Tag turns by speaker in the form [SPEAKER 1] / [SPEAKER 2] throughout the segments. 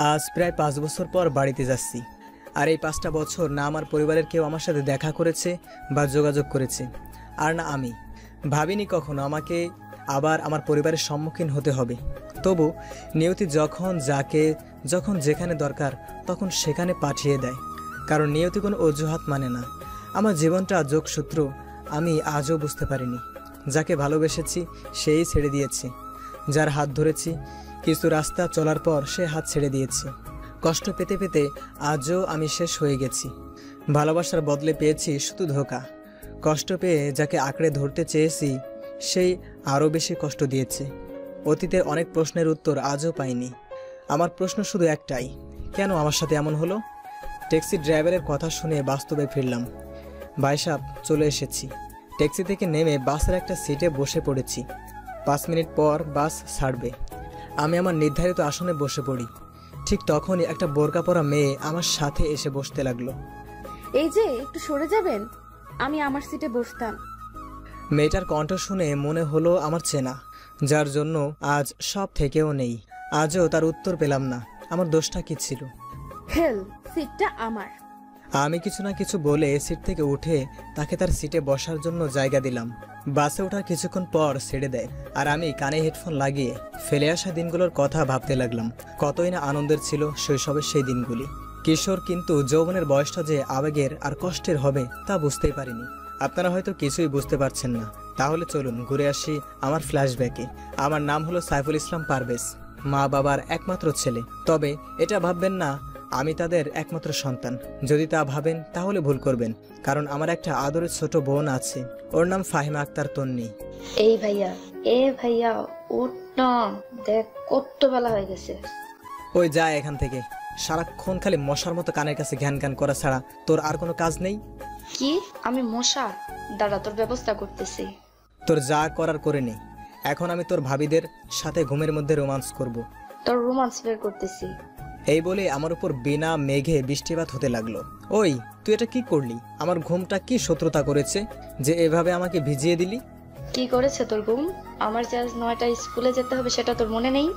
[SPEAKER 1] আজ প্রায় 5 বছর পর বাড়িতে যাচ্ছি। আর এই 5টা বছর না আমার পরিবারের কেউ আমার সাথে দেখা করেছে বা যোগাযোগ করেছে, আর না আমি ভাবিনি কখনো আমাকে আবার আমার পরিবারের সম্মুখীন হতে হবে। তবু নিয়তি যখন যেখানে দরকার তখন সেখানে পাঠিয়ে দেয়, কারণ নিয়তি কোনো অজুহাত মানে না। আমার জীবনটা যোগসূত্র আমি আজও বুঝতে পারিনি। যাকে ভালোবেসেছি সেই ছেড়ে দিয়েছে, যার হাত ধরেছি কিছু রাস্তা চলার পর সে হাত ছেড়ে দিয়েছে। কষ্ট পেতে পেতে আজও আমি শেষ হয়ে গেছি। ভালোবাসার বদলে পেয়েছি শুধু ধোঁকা। কষ্ট পেয়ে যাকে আঁকড়ে ধরতে চেয়েছি সেই আরও বেশি কষ্ট দিয়েছে। অতীতের অনেক প্রশ্নের উত্তর আজও পাইনি। আমার প্রশ্ন শুধু একটাই, কেন আমার সাথে এমন হলো? ট্যাক্সি ড্রাইভারের কথা শুনে বাস্তবে ফিরলাম। ভাই সাহেব, চলে এসেছি। ট্যাক্সি থেকে নেমে বাসের একটা সিটে বসে পড়েছি। 5 মিনিট পর বাস ছাড়বে। আমি আমার নির্ধারিত আসনে বসে পড়ি। ঠিক তখনই একটা বোরকা পরা মেয়ে আমার সাথে এসে বসতে লাগলো।
[SPEAKER 2] এই যে একটু সরে যাবেন, আমি আমার সিটে বসতাম।
[SPEAKER 1] মেয়েটার কণ্ঠ শুনে মনে হলো আমার চেনা, যার জন্য আজ সব থেকেও নেই। আজও তার উত্তর পেলাম না। আমার দোষটা কি ছিল?
[SPEAKER 2] হেল, সিটটা আমার।
[SPEAKER 1] আমি কিছু না কিছু বলে সিট থেকে উঠে তাকে তার সিটে বসার জন্য জায়গা দিলাম। বাসে ওঠার কিছুক্ষণ পর ছেড়ে দেয়, আর আমি কানে হেডফোন লাগিয়ে ফেলে আসা দিনগুলোর কথা ভাবতে লাগলাম। কতই না আনন্দের ছিল শৈশবের সেই দিনগুলি। কিশোর, কিন্তু যৌবনের বয়সটা যে আবেগের আর কষ্টের হবে তা বুঝতেই পারিনি। আপনারা হয়তো কিছুই বুঝতে পারছেন না। তাহলে চলুন ঘুরে আসি আমার ফ্ল্যাশব্যাকে। আমার নাম হলো সাইফুল ইসলাম পারভেজ, মা বাবার একমাত্র ছেলে। তবে এটা ভাববেন না আমি তাদের একমাত্র সন্তান। যদি তা ভাবেন তাহলে ভুল করবেন, কারণ আমার একটা আদরের ছোট বোন আছে। ওর নাম ফাহিমা আক্তার তন্নি।
[SPEAKER 3] এই ভাইয়া, ভাইয়া উঠ না, দেখ কত বেলা হয়ে গেছে।
[SPEAKER 1] ওই যা এখান থেকে। সারাক্ষণ খালি মশার মতো কানের কাছে ঘ্যান ঘ্যান করা ছাড়া তোর আর কোনো কাজ নেই?
[SPEAKER 3] কি আমি মশা? দাঁড়া, তোর ব্যবস্থা করতেছি।
[SPEAKER 1] তোর যা করার করে নে। এখন আমি তোর ভাবিদের সাথে ঘুমের মধ্যে রোমান্স করব।
[SPEAKER 3] তোর রোমান্স বের করতেছি।
[SPEAKER 1] এই বলে আমার উপর বিনা মেঘে বৃষ্টিপাত হতে লাগলো। ওই, তুই এটা কি করলি? আমার ঘুমটা কি শত্রুতা করেছে যে এভাবে আমাকে ভিজিয়ে দিলি?
[SPEAKER 3] কি করেছে তোর ঘুম? আমার যে আজ 9টায় স্কুলে যেতে হবে সেটা তোর মনে নেই?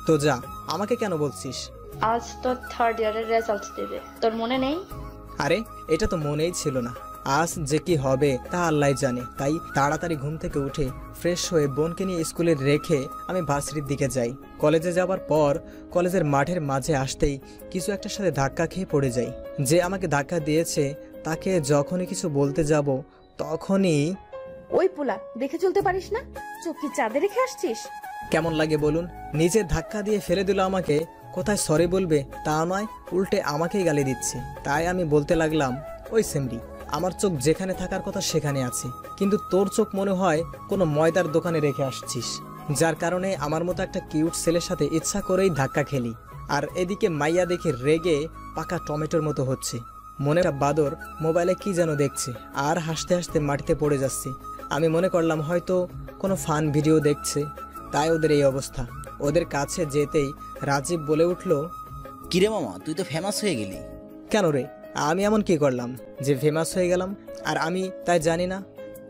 [SPEAKER 1] তো যা, আমাকে কেন বলছিস?
[SPEAKER 3] আজ তোর 3rd ইয়ারের রেজাল্ট দেবে, তোর মনে নেই?
[SPEAKER 1] আরে, এটা তো মনেই ছিল না। আজ যে কি হবে তা আল্লাহ জানে। তাই তাড়াতাড়ি ঘুম থেকে উঠে ফ্রেশ হয়ে বোনকে নিয়ে স্কুলে রেখে আমি ভার্সিটির দিকে যাই। কলেজে যাবার পর কলেজের মাঠের মাঝে আসতেই কিছু একটার সাথে ধাক্কা খেয়ে পড়ে যাই। যে আমাকে ধাক্কা দিয়েছে তাকে যখনই কিছু বলতে যাব তখনই,
[SPEAKER 2] ওই পোলা, দেখে চলতে পারিস না? চোখ কি চাঁদে রেখে আসছিস?
[SPEAKER 1] কেমন লাগে বলুন? নিজে ধাক্কা দিয়ে ফেলে দিল আমাকে। কোথায় সরি বলবে তা নয়, উল্টে আমাকেই গালি দিচ্ছে। তাই আমি বলতে লাগলাম, ওই সেমরি, আমার চোখ যেখানে থাকার কথা সেখানে আছে, কিন্তু তোর চোখ মনে হয় কোনো ময়দার দোকানে রেখে আসছিস, যার কারণে আমার মতো একটা কিউট ছেলের সাথে ইচ্ছা করেই ধাক্কা খেলি। আর এদিকে মাইয়া দেখে রেগে পাকা টমেটোর মতো হচ্ছে। মনে বাদর মোবাইলে কি যেন দেখছে আর হাসতে হাসতে মাটিতে পড়ে যাচ্ছে। আমি মনে করলাম হয়তো কোনো ফান ভিডিও দেখছে, তাই ওদের এই অবস্থা। ওদের কাছে যেতেই রাজীব বলে উঠল,
[SPEAKER 4] কিরে মামা, তুই তো ফেমাস হয়ে গেলি।
[SPEAKER 1] কেন রে, আমি এমন কি করলাম যে ফেমাস হয়ে গেলাম? আর আমি তাই জানি না।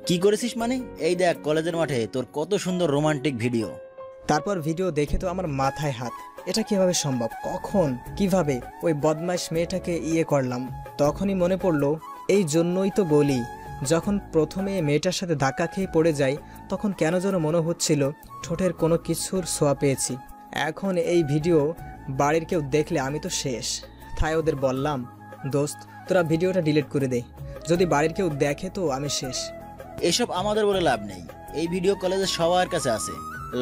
[SPEAKER 4] কি করেছিস মানে? এই দেখ, কলেজের মাঠে তোর কত সুন্দর রোমান্টিক ভিডিও।
[SPEAKER 1] তারপর ভিডিও দেখে তো আমার মাথায় হাত। এটা কিভাবে সম্ভব? কখন, কিভাবে ওই বদমাইশ মেয়েটাকে করলাম? তখনই মনে পড়ল, এই জন্যই তো বলি, যখন প্রথমে মেয়েটার সাথে ধাক্কা খেয়ে পড়ে যাই তখন কেন যেন মনে হচ্ছিল ঠোঁটের কোনো কিছুর ছোঁয়া পেয়েছি। এখন এই ভিডিও বাড়ির কেউ দেখলে আমি তো শেষ। তাই ওদের বললাম, দোস্ত, তোরা ভিডিওটা ডিলিট করে দে। যদি বাড়ির কেউ দেখে তো আমি শেষ।
[SPEAKER 4] এসব আমাদের বলে লাভ নেই। এই ভিডিও কলেজের সবার কাছে আছে,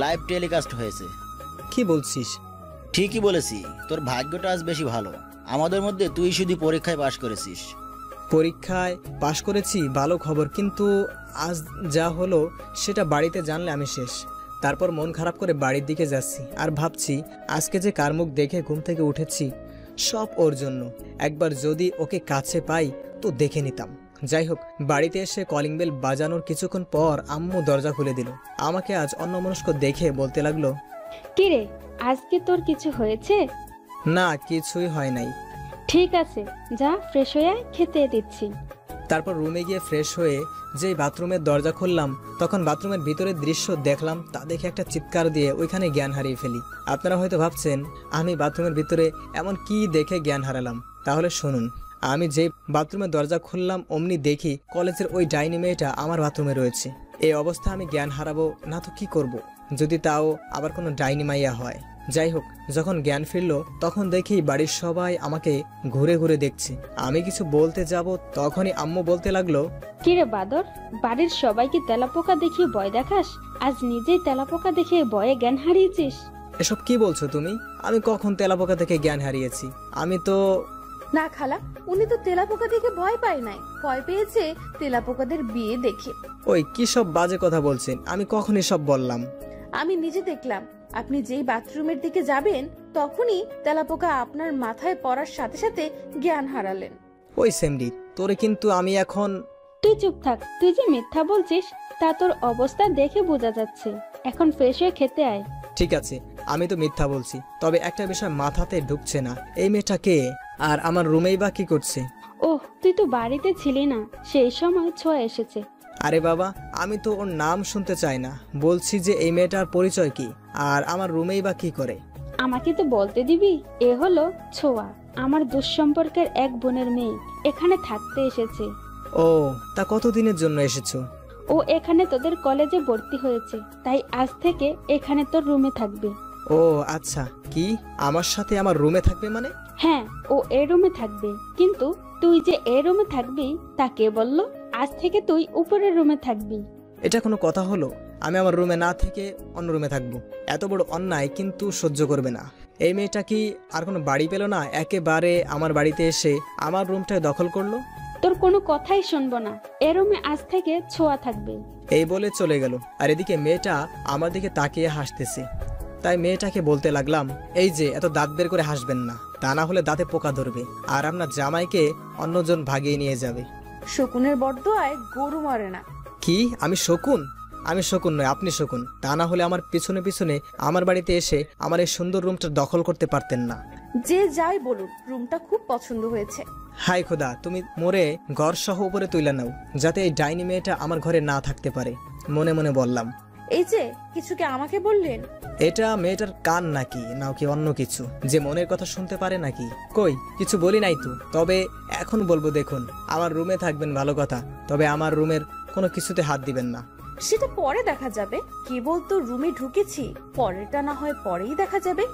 [SPEAKER 4] লাইভ টেলিকাস্ট হয়েছে।
[SPEAKER 1] কি বলছিস?
[SPEAKER 4] ঠিকই বলেছি, তোর ভাগ্যটা আজ বেশি ভালো। আমাদের মধ্যে তুই শুধু পরীক্ষায় পাশ করেছিস।
[SPEAKER 1] পরীক্ষায় পাশ করেছি, ভালো খবর, কিন্তু আজ যা হলো সেটা বাড়িতে জানলে আমি শেষ। তারপর মন খারাপ করে বাড়ির দিকে যাচ্ছি আর ভাবছি, আজকে যে কার মুখ দেখে ঘুম থেকে উঠেছি সব ওর জন্য। একবার যদি ওকে কাছে পাই তো দেখে নিতাম। যাই হোক, বাড়িতে এসে কলিং বেল বাজানোর কিছুক্ষণ পর আম্মু দরজা খুলে দিল। আমাকে আজ অন্যমনস্ক দেখে বলতে লাগলো,
[SPEAKER 5] কিরে, আজকে তোর কিছু হয়েছে?
[SPEAKER 1] না, কিছুই হয় নাই।
[SPEAKER 5] ঠিক আছে, যা ফ্রেশ হয়ে খেতে দিচ্ছি।
[SPEAKER 1] তারপর রুমে গিয়ে ফ্রেশ হয়ে যেই বাথরুমের দরজা খুললাম, তখন বাথরুমের ভিতরের দৃশ্য দেখলাম। তা দেখে একটা চিৎকার দিয়ে ওইখানে জ্ঞান হারিয়ে ফেলি। আপনারা হয়তো ভাবছেন আমি বাথরুমের ভিতরে এমন কি দেখে জ্ঞান হারালাম। তাহলে শুনুন, আমি যে বাথরুমের দরজা খুললাম অমনি দেখি কলেজের ওই ডাইনি মেয়েটা আমার বাথরুমে রয়েছে। এই অবস্থা আমি জ্ঞান হারাবো না তো কি করব, যদি তাও আবার কোনো ডাইনি মাইয়া হয়। যাই হোক, যখন জ্ঞান ফিরলো তখন দেখি বাড়ির সবাই আমাকে ঘুরে ঘুরে দেখছে। আমি কিছু বলতে যাব তখনই আম্মু বলতে লাগলো,
[SPEAKER 5] কিরে বাদর, বাড়ির সবাইকে তেলাপোকা দেখিয়ে ভয় দেখাস, আজ নিজেই তেলাপোকা দেখে ভয়ে জ্ঞান হারিয়েছিস?
[SPEAKER 1] এসব কি বলছো তুমি? আমি কখন তেলাপোকা থেকে জ্ঞান হারিয়েছি? আমি তো
[SPEAKER 2] না খালা, উনি তো তেলাপোকা দেখে ভয় পায় নাই, ভয় পেয়েছে তেলাপোকাদের বিয়ে দেখে।
[SPEAKER 1] ওই কি সব বাজে কথা বলছেন? আমি কখন এসব বললাম?
[SPEAKER 2] আমি নিজে দেখলাম, আপনি যেই বাথরুমের দিকে যাবেন তখনই তেলাপোকা আপনার মাথায় পড়ার সাথে সাথে জ্ঞান হারালেন।
[SPEAKER 1] ওই সেমরি, তোরে কিন্তু আমি এখন...
[SPEAKER 5] তুই চুপ থাক, তুই যে মিথ্যা বলছিস তা তোর অবস্থা দেখে বোঝা যাচ্ছে। এখন ফ্রেশ হয়ে খেতে আয়।
[SPEAKER 1] ঠিক আছে, আমি তো মিথ্যা বলছি, তবে একটা বিষয় মাথাতে ঢুকছে না। এই মেয়েটা কে, আর আমার রুমেই বা কি করছে?
[SPEAKER 5] ওহ, তুই তো বাড়িতে ছিলি না, সেই সময় ছোঁয়া এসেছে।
[SPEAKER 1] আরে বাবা, আমি তো ওর নাম শুনতে চাই না, বলছি যে এই মেয়েটার পরিচয় কি, আর আমার রুমেই বা কি করে?
[SPEAKER 5] আমাকে তো বলতে দিবি। এ হলো ছোঁয়া, আমার দুঃসম্পর্কের এক বোনের মেয়ে, এখানে থাকতে এসেছে।
[SPEAKER 1] ও, তা কতদিনের জন্য এসেছো?
[SPEAKER 5] ও এখানে তোদের কলেজে ভর্তি হয়েছে, তাই আজ থেকে এখানে তোর রুমে থাকবে।
[SPEAKER 1] ও আচ্ছা, কি আমার সাথে আমার রুমে থাকবে মানে?
[SPEAKER 5] হ্যাঁ, ও এ রুমে থাকবে, কিন্তু তুই যে এ রুমে থাকবি তা কে বললো? আজ থেকে তুই উপরের রুমে থাকবি।
[SPEAKER 1] এটা কোনো কথা হলো? আমি আমার রুমে না থেকে অন্য রুমে থাকবো? এত বড় অন্যায় কিন্তু সহ্য করবে না। এই মেয়েটা কি আর কোনো বাড়ি পেল না, একেবারে আমার বাড়িতে এসে আমার রুমটায় দখল করলো।
[SPEAKER 5] তোর কোনো কথাই শুনবো না, এ রুমে আজ থেকে ছোঁয়া থাকবে।
[SPEAKER 1] এই বলে চলে গেল। আর এদিকে মেয়েটা আমার দিকে তাকিয়ে হাসতেছে। তাই মেয়েটাকে বলতে লাগলাম, এই যে এত দাঁত বের করে হাসবেন না, তা না হলে দাঁতে পোকা ধরবে আর আপনার জামাইকে অন্যজন ভাগিয়ে নিয়ে যাবে।
[SPEAKER 2] শকুনের বরদোয়ায় গরু মরে না।
[SPEAKER 1] কি আমি শকুন? আমি শকুন নয়, আপনি শকুন। তা না হলে আমার পিছনে পিছনে আমার বাড়িতে এসে আমার এই সুন্দর রুমটা দখল করতে পারতেন না।
[SPEAKER 2] যে যাই বলুন, রুমটা খুব পছন্দ হয়েছে।
[SPEAKER 1] হাই খোদা, তুমি মোরে ঘর সহ উপরে তুলে নাও, যাতে এই ডাইনি মেয়েটা আমার ঘরে না থাকতে পারে। মনে মনে বললাম,
[SPEAKER 2] এই যে কিছু কি আমাকে বললেন?
[SPEAKER 1] এটা মেয়েটার কান নাকি নাও কি অন্য কিছু, যে মনের কথা শুনতে পারে নাকি? কই কিছু বলি নাই তো। তবে এখন বলবো, দেখুন আমার রুমে থাকবেন ভালো কথা, তবে আমার রুমের কোনো কিছুতে হাত দিবেন না।
[SPEAKER 2] সেটা পরে দেখা যাবে, কেবল তো রুমে ঢুকেছি, পরেরটা না হয় পরেই দেখা যাবে।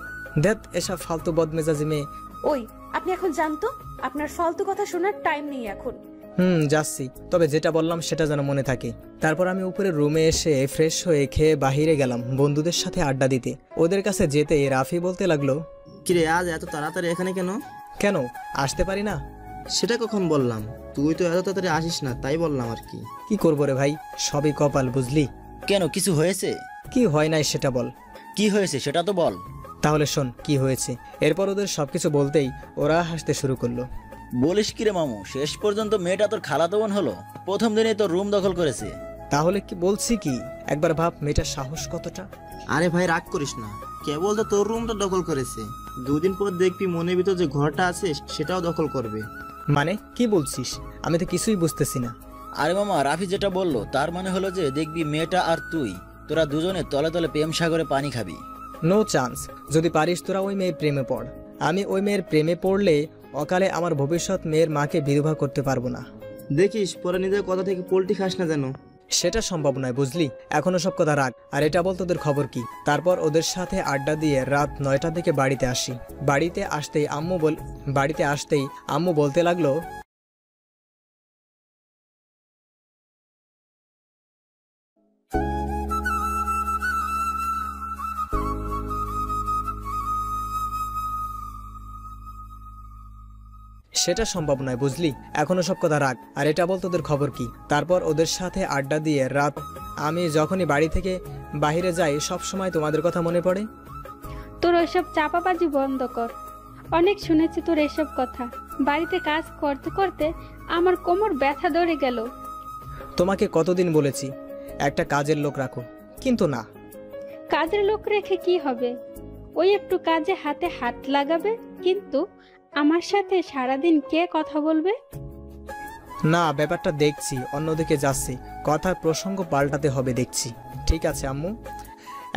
[SPEAKER 1] দেখ এসব ফালতু বদমেজাজি মেয়ে।
[SPEAKER 2] ওই, আপনি এখন জানতো, আপনার ফালতু কথা শোনার টাইম নেই এখন।
[SPEAKER 1] যাচ্ছি, তবে যেটা বললাম সেটা যেন মনে থাকে। তারপর আমি উপরে রুমে এসে ফ্রেশ হয়ে খেয়ে বাহিরে গেলাম বন্ধুদের সাথে আড্ডা দিতে। ওদের কাছে যেতে রাফি বলতে লাগলো,
[SPEAKER 6] কিরে আজ এত তাড়াতাড়ি এখানে কেন?
[SPEAKER 1] কেন আসতে পারি না?
[SPEAKER 6] সেটা কখন বললাম? তুই তো এত তাড়াতাড়ি আসিস না, তাই বললাম আর কি।
[SPEAKER 1] কি করবো রে ভাই, সবই কপাল বুঝলি।
[SPEAKER 4] কেন, কিছু হয়েছে?
[SPEAKER 1] কি হয় নাই সেটা বল।
[SPEAKER 4] কি হয়েছে সেটা তো বল।
[SPEAKER 1] তাহলে শোন কি হয়েছে। এরপর ওদের সবকিছু বলতেই ওরা হাসতে শুরু করলো।
[SPEAKER 4] বলিস কিরে মামু, শেষ পর্যন্ত মেয়েটা তোর খালাতো বোন হলো, প্রথম দিনে তোর রুম দখল করেছে।
[SPEAKER 1] তাহলে কি বলছি কি, একবার ভাব মেয়েটার সাহস কতটা।
[SPEAKER 6] আরে ভাই রাগ করিস না, কেবল তো তোর রুমটা দখল করেছে, দুদিন পর দেখবি মনের ভিতর যে ঘরটা আছে সেটাও দখল করবে।
[SPEAKER 1] মানে কি বলছিস? আমি তো কিছুই বুঝতেছি না।
[SPEAKER 4] আরে মামা, রাফি যেটা বললো তার মানে হলো যে দেখবি মেয়েটা আর তুই, তোরা দুজনে তলে তলে প্রেম সাগরে পানি খাবি।
[SPEAKER 1] No chance. যদি পারিস তোরা ওই মেয়ের প্রেমে পড়। আমি ওই মেয়ের প্রেমে পড়লে অকালে আমার ভবিষ্যৎ মেয়ের মাকে বিধবা করতে পারবো না।
[SPEAKER 6] দেখিস পরে নিজের কথা থেকে পোল্টি খাস না যেন।
[SPEAKER 1] সেটা সম্ভব নয় বুঝলি। এখনো সব কথা রাখ, আর এটা বল তোদের খবর কি। তারপর ওদের সাথে আড্ডা দিয়ে রাত 9টার দিকে বাড়িতে আসি। বাড়িতে আসতেই আম্মু বলতে লাগলো, সেটা সম্ভব নয় বুঝলি। এখনো সব কথা রাখ, আর এটা বল তোদের খবর কি। তারপর ওদের সাথে আড্ডা দিয়ে রাত, আমি যখনই বাড়ি থেকে বাইরে যাই সব সময় তোমাদের কথা মনে পড়ে।
[SPEAKER 5] তোর ওইসব চাপাবাজি বন্ধ কর, অনেক শুনেছি তোর এসব কথা। বাড়িতে কাজ করতে করতে আমার কোমর ব্যথা ধরে গেল।
[SPEAKER 1] তোমাকে কতদিন বলেছি একটা কাজের লোক রাখো, কিন্তু না।
[SPEAKER 5] কাজের লোক রেখে কি হবে? ওই একটু কাজে হাতে হাত লাগাবে, কিন্তু আমার সাথে সারাদিন কে কথা বলবে?
[SPEAKER 1] না, ব্যাপারটা দেখছি অন্যদিকে যাচ্ছে, কথার প্রসঙ্গ পাল্টাতে হবে দেখছি। ঠিক আছে আম্মু,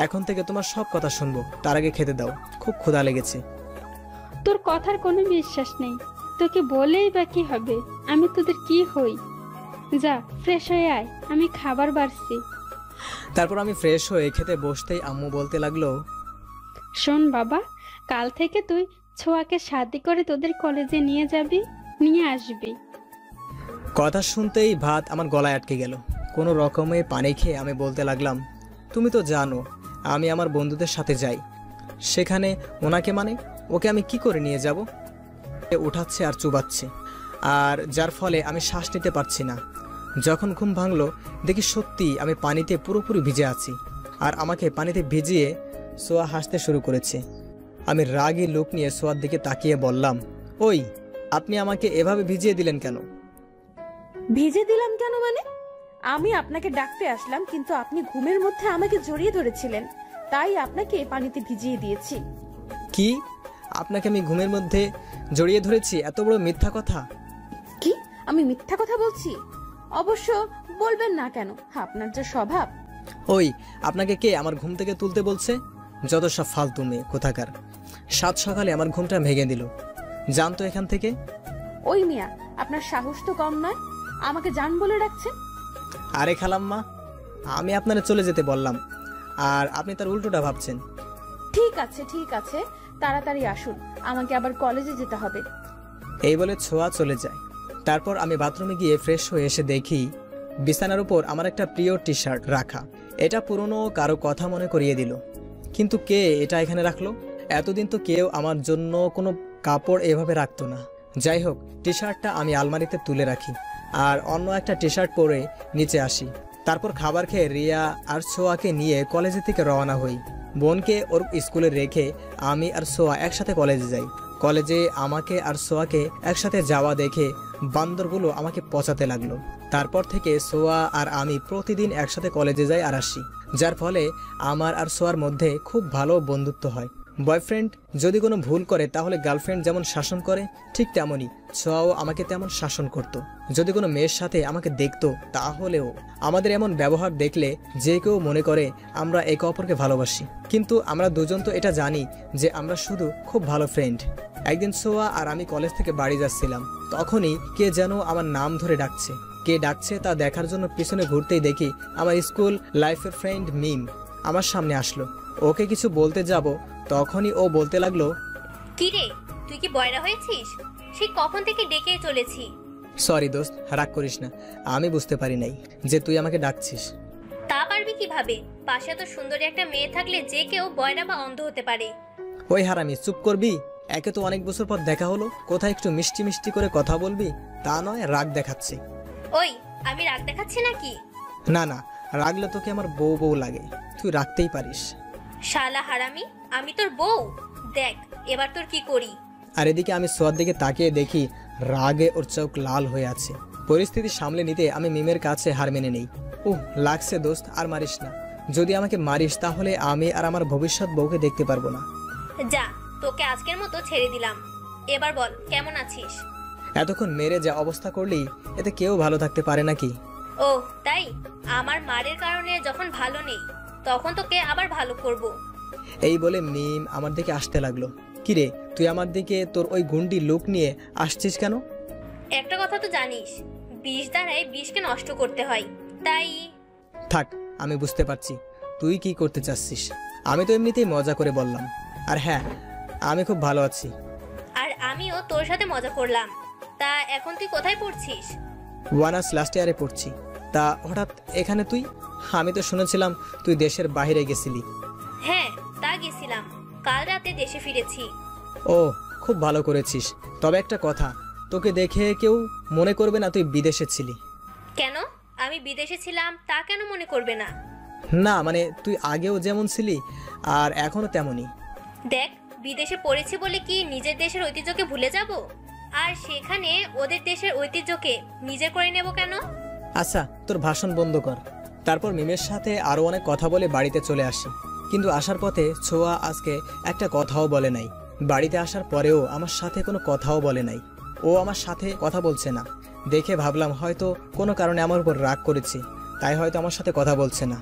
[SPEAKER 1] এখন থেকে তোমার সব কথা শুনবো, তার আগে খেতে দাও, খুব ক্ষুধা লেগেছে।
[SPEAKER 5] তোর কথার কোনো বিশ্বাস নেই, তোকে বলেই বা কি হবে, আমি তোদের কি হই? যা ফ্রেশ হয়ে আয়, আমি খাবার বাড়ছি।
[SPEAKER 1] তারপর আমি ফ্রেশ হয়ে খেতে বসতেই আম্মু বলতে লাগলো,
[SPEAKER 5] শোন বাবা, কাল থেকে তুই ছোঁয়াকে শাদি করে তোদের কলেজে নিয়ে যাবি, নিয়ে আসবি।
[SPEAKER 1] কথা শুনতেই ভাত আমার গলায় আটকে গেল। কোনো রকমে পানি খেয়ে আমি বলতে লাগলাম, তুমি তো জানো আমি আমার বন্ধুদের সাথে যাই, সেখানে ওনাকে মানে ওকে আমি কি করে নিয়ে যাব? উঠাচ্ছে আর চুবাচ্ছে, আর যার ফলে আমি শ্বাস নিতে পারছি না। যখন ঘুম ভাঙলো দেখি সত্যি আমি পানিতে পুরোপুরি ভিজে আছি, আর আমাকে পানিতে ভিজিয়ে সোয়া হাসতে শুরু করেছে। আমি রাগী লোক নিয়ে সোয়ার দিকে তাকিয়ে বললাম, ওই আপনি আমাকে এভাবে ভিজিয়ে দিলেন কেন?
[SPEAKER 2] ভিজে দিলাম কেন মানে? আমি আপনাকে ডাকতে আসলাম, কিন্তু আপনি ঘুমের মধ্যে আমাকে জড়িয়ে ধরেছিলেন, তাই আপনাকে পানিতে ভিজিয়ে দিয়েছি।
[SPEAKER 1] কি? আপনাকে আমি ঘুমের মধ্যে জড়িয়ে ধরেছি? এত বড় মিথ্যা কথা!
[SPEAKER 2] কি আমি মিথ্যা কথা বলছি? অবশ্য বলবেন না কেন, আপনার যে স্বভাব।
[SPEAKER 1] ওই আপনাকে কে আমার ঘুম থেকে তুলতে বলছে? যত সব ফালতু মেয়ে কোথাকার। সাত সকালে আমার ঘুমটা ভেঙে দিল। জানতো এখান থেকে।
[SPEAKER 2] ওই মিয়া, আপনার সাহস তো কম নয়, আমাকে জান বলে ডাকছেন।
[SPEAKER 1] আরে খালাম্মা, আমি আপনারা চলে যেতে বললাম, আর আপনি তার উল্টোটা ভাবছেন।
[SPEAKER 2] ঠিক আছে ঠিক আছে, তাড়াতাড়ি আসুন, আমাকে আবার কলেজে যেতে হবে।
[SPEAKER 1] এই বলে ছোঁয়া চলে যায়। তারপর আমি বাথরুমে গিয়ে ফ্রেশ হয়ে এসে দেখি বিছানার উপর আমার একটা প্রিয় টি শার্ট রাখা। এটা পুরনো কারো কথা মনে করিয়ে দিল। কিন্তু কে এটা এখানে রাখলো? এতদিন তো কেউ আমার জন্য কোনো কাপড় এভাবে রাখতো না। যাই হোক, টি শার্টটা আমি আলমারিতে তুলে রাখি আর অন্য একটা টি শার্ট পরে নিচে আসি। তারপর খাবার খেয়ে রিয়া আর সোয়াকে নিয়ে কলেজে থেকে রওনা হই। বোনকে ওর স্কুলে রেখে আমি আর সোয়া একসাথে কলেজে যাই। কলেজে আমাকে আর সোয়াকে একসাথে যাওয়া দেখে বান্দরগুলো আমাকে পচাতে লাগলো। তারপর থেকে সোয়া আর আমি প্রতিদিন একসাথে কলেজে যাই আর আসি, যার ফলে আমার আর সোয়ার মধ্যে খুব ভালো বন্ধুত্ব হয়। বয়ফ্রেন্ড যদি কোনো ভুল করে তাহলে গার্লফ্রেন্ড যেমন শাসন করে, ঠিক তেমনই সোয়াও আমাকে তেমন শাসন করত। যদি কোনো মেয়ের সাথে আমাকে দেখতো তাহলেও আমাদের এমন ব্যবহার দেখলে যে কেউ মনে করে আমরা একে অপরকে ভালোবাসি, কিন্তু আমরা দুজন তো এটা জানি যে আমরা শুধু খুব ভালো ফ্রেন্ড। একদিন সোয়া আর আমি কলেজ থেকে বাড়ি যাচ্ছিলাম, তখনই কে যেন আমার নাম ধরে ডাকছে। কে ডাকছে তা দেখার জন্য পিছনে ঘুরতেই দেখি আমার স্কুল লাইফের ফ্রেন্ড মিম আমার সামনে আসলো। ওকে কিছু বলতে যাব, তখনই ও বলতে লাগলো,
[SPEAKER 7] কি রে, তুই কি বয়রা হয়েছিস? সেই কখন থেকে ডেকে চলেছি।
[SPEAKER 1] সরি দোস্ত, রাগ করিস না, আমি বুঝতে পারি নাই যে তুই আমাকে ডাকছিস।
[SPEAKER 7] তা পারবি কিভাবে? পাশে এত সুন্দরী একটা মেয়ে থাকলে যে কেউ বয়রা বা অন্ধ হতে পারে।
[SPEAKER 1] ওই হারামি, চুপ করবি? একে তো অনেক বছর পর দেখা হলো, কোথায় একটু মিষ্টি মিষ্টি করে কথা বলবি, তা নয় রাগ দেখাচ্ছে।
[SPEAKER 7] ওই, আমি রাগ দেখাচ্ছি নাকি?
[SPEAKER 1] না না, রাগলে তোকে আমার বউ বউ লাগে, তুই রাখতেই পারিস।
[SPEAKER 7] শালা হারামি, আমি তোর বউ? দেখ এবার তোর কি করি।
[SPEAKER 1] আর এদিকে আমি সোয়ার দিকে তাকিয়ে দেখি রাগে ওর চোখ লাল হয়ে আছে। পরিস্থিতি সামলে নিতে আমি মিমের কাছে হার মেনে নেই। লাগছে দোস্ত, আর মারিস না। যদি আমাকে মারিস তাহলে আমি আর আমার ভবিষ্যৎ বউকে দেখতে পারবো না।
[SPEAKER 7] যা, তোকে আজকের মতো ছেড়ে দিলাম। এবার বল, কেমন আছিস?
[SPEAKER 1] এতক্ষণ মেরে যা অবস্থা করলি, এতে কেউ ভালো থাকতে পারে নাকি?
[SPEAKER 7] ও তাই? আমার মারের কারণে যখন ভালো নেই তখন তোকে আবার ভালো করব।
[SPEAKER 1] এই বলে মিম আমার দিকে আসতে লাগলো। কিরে, তুই আমার দিকে তোর ওই গুন্ডি লুক নিয়ে আসছিস কেন?
[SPEAKER 7] একটা কথা তো জানিস, বিষ দ্বারাই বিষকে নষ্ট করতে হয়, তাই।
[SPEAKER 1] থাক, আমি বুঝতে পারছি তুই কি করতে চাচ্ছিস। আমি তো এমনিতেই মজা করে বললাম। আর হ্যাঁ, আমি খুব ভালো আছি।
[SPEAKER 7] আর আমিও তোর সাথে মজা করলাম। তা এখন তুই কোথায় পড়ছিস?
[SPEAKER 1] ওয়ানার্স লাস্ট ইয়ারে পড়ছি। তা হঠাৎ এখানে তুই? আমি তো শুনেছিলাম তুই দেশের বাইরে গেছিলি।
[SPEAKER 7] হ্যাঁ, তা গেছিলাম, কাল রাতে দেশে ফিরেছি।
[SPEAKER 1] ও, খুব ভালো করেছিস। তবে একটা কথা, তোকে দেখে কেউ মনে করবে না তুই বিদেশে ছিলি।
[SPEAKER 7] কেন? আমি বিদেশে ছিলাম তা কেন মনে করবে না?
[SPEAKER 1] না মানে তুই আগেও যেমন ছিলি আর এখনো তেমনই।
[SPEAKER 7] দেখ, বিদেশে পড়েছি বলে কি নিজের দেশের ঐতিহ্যকে ভুলে যাব? আর সেখানে ওদের দেশের ঐতিহ্যকে নিজের করে নেব কেন?
[SPEAKER 1] আচ্ছা, তোর ভাষণ বন্ধ কর। তারপর মিমের সাথে আরো অনেক কথা বলে বাড়িতে চলে আসি। কিন্তু আসার পথে ছোঁয়া আজকে একটা কথাও বলে নাই। বাড়িতে আসার পরেও আমার সাথে কোনো কথাও বলে নাই। ও আমার সাথে কথা বলছে না। দেখে ভাবলাম হয়তো কোনো কারণে আমার উপর রাগ করেছে, তাই হয়তো আমার সাথে কথা বলছে না।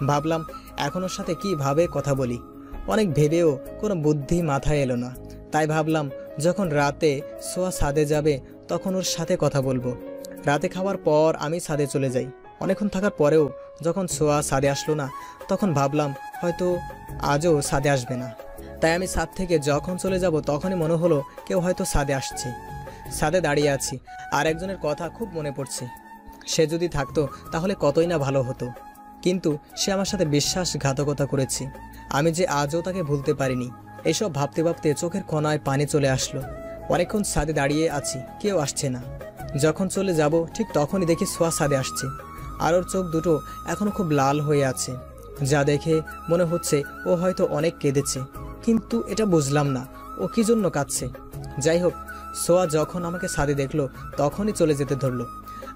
[SPEAKER 1] ভাবলাম এখন ওর সাথে কীভাবে কথা বলি। অনেক ভেবেও কোনো বুদ্ধি মাথায় এলো না। তাই ভাবলাম যখন রাতে সোয়া ছাদে যাবে তখন ওর সাথে কথা বলবো। রাতে খাওয়ার পর আমি ছাদে চলে যাই। অনেকক্ষণ থাকার পরেও যখন সোয়া ছাদে আসলো না, তখন ভাবলাম হয়তো আজও ছাদে আসবে না। তাই আমি ছাদ থেকে যখন চলে যাব তখনই মনে হলো কেউ হয়তো ছাদে আসছে। ছাদে দাঁড়িয়ে আছি আর একজনের কথা খুব মনে পড়ছে। সে যদি থাকতো তাহলে কতই না ভালো হতো, কিন্তু সে আমার সাথে বিশ্বাসঘাতকতা করেছে। আমি যে আজও তাকে ভুলতে পারিনি। এসব ভাবতে ভাবতে চোখের কোণায় পানি চলে আসলো। অনেকক্ষণ ছাদে দাঁড়িয়ে আছি, কেউ আসছে না। যখন চলে যাব ঠিক তখনই দেখি সোয়া ছাদে আসছে, আর ওর চোখ দুটো এখনো খুব লাল হয়ে আছে, যা দেখে মনে হচ্ছে ও হয়তো অনেক কেঁদেছে। কিন্তু এটা বুঝলাম না ও কি জন্য কাঁদছে। যাই হোক, সোয়া যখন আমাকে ছাদে দেখলো তখনই চলে যেতে ধরলো,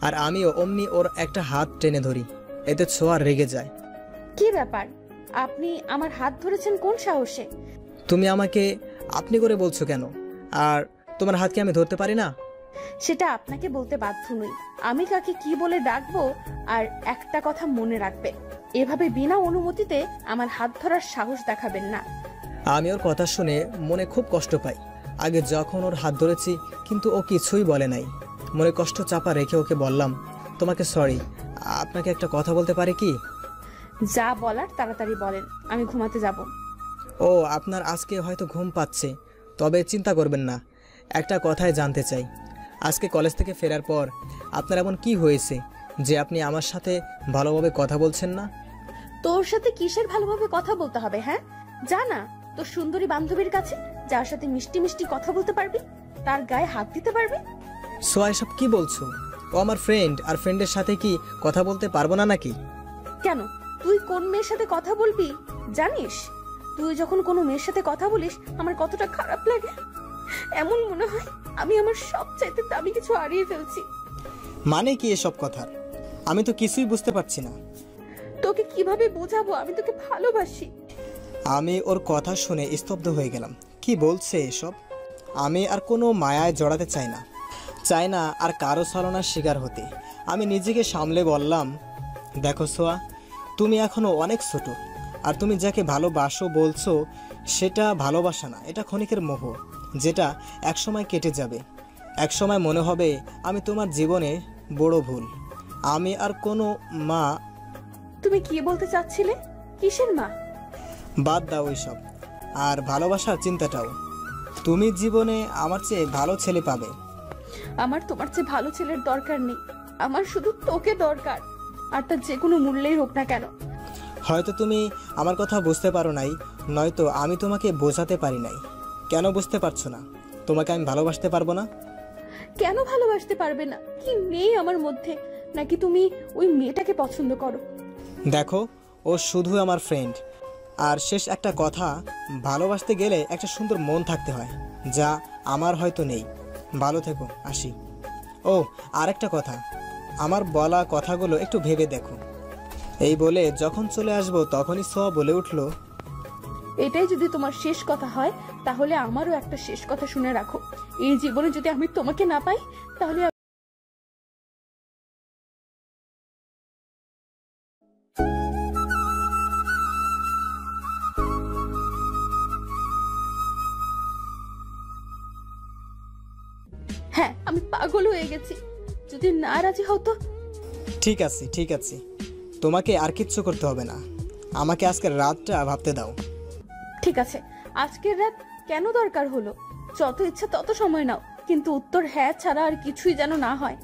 [SPEAKER 1] আর আমিও অমনি ওর একটা হাত টেনে ধরি। এতে সোয়া রেগে যায়।
[SPEAKER 2] কি ব্যাপার, আপনি আমার হাত ধরেছেন কোন সাহসে?
[SPEAKER 1] তুমি আমাকে আপনি করে বলছো কেন? আর তোমার হাত কি আমি ধরতে পারি না?
[SPEAKER 2] সেটা আপনাকে বলতে বাধ্য নই। আমি কাকে কি বলে ডাকবো। আর একটা কথা মনে রাখবে, এভাবে বিনা অনুমতিতে আমার হাত ধরার সাহস দেখাবেন না।
[SPEAKER 1] আমি ওর কথা শুনে মনে খুব কষ্ট পাই। আগে যখন ওর হাত ধরেছি কিন্তু ও কিছুই বলে নাই। মনে কষ্ট চাপা রেখে ওকে বললাম, তোমাকে সরি, আপনাকে একটা কথা বলতে পারি কি?
[SPEAKER 2] যা বলার তাড়াতাড়ি বলেন, আমি ঘুমাতে যাব।
[SPEAKER 1] ও, আপনার আজকে হয়তো ঘুম পাচ্ছে, তবে চিন্তা করবেন না। একটা কথাই জানতে চাই, আজকে কলেজ থেকে ফেরার পর আপনার এমন কি হয়েছে যে আপনি আমার সাথে ভালোভাবে কথা বলছেন না?
[SPEAKER 2] তোর সাথে কিসের ভালোভাবে কথা বলতে হবে? হ্যাঁ, জানা তোর সুন্দরী বান্ধবীর কাছে, যার সাথে মিষ্টি মিষ্টি কথা বলতে পারবি, তার গায়ে হাত দিতে পারবি।
[SPEAKER 1] সোয়া, এসব কি বলছো? ও আমার ফ্রেন্ড, আর ফ্রেন্ডের সাথে কি কথা বলতে পারবো না নাকি?
[SPEAKER 2] কেন, তুই কোন মেয়ের সাথে কথা বলবি জানিস? তুই যখন কোনো মেয়ের সাথে কথা বলিস আমার কতটা খারাপ লাগে। এমন মনে হয় আমি আমার সবচাইতে দামি কিছু হারিয়ে ফেলছি।
[SPEAKER 1] মানে কি এসব কথার? আমি তো কিছুই বুঝতে পারছি না।
[SPEAKER 2] তোকে কিভাবে বোঝাবো আমি তোকে ভালোবাসি?
[SPEAKER 1] আমি ওর কথা শুনে স্তব্ধ হয়ে গেলাম। কি বলছে এসব? আমি আর কোনো মায়ায় জড়াতে চাই না আর কারো ছলনার শিকার হতে। আমি নিজেকে সামলে বললাম, দেখো সোয়া, তুমি এখনো অনেক ছোট, আর তুমি যাকে ভালোবাসো বলছো সেটা ভালোবাসা না, এটা ক্ষণিকের মোহ, যেটা একসময় কেটে যাবে। একসময় মনে হবে আমি তোমার জীবনে বড় ভুল। আমি আর কোনো মা।
[SPEAKER 2] তুমি কি বলতে চাচ্ছিলে? কিসের মা?
[SPEAKER 1] বাদ দাও ওইসব, আর ভালোবাসার চিন্তাটাও। তুমি জীবনে আমার চেয়ে ভালো ছেলে পাবে।
[SPEAKER 2] আমার তোমার চেয়ে ভালো ছেলের দরকার নেই, আমার শুধু তোকে দরকার, আর তার যে কোনো মূল্যেই হোক না কেন।
[SPEAKER 1] হয়তো তুমি আমার কথা বুঝতে পারো নাই, নয়তো আমি তোমাকে বোঝাতে পারি নাই। কেন বুঝতে পারছো না? তোমাকে আমি ভালোবাসতে পারবো না?
[SPEAKER 2] কেন ভালোবাসতে পারবে না? কি নেই আমার মধ্যে? নাকি তুমি ওই মেয়েটাকে পছন্দ করো?
[SPEAKER 1] দেখো, ও শুধু আমার ফ্রেন্ড। আর শেষ একটা কথা, ভালোবাসতে গেলে একটা সুন্দর মন থাকতে হয়, যা আমার হয়তো নেই। ভালো থেকো, আসি। ও, আরেকটা কথা, আমার বলা কথাগুলো একটু ভেবে দেখো। এই বলে যখন চলে আসবো তখনই সোয়া বলে উঠল,
[SPEAKER 2] এটাই যদি তোমার শেষ কথা হয় তাহলে আমারও একটা শেষ কথা শুনে রাখো। এই জীবনে যদি আমি তোমাকে না পাই তাহলে হ্যাঁ, আমি পাগল হয়ে গেছি। যদি না রাজি হতো।
[SPEAKER 1] ঠিক আছে, তোমাকে আর কিচ্ছু করতে হবে না। আমাকে আজকের রাতটা ভাবতে দাও।
[SPEAKER 2] ঠিক আছে, আজকের রাত কেন দরকার হলো? যত ইচ্ছা তত সময় নাও, কিন্তু উত্তর হ্যাঁ ছাড়া আর কিছুই যেন না হয়।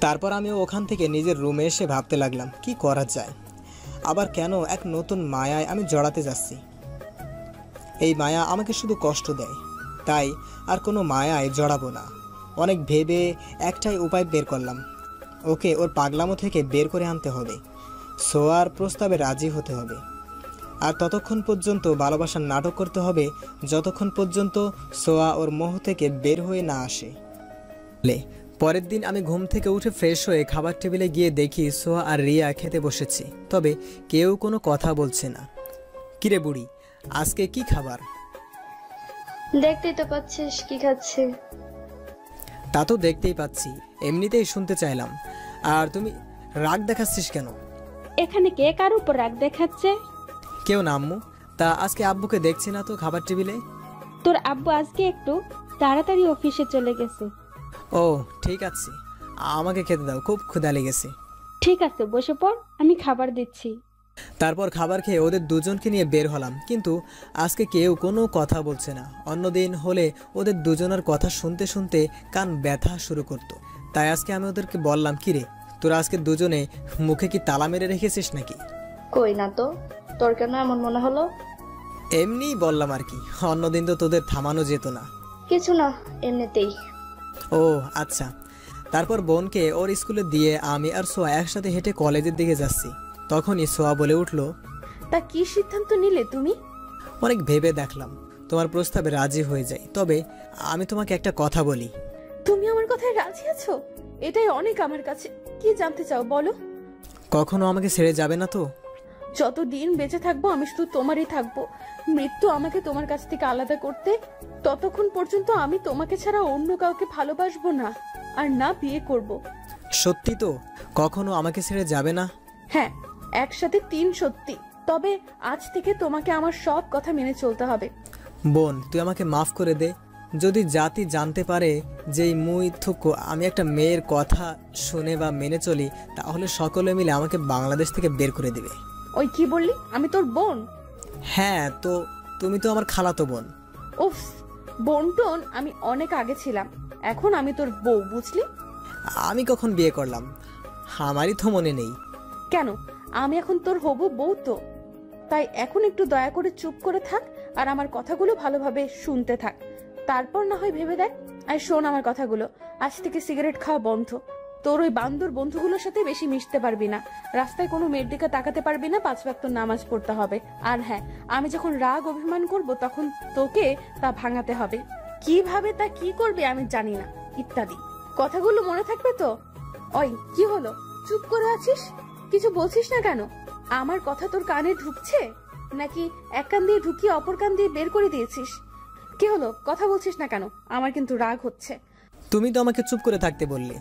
[SPEAKER 1] তারপর আমি ওখান থেকে নিজের রুমে এসে ভাবতে লাগলাম কি করা যায়। আবার কেন এক নতুন মায়ায় আমি জড়াতে যাচ্ছি। এই মায়া আমাকে শুধু কষ্ট দেয়, তাই আর কোনো মায়ায় জড়াবো না। অনেক ভেবে একটাই উপায় বের করলাম, ওকে ওর পাগলামো থেকে বের করে আনতে হবে। সোয়ার প্রস্তাবে রাজি হতে হবে, আর ততক্ষণ পর্যন্ত ভালোবাসার নাটক করতে হবে যতক্ষণ পর্যন্ত সোয়া ওর মোহ থেকে বের হয়ে না আসে। পরের দিন আমি ঘুম থেকে উঠে ফ্রেশ হয়ে খাবার টেবিলে গিয়ে দেখি সোয়া আর রিয়া খেতে বসেছে, তবে কেউ কোনো কথা বলছে না। কিরে বুড়ি, আজকে কি খাবার?
[SPEAKER 3] দেখতেই তো পাচ্ছিস কি খাচ্ছে।
[SPEAKER 1] তা তো দেখতেই পাচ্ছি, এমনিতেই শুনতে চাইলাম। আর তুমি রাগ দেখাচ্ছিস কেন?
[SPEAKER 5] এখানে কে কার উপর রাগ দেখাচ্ছে?
[SPEAKER 1] কেউ না আম্মু। তা আজকে আব্বুকে দেখছি না তো খাবার টেবিলে।
[SPEAKER 5] তোর আব্বু আজকে একটু তাড়াতাড়ি অফিসে চলে গেছে।
[SPEAKER 1] ও ঠিক আছে, আমাকে খেতে দাও, খুব ক্ষুধা লেগেছে।
[SPEAKER 5] ঠিক আছে, বসে পড়, আমি খাবার দিচ্ছি।
[SPEAKER 1] তারপর খাবার খেয়ে ওদের দুজনকে নিয়ে বের হলাম, কিন্তু আজকে কেউ কোনো কথা বলছে না। অন্যদিন হলে ওদের দুজনের কথা শুনতে শুনতে কান ব্যথা শুরু করতো। তাই আজকে আমি ওদেরকে বললাম, কিরে তোরা আজকে দুজনে মুখে কি তালা মেরে রেখেছিস নাকি?
[SPEAKER 3] কই না তো, তোর কেন এমন মনে হলো?
[SPEAKER 1] এমনিই বললাম আর কি, অন্যদিন তো তোদের থামানো যেত না।
[SPEAKER 3] কিছু না, এমনিতেই।
[SPEAKER 1] ও আচ্ছা। তারপর বোনকে ওর স্কুলে দিয়ে আমি আর সোয়া একসাথে হেঁটে কলেজের দিকে যাচ্ছি। তখনই সোয়া বলে উঠলো,
[SPEAKER 2] তা কি সিদ্ধান্ত নিলে তুমি?
[SPEAKER 1] অনেক ভেবে দেখলাম, তোমার প্রস্তাবে রাজি হয়ে যাই। তবে আমি তোমাকে একটা কথা বলি।
[SPEAKER 2] তুমি আমার কথায় রাজি আছো? এটাই অনেক আমার কাছে। কি জানতে চাও বলো।
[SPEAKER 1] কখনো আমাকে ছেড়ে যাবে না তো?
[SPEAKER 2] যতদিন বেঁচে থাকবো আমি শুধু তোমারই থাকবো। মৃত্যু আমাকে তোমার কাছ থেকে আলাদা করতে, ততক্ষণ পর্যন্ত আমি তোমাকে ছাড়া অন্য কাউকে ভালোবাসবো না, আর না বিয়ে করব।
[SPEAKER 1] সত্যি তো? কখনো আমাকে ছেড়ে যাবে না?
[SPEAKER 2] হ্যাঁ, একসাথে 3 সত্যি। তবে আজ থেকে তোমাকে আমার সব কথা মেনে চলতে হবে।
[SPEAKER 1] বোন তুই আমাকে মাফ করে দে। যদি জাতি জানতে পারে যে মুই থুকু আমি একটা মেয়ের কথা শুনে বা মেনে চলি, তাহলে সকলে মিলে আমাকে বাংলাদেশ থেকে বের করে দিবে।
[SPEAKER 2] ওই কি বললি? আমি তোর বোন?
[SPEAKER 1] হ্যাঁ তো তুমি তো আমার খালাতো বোন।
[SPEAKER 2] উফ, বোনটোন আমি অনেক আগে ছিলাম, এখন আমি তোর বউ, বুঝলি?
[SPEAKER 1] আমি কখন বিয়ে করলাম? আমারই তো মনে নেই।
[SPEAKER 2] কেন, আমি এখন তোর হবু বউ তো। তাই এখন একটু দয়া করে চুপ করে থাক আর আমার কথাগুলো ভালোভাবে শুনতে থাক। তারপর না হয় ভেবে দেখ। আর শোন আমার কথাগুলো, আজ থেকে সিগারেট খাওয়া বন্ধ। তোর ওই বান্দর বন্ধুগুলোর সাথে বেশি মিশতে পারবি না। রাস্তায় কোনো মেয়ের দিকে তাকাতে পারবি না। 5 ওয়াক্ত নামাজ পড়তে হবে। আর হ্যাঁ, আমি যখন রাগ অভিমান করব তখন তোকে তা ভাঙাতে হবে। কিভাবে তা কি করবে আমি জানি না, ইত্যাদি। কথাগুলো মনে থাকবে তো? ওই কি হলো, চুপ করে আছিস? কিছু বলছিস না কেন? আমার কথা তোর কানে ঢুকছে নাকি এক কান দিয়ে ঢুকিয়ে অপর কান দিয়ে বের করে দিয়েছিস? কি হলো, কথা বলছিস না কেন? আমার কিন্তু রাগ হচ্ছে।
[SPEAKER 1] তুমি তো আমাকে চুপ করে থাকতে বললে।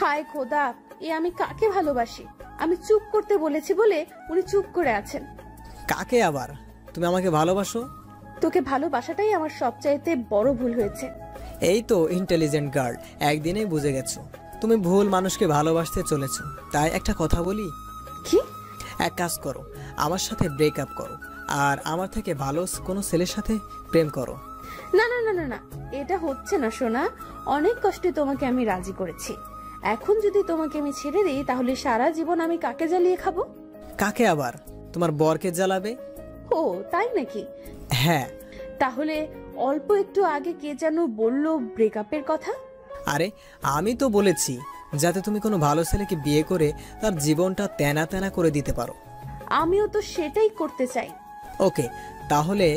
[SPEAKER 2] হায় খোদা, এ আমি কাকে ভালোবাসি? আমি চুপ করতে বলেছি বলে উনি চুপ করে আছেন।
[SPEAKER 1] কাকে আবার? তুমি আমাকে ভালোবাসো?
[SPEAKER 2] তোকে ভালোবাসাটাই আমার সবচাইতে বড় ভুল হয়েছে।
[SPEAKER 1] এই তো ইন্টেলিজেন্ট গার্ল, একদিনেই বুঝে গেছো তুমি ভুল মানুষকে ভালোবাসতে চলেছো। তাই একটা কথা বলি,
[SPEAKER 2] কি?
[SPEAKER 1] এক কাজ করো, আমার সাথে ব্রেকআপ করো আর আমার থেকে ভালো কোনো ছেলের সাথে প্রেম করো।
[SPEAKER 2] না না না না না, এটা হচ্ছে না সোনা। অনেক কষ্টে তোমাকে আমি রাজি করেছি। এখন যদি তোমাকে আমি ছেড়ে দিই তাহলে সারা জীবন আমি কাকে জ্বালিয়ে খাবো?
[SPEAKER 1] কাকে আবার? তোমার বরকে জ্বালাবে।
[SPEAKER 2] ও তাই নাকি?
[SPEAKER 1] হ্যাঁ।
[SPEAKER 2] তাহলে অল্প একটু আগে কে যেন বললো ব্রেকআপের কথা?
[SPEAKER 1] আরে আমি তো বলেছি যাতে তুমি কোনো ভালো ছেলেকে বিয়ে করে তার জীবনটা তেনা তেনা করে দিতে পারো।
[SPEAKER 2] আমিও তো সেটাই করতে চাই।
[SPEAKER 1] ওকে, তাহলে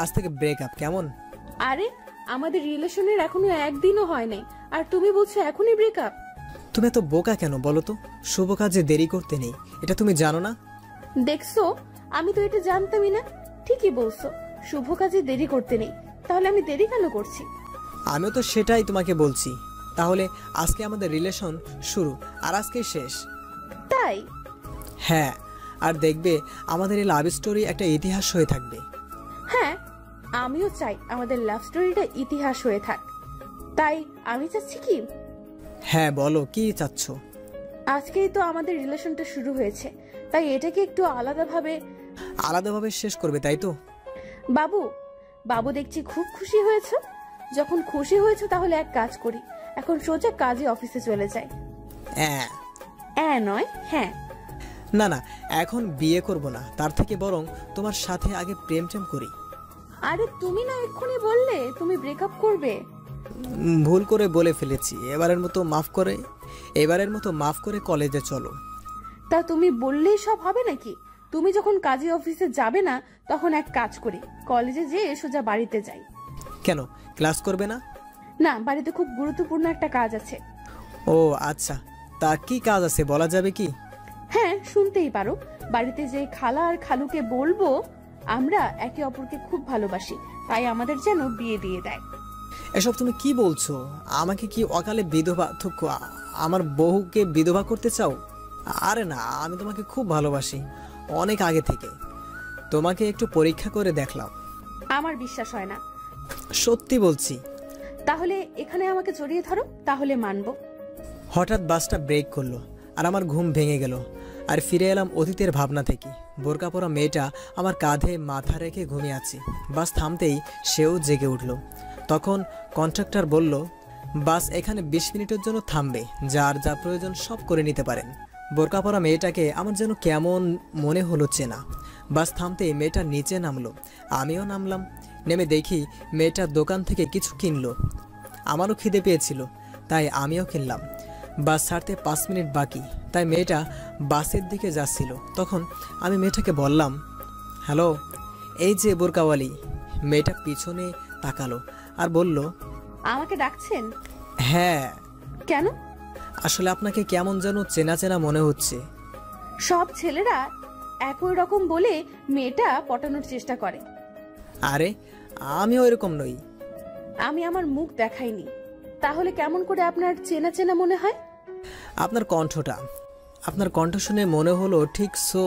[SPEAKER 1] আজ থেকে ব্রেকআপ, কেমন?
[SPEAKER 2] আরে আমাদের রিলেশনের এখনো একদিনও হয় নাই, আর তুমি বলছো এখনই ব্রেকআপ?
[SPEAKER 1] তুমি এত বোকা কেন বলো তো? শুভ কাজে দেরি করতে নেই, এটা তুমি জানো না?
[SPEAKER 2] দেখছো, আমি তো এটা জানতামই না। ঠিকই বলছো, শুভ কাজে দেরি করতে নেই। তাহলে আমি দেরি কেন করছি?
[SPEAKER 1] আমিও তো সেটাই তোমাকে বলছি। তাহলে আজকে আমাদের রিলেশন শুরু আর আজকেই শেষ।
[SPEAKER 2] তাই?
[SPEAKER 1] হ্যাঁ, আর দেখবে আমাদের এই লাভ স্টোরি একটা ইতিহাস হয়ে থাকবে।
[SPEAKER 2] হ্যাঁ, আমিও চাই আমাদের লাভ স্টোরিটা ইতিহাস হয়ে থাক। তাই আমি চাচ্ছি কি?
[SPEAKER 1] হ্যাঁ বলো, কি চাচ্ছ?
[SPEAKER 2] আজকেই তো আমাদের রিলেশনটা শুরু হয়েছে, তাই এটাকে একটু
[SPEAKER 1] আলাদাভাবে শেষ করবে, তাই তো?
[SPEAKER 2] বাবু, বাবু দেখছি খুব খুশি হয়েছে। যখন খুশি হয়েছে তাহলে এক কাজ করি, এখন সোজা কাজে অফিসে চলে যাই। নয় হ্যাঁ।
[SPEAKER 1] না না, এখন বিয়ে করব না, তার থেকে বরং তোমার সাথে আগে প্রেম করি।
[SPEAKER 2] আরে তুমি না এক্ষুনি বললে তুমি ব্রেকআপ করবে?
[SPEAKER 1] ভুল করে বলে ফেলেছি, এবারের মতো মাফ করে কলেজে চলো।
[SPEAKER 2] তা তুমি বললেই সব হবে নাকি? তুমি যখন কাজে অফিসে যাবে না তখন এক কাজ করি, কলেজে যেয়ে সোজা বাড়িতে যাই।
[SPEAKER 1] কেন, ক্লাস করবে না?
[SPEAKER 2] না, বাড়িতে খুব গুরুত্বপূর্ণ একটা কাজ আছে।
[SPEAKER 1] ও আচ্ছা, তা কি কাজ আছে বলা যাবে কি?
[SPEAKER 2] হ্যাঁ, শুনতেই পারো। বাড়িতে যে খালা আর খালুকে বলবো আমরা একে অপরকে খুব ভালোবাসি, তাই আমাদের যেন বিয়ে দিয়ে দেয়।
[SPEAKER 1] এসব তুমি কি বলছো? আমাকে কি অকালে বিধবা আমার বহুকে বিধবা করতে চাও? আরে না, আমি তোমাকে খুব ভালোবাসি, অনেক আগে থেকে। তোমাকে একটু পরীক্ষা করে দেখলাম।
[SPEAKER 2] আমার বিশ্বাস হয় না।
[SPEAKER 1] সত্যি বলছি।
[SPEAKER 2] তাহলে এখানে আমাকে জড়িয়ে ধরো, তাহলে মানবো।
[SPEAKER 1] হঠাৎ বাসটা ব্রেক করলো আর আমার ঘুম ভেঙে গেল। আর ফিরে এলাম অতীতের ভাবনা থেকে। বোরকা পরা মেয়েটা আমার কাঁধে মাথা রেখে ঘুমিয়ে আছে। বাস থামতেই সেও জেগে উঠল। তখন কন্ট্রাক্টর বলল, বাস এখানে 20 মিনিটের জন্য থামবে, যার যা প্রয়োজন সব করে নিতে পারেন। বোরকা পরা মেয়েটাকে আমার যেন কেমন মনে হলো চেনা। বাস থামতেই মেয়েটা নিচে নামলো, আমিও নামলাম। নেমে দেখি মেয়েটা দোকান থেকে কিছু কিনলো। আমারও খিদে পেয়েছিল, তাই আমিও কিনলাম। বাস ছাড়তে 5 মিনিট বাকি, তাই মেয়েটা বাসের দিকে যাচ্ছিল। তখন আমি মেয়েটাকে বললাম, হ্যালো, এই যে বোরকাওয়ালি। মেয়েটা পিছনে তাকালো আর বলল,
[SPEAKER 2] আমাকে ডাকছেন?
[SPEAKER 1] হ্যাঁ।
[SPEAKER 2] কেন?
[SPEAKER 1] আসলে আপনাকে কেমন যেন চেনা চেনা মনে হচ্ছে।
[SPEAKER 2] সব ছেলেরা একই রকম বলে মেয়েটা পটানোর চেষ্টা করে।
[SPEAKER 1] আরে আমিও এরকম নই।
[SPEAKER 2] আমি আমার মুখ দেখাইনি, তাহলে কেমন করে আপনার চেনা চেনা মনে হয়?
[SPEAKER 1] আপনার কণ্ঠ শুনে মনে হলো ঠিক সো।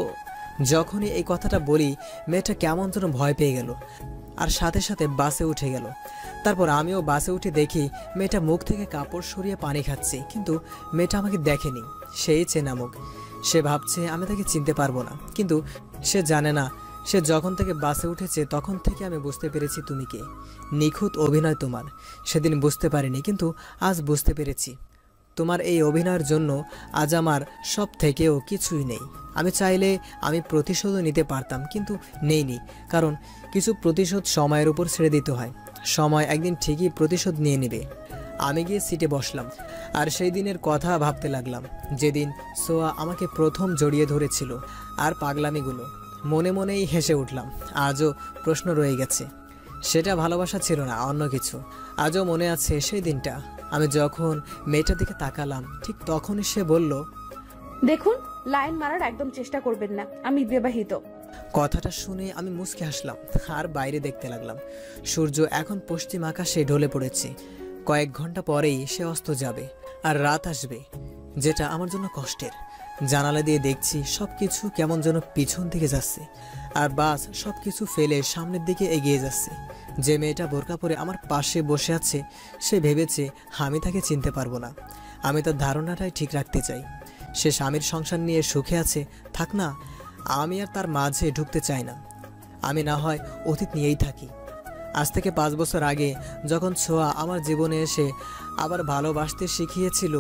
[SPEAKER 1] যখনই এই কথাটা বলি মেয়েটা কেমন যেন ভয় পেয়ে গেল আর সাথে সাথে বাসে উঠে গেল। তারপর আমিও বাসে উঠে দেখি মেয়েটা মুখ থেকে কাপড় সরিয়ে পানি খাচ্ছে, কিন্তু মেয়েটা আমাকে দেখেনি। সেই চেনা মুখ। সে ভাবছে আমি তাকে চিনতে পারবো না, কিন্তু সে জানে না সে যখন থেকে বাসে উঠেছে তখন থেকে আমি বুঝতে পেরেছি তুমি কে। নিখুঁত অভিনয় তোমার। সেদিন বুঝতে পারিনি, কিন্তু আজ বুঝতে পেরেছি। তোমার এই অভিনয়ের জন্য আজ আমার সব থেকেও কিছুই নেই। আমি চাইলে আমি প্রতিশোধও নিতে পারতাম, কিন্তু নেইনি, কারণ কিছু প্রতিশোধ সময়ের উপর ছেড়ে দিতে হয়। সময় একদিন ঠিকই প্রতিশোধ নিয়ে নেবে। আমি গিয়ে সিটে বসলাম আর সেই দিনের কথা ভাবতে লাগলাম, যেদিন সোয়া আমাকে প্রথম জড়িয়ে ধরেছিল। আর পাগলামিগুলো মনে মনেই হেসে উঠলাম। আজও প্রশ্ন রয়ে গেছে, সেটা ভালোবাসা ছিল না, অন্য কিছু। আজও মনে আছে সেই দিনটা। আমি যখন মেয়েটার দিকে তাকালাম ঠিক তখনই সে বলল,
[SPEAKER 2] দেখুন, লাইন মারার একদম চেষ্টা করবেন না, আমি বিবাহিত।
[SPEAKER 1] কথাটা শুনে আমি মুচকে হাসলাম আর বাইরে দেখতে লাগলাম। সূর্য এখন পশ্চিম আকাশে ঢলে পড়েছে। কয়েক ঘন্টা পরেই সে অস্ত যাবে আর রাত আসবে, যেটা আমার জন্য কষ্টের। জানালা দিয়ে দেখছি সবকিছু কেমন যেন পিছন দিকে যাচ্ছে, আর বাস সবকিছু ফেলে সামনের দিকে এগিয়ে যাচ্ছে। যে মেয়েটা বোরকা পরে আমার পাশে বসে আছে সে ভেবেছে আমি তাকে চিনতে পারবো না। আমি তার ধারণাটাই ঠিক রাখতে চাই। সে স্বামীর সংসার নিয়ে সুখে আছে, থাক না, আমি আর তার মাঝে ঢুকতে চাই না। আমি না হয় অতীত নিয়েই থাকি। আজ থেকে 5 বছর আগে যখন ছোঁয়া আমার জীবনে এসে আবার ভালোবাসতে শিখিয়েছিল,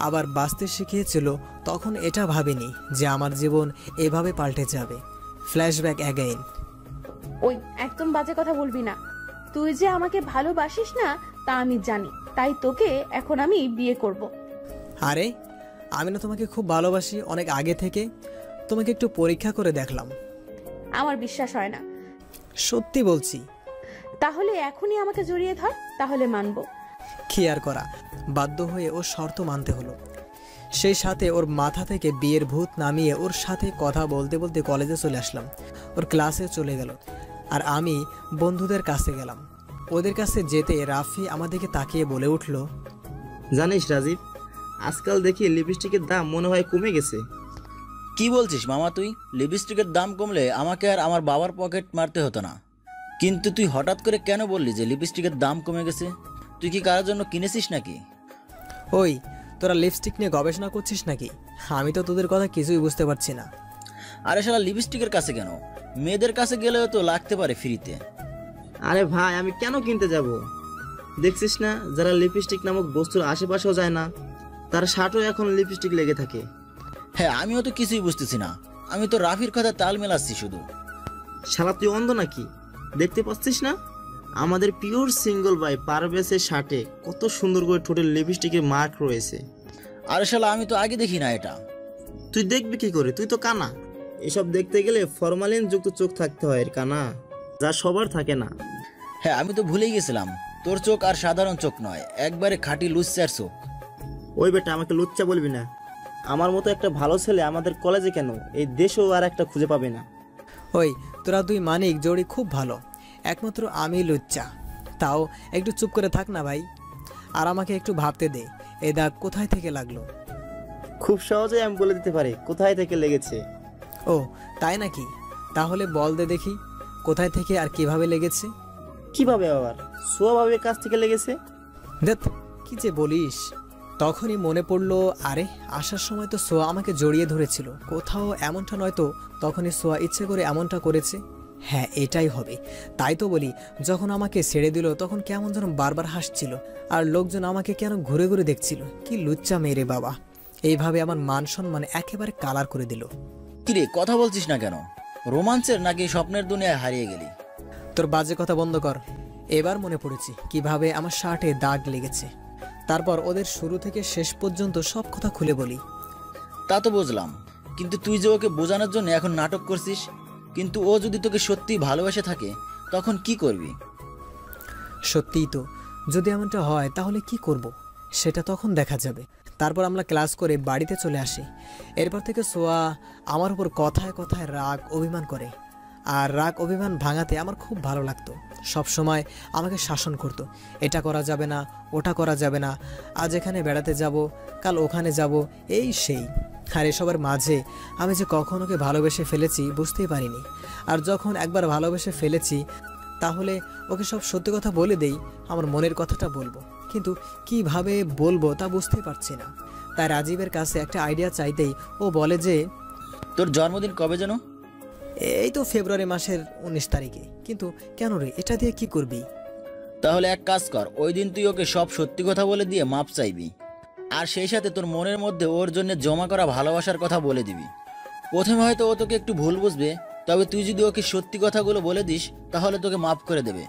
[SPEAKER 1] আবার বাঁচতে শিখিয়েছিল, তখন এটা ভাবিনি যে আমার জীবন এভাবে পাল্টে যাবে। Flashback again.
[SPEAKER 2] ওই একদম বাজে কথা বলবি না। তুই যে আমাকে ভালোবাসিস না তা আমি জানি, তাই তোকে এখন আমি বিয়ে করব।
[SPEAKER 1] আরে আমি না তোমাকে খুব ভালোবাসি অনেক আগে থেকে। তোমাকে একটু পরীক্ষা করে দেখলাম।
[SPEAKER 2] আমার বিশ্বাস হয় না।
[SPEAKER 1] সত্যি বলছি।
[SPEAKER 2] তাহলে এখনই আমাকে জড়িয়ে ধর, তাহলে মানবো।
[SPEAKER 1] কি আর করা, বাধ্য হয়ে ওর শর্ত মানতে হলো। সেই সাথে ওর মাথা থেকে বিয়ের ভূত নামিয়ে ওর সাথে কথা বলতে বলতে কলেজে চলে আসলাম। ওর ক্লাসে চলে গেল আর আমি বন্ধুদের কাছে গেলাম। ওদের কাছে যেতে রাফি আমাদেরকে তাকিয়ে বলে উঠল,
[SPEAKER 6] জানিস রাজীব, আজকাল দেখি লিপস্টিকের দাম মনে হয় কমে গেছে।
[SPEAKER 4] কি বলছিস মামা তুই? লিপস্টিকের দাম কমলে আমাকে আর আমার বাবার পকেট মারতে হতো না। কিন্তু তুই হঠাৎ করে কেন বললি যে লিপস্টিকের দাম কমে গেছে? তুই কি কারোর জন্য কিনেছিস নাকি?
[SPEAKER 1] ওই তোরা লিপস্টিক নিয়ে গবেষণা করছিস নাকি? আমি তো তোদের কথা কিছুই বুঝতে পারছি না।
[SPEAKER 4] আরে শালা লিপস্টিকের কাছে কেন, মেয়েদের কাছে গেলেও তো লাগতে পারে ফ্রিতে।
[SPEAKER 6] আরে ভাই, আমি কেন কিনতে যাব? দেখছিস না, যারা লিপস্টিক নামক বস্তুর আশেপাশেও যায় না তার শার্টও এখন লিপস্টিক লেগে থাকে।
[SPEAKER 4] হ্যাঁ, আমিও তো কিছুই বুঝতেছি না। আমি তো রাফির কথা তাল মেলাচ্ছি শুধু।
[SPEAKER 6] শালা তুই অন্ধ নাকি? দেখতে পাচ্ছিস না আমাদের পিওর সিঙ্গল বাই পারভেজের শার্টে কত সুন্দর করে ঠোঁটের লিপস্টিকের মার্ক রয়েছে।
[SPEAKER 4] আরে শালা আমি তো আগে দেখি না এটা।
[SPEAKER 6] তুই দেখবি কি করে? তুই তো কানা। এসব দেখতে গেলে ফরমালিন যুক্ত চোখ থাকতে হয় এর কানা, যা সবার থাকে না।
[SPEAKER 4] হ্যাঁ, আমি তো ভুলেই গেছিলাম, তোর চোখ আর সাধারণ চোখ নয়, একবারে খাঁটি লুচ্চার চোখ।
[SPEAKER 6] ওই বেটা, আমাকে লুচ্চা বলবি না। আমার মতো একটা ভালো ছেলে আমাদের কলেজে কেন, এই দেশেও আর একটা খুঁজে পাবে না।
[SPEAKER 1] ওই তোরা দুই মানিক জোড়ি খুব ভালো, একমাত্র আমি লুচ্চা। তাও একটু চুপ করে থাক না ভাই, আর আমাকে একটু ভাবতে দে, এই দাগ কোথায় থেকে লাগলো।
[SPEAKER 6] খুব সহজেই আমি বলে দিতে পারি কোথায় থেকে লেগেছে।
[SPEAKER 1] ও তাই নাকি? তাহলে বল দে দেখি, কোথায় থেকে আর কিভাবে লেগেছে।
[SPEAKER 6] কিভাবে আবার? সোয়া ভাবির কাছ থেকে লেগেছে।
[SPEAKER 1] দেখ কি যে বলিস। তখনই মনে পড়লো, আরে আসার সময় তো সোয়া আমাকে জড়িয়ে ধরেছিল, কোথাও এমনটা নয়তো তখনই সোয়া ইচ্ছে করে এমনটা করেছে। হ্যাঁ এটাই হবে। তাই তো বলি, যখন আমাকে ছেড়ে দিল তখন কেমন যেন বারবার হাসছিল, আর লোকজন আমাকে কেন ঘুরে ঘুরে দেখছিল। কি লুচ্চা মেরে বাবা, এইভাবে আমার মান সম্মান একেবারে কালার করে দিল।
[SPEAKER 4] কিরে কথা বলছিস না কেন? রোমাঞ্চের নাকি স্বপ্নের দুনিয়ায় হারিয়ে গেলি?
[SPEAKER 1] তোর বাজে কথা বন্ধ কর। এবার মনে পড়েছি কিভাবে আমার শার্টে দাগ লেগেছে। তারপর ওদের শুরু থেকে শেষ পর্যন্ত সব কথা খুলে বলি।
[SPEAKER 4] তা তো বুঝলাম, কিন্তু তুই যে ওকে বোঝানোর জন্য এখন নাটক করছিস, কিন্তু ও যদি তোকে সত্যি ভালোবেসে থাকে তখন কি করবি?
[SPEAKER 1] সত্যিই তো, যদি এমনটা হয় তাহলে কি করব সেটা তখন দেখা যাবে। তারপর আমরা ক্লাস করে বাড়িতে চলে আসি। এরপর থেকে সোয়া আমার উপর কথায় কথায় রাগ অভিমান করে, আর রাগ অভিমান ভাঙাতে আমার খুব ভালো লাগতো। সব সময় আমাকে শাসন করতো, এটা করা যাবে না, ওটা করা যাবে না, আজ এখানে বেড়াতে যাব, কাল ওখানে যাব, এই সেই। আর এসবের মাঝে আমি যে কখন ওকে ভালোবেসে ফেলেছি বুঝতেই পারিনি। আর যখন একবার ভালোবেসে ফেলেছি তাহলে ওকে সব সত্যি কথা বলে দেই, আমার মনের কথাটা বলবো, কিন্তু কিভাবে বলবো তা বুঝতেই পারছি না। তাই রাজীবের কাছে একটা আইডিয়া চাইতেই ও বলে যে,
[SPEAKER 4] তোর জন্মদিন কবে যেন?
[SPEAKER 1] এই তো ফেব্রুয়ারি মাসের 19 তারিখে। কিন্তু কেন রে, এটা দিয়ে কি করবি?
[SPEAKER 4] তাহলে এক কাজ কর, ওই দিন তুই ওকে সব সত্যি কথা বলে দিয়ে মাপ চাইবি, আর সেই সাথে তোর মনের মধ্যে ওর জন্য জমা করা ভালোবাসার কথা বলে দিবি। প্রথমে হয়তো ও তোকে একটু ভুল বুঝবে, তবে তুই যদি ওকে সত্যি কথাগুলো বলে দিস তাহলে তোকে মাফ করে দেবে,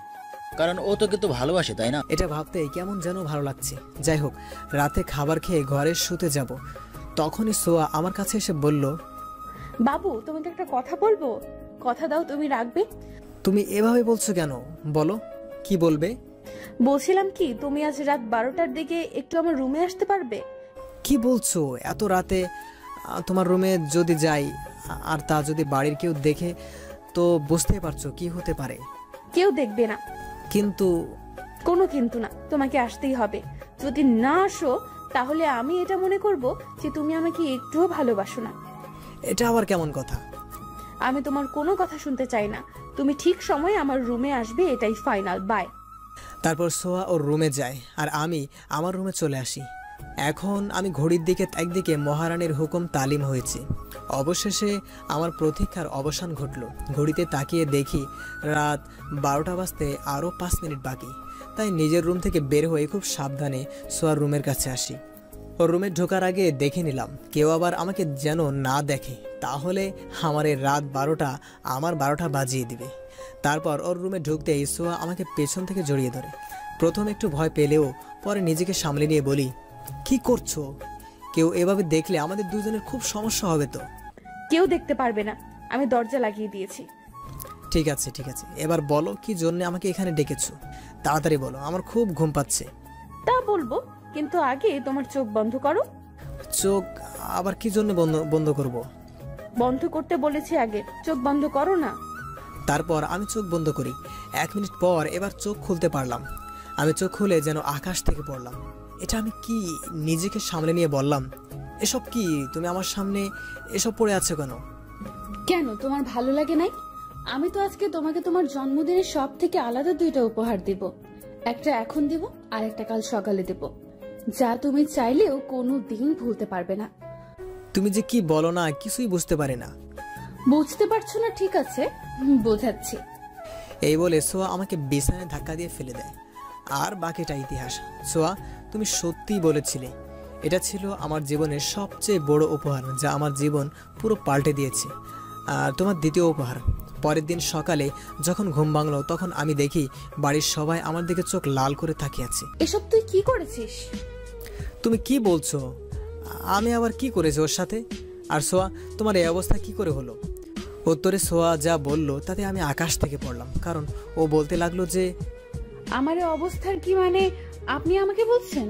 [SPEAKER 4] কারণ ও তোকে তো ভালোবাসে, তাই না?
[SPEAKER 1] এটা ভাবতেই কেমন যেন ভালো লাগছে। যাই হোক, রাতে খাবার খেয়ে ঘরে শুতে যাব, তখনই সোয়া আমার কাছে এসে বলল,
[SPEAKER 2] বাবু তোমাকে একটা কথা বলবো, কথা দাও তুমি রাখবে।
[SPEAKER 1] তুমি এভাবে বলছো কেন? বলো, কি বলবে?
[SPEAKER 2] বলছিলাম কি, তুমি আজ রাত 12টার দিকে একটু আমার রুমে আসতে পারবে?
[SPEAKER 1] কি বলছো এত রাতে? তোমার রুমে যদি যাই আর তা যদি বাড়ির কেউ দেখে তো বুঝতেই পারছো কি হতে পারে।
[SPEAKER 2] কেউ দেখবে না।
[SPEAKER 1] কিন্তু
[SPEAKER 2] কোনো কিন্তু না, তোমাকে আসতেই হবে। যদি না আসো তাহলে আমি এটা মনে করব যে তুমি আমাকে একটুও ভালোবাসো না।
[SPEAKER 1] এটা আবার কেমন কথা?
[SPEAKER 2] আমি তোমার কোনো কথা শুনতে চাই না। তুমি ঠিক সময়ে আমার রুমে আসবে, এটাই ফাইনাল। বাই।
[SPEAKER 1] তারপর সোয়া ওর রুমে যায় আর আমি আমার রুমে চলে আসি। এখন আমি ঘড়ির দিকে একদিকে মহারানীর হুকুম তালিম হয়েছে। অবশেষে আমার প্রতীক্ষার অবসান ঘটল। ঘড়িতে তাকিয়ে দেখি রাত 12টা বাজতে আরও 5 মিনিট বাকি। তাই নিজের রুম থেকে বের হয়ে খুব সাবধানে সোয়ার রুমের কাছে আসি। ওর রুমে ঢোকার আগে দেখে নিলাম কেউ আবার আমাকে যেন না দেখে, তাহলে আমার এই রাত 12টা আমার 12টা বাজিয়ে দিবে। তারপর ওর রুমে ঢুকতেই সোয়া আমাকে পেছন থেকে জড়িয়ে ধরে। প্রথম একটু ভয় পেলেও পরে নিজেকে সামলে নিয়ে বলি, কি করছো? কেউ এভাবে দেখলে আমাদের দুজনের খুব সমস্যা হবে তো।
[SPEAKER 2] কেউ দেখতে পারবে না, আমি দরজা লাগিয়ে দিয়েছি।
[SPEAKER 1] ঠিক আছে ঠিক আছে, এবার বলো কি জন্য আমাকে এখানে ডেকেছো? তাড়াতাড়ি বলো, আমার খুব ঘুম পাচ্ছে।
[SPEAKER 2] তা বলবো, কিন্তু আগে তোমার চোখ বন্ধ করো।
[SPEAKER 1] চোখ আবার কি জন্য বন্ধ করব?
[SPEAKER 2] বন্ধ করতে বলেছি, আগে চোখ বন্ধ করো না।
[SPEAKER 1] তারপর আমি চোখ বন্ধ করি। 1 মিনিট পর এবার চোখ খুলতে পারলাম। আমি চোখ খুলে যেন আকাশ থেকে পড়লাম। এটা আমি কি? নিজেকে সামলে নিয়ে বললাম, এসব কি? তুমি আমার সামনে এসব পড়ে আছো কেন?
[SPEAKER 5] কেন, তোমার ভালো লাগে নাই? আমি তো আজকে তোমাকে তোমার জন্মদিনের সব থেকে আলাদা 2টা উপহার দিব। একটা এখন দিব আর একটা কাল সকালে দেব, যা তুমি চাইলেও কোনো দিন ভুলতে পারবে না।
[SPEAKER 1] তুমি যে কি বলো না, কিছুই বুঝতে পারি না।
[SPEAKER 5] বুঝতে পারছো না? ঠিক আছে, বোঝাচ্ছি।
[SPEAKER 1] এই বলে সোয়া আমাকে বিছানায় ধাক্কা দিয়ে ফেলে দেয়। আর বাকিটা ইতিহাস। সোয়া, তুমি সত্যিই বলেছিলে, এটা ছিল আমার জীবনের সবচেয়ে বড় উপহার, যা আমার জীবন পুরো পাল্টে দিয়েছে। আর তোমার দ্বিতীয় উপহার। পরের দিন সকালে যখন ঘুম ভাঙলো তখন আমি দেখি বাড়ির সবাই আমার দিকে চোখ লাল করে তাকিয়ে আছে।
[SPEAKER 2] এসব তুই কি করেছিস?
[SPEAKER 1] তুমি কি বলছো? আমি আবার কি করেছি ওর সাথে? আর সোয়া, তোমার এই অবস্থা কি করে হলো? উত্তরে সোয়া যা বলল তাতে আমি আকাশ থেকে পড়লাম, কারণ ও বলতে লাগলো যে,
[SPEAKER 5] আমার এই অবস্থার কি মানে আপনি আমাকে বলছেন?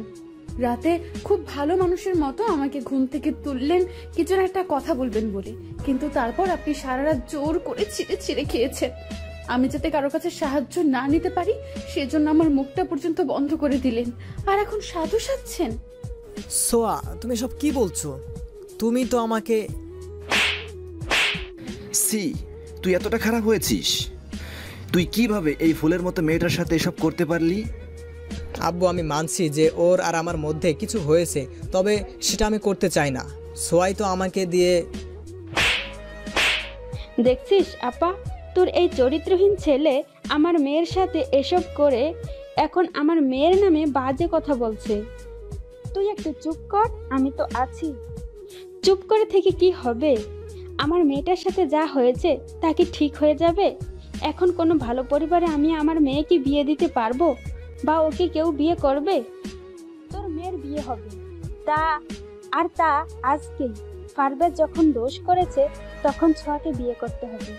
[SPEAKER 5] রাতে খুব ভালো মানুষের মতো আমাকে ঘুম থেকে তুললেন কিছু একটা কথা বলবেন বলে, কিন্তু তারপর আপনি সারা রাত জোর করে ছিঁড়ে ছিঁড়ে খেয়েছেন। আমি যাতে কারো কাছে সাহায্য না নিতে পারি সেজন্য আমার মুখটা পর্যন্ত বন্ধ করে দিলেন, আর এখন সাধু সাজছেন।
[SPEAKER 1] সোয়া, তুমি সব কি বলছো? তুমি তো আমাকে...
[SPEAKER 8] সি, তুই এতটা খারাপ হয়েছিস? তুই কিভাবে এই ফুলের মতো মেয়েটার সাথে এসব করতে পারলি?
[SPEAKER 1] আব্বু, আমি মানছি যে ওর আর আমার মধ্যে কিছু হয়েছে, তবে সেটা আমি করতে চাই না। সোয়াই তো আমাকে দিয়ে...
[SPEAKER 9] দেখছিস আপা, তোর এই চরিত্রহীন ছেলে আমার মেয়ের সাথে এসব করে এখন আমার মেয়ের নামে বাজে কথা বলছে। তুই একটু চুপ কর, আমি তো আছি। চুপ করে থেকে কি হবে? আমার মেয়েটার সাথে যা হয়েছে তা কি ঠিক হয়ে যাবে? এখন কোনো ভালো পরিবারে আমি আমার মেয়েকে বিয়ে দিতে পারবো, বা ওকে কেউ বিয়ে করবে? তোর মেয়ের বিয়ে হবে, তা আজকেই। পারভেজ যখন দোষ করেছে তখন ছোঁয়াকে বিয়ে করতে হবে,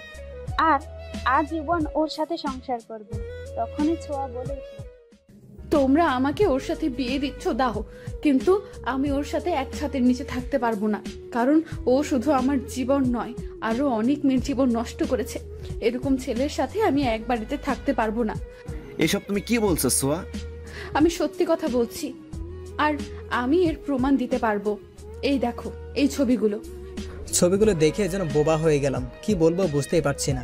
[SPEAKER 9] আর আজীবন ওর সাথে সংসার করবে। তখনই ছোঁয়া বলে,
[SPEAKER 5] তোমরা আমাকে ওর সাথে বিয়ে দিচ্ছ দাও, কিন্তু আমি ওর সাথে এক ছাদের নিচে থাকতে পারবো না, কারণ ও শুধু আমার জীবন নয়, আরো অনেক মেয়ের জীবন নষ্ট করেছে। এরকম ছেলের সাথে আমি এক বাড়িতে থাকতে পারবো না।
[SPEAKER 8] এসব তুমি কি বলছো সোয়া?
[SPEAKER 5] আমি সত্যি কথা বলছি, আর আমি এর প্রমাণ দিতে পারবো। এই দেখো এই ছবিগুলো।
[SPEAKER 1] ছবিগুলো দেখে যেন বোবা হয়ে গেলাম, কি বলবো বুঝতেই পারছি না।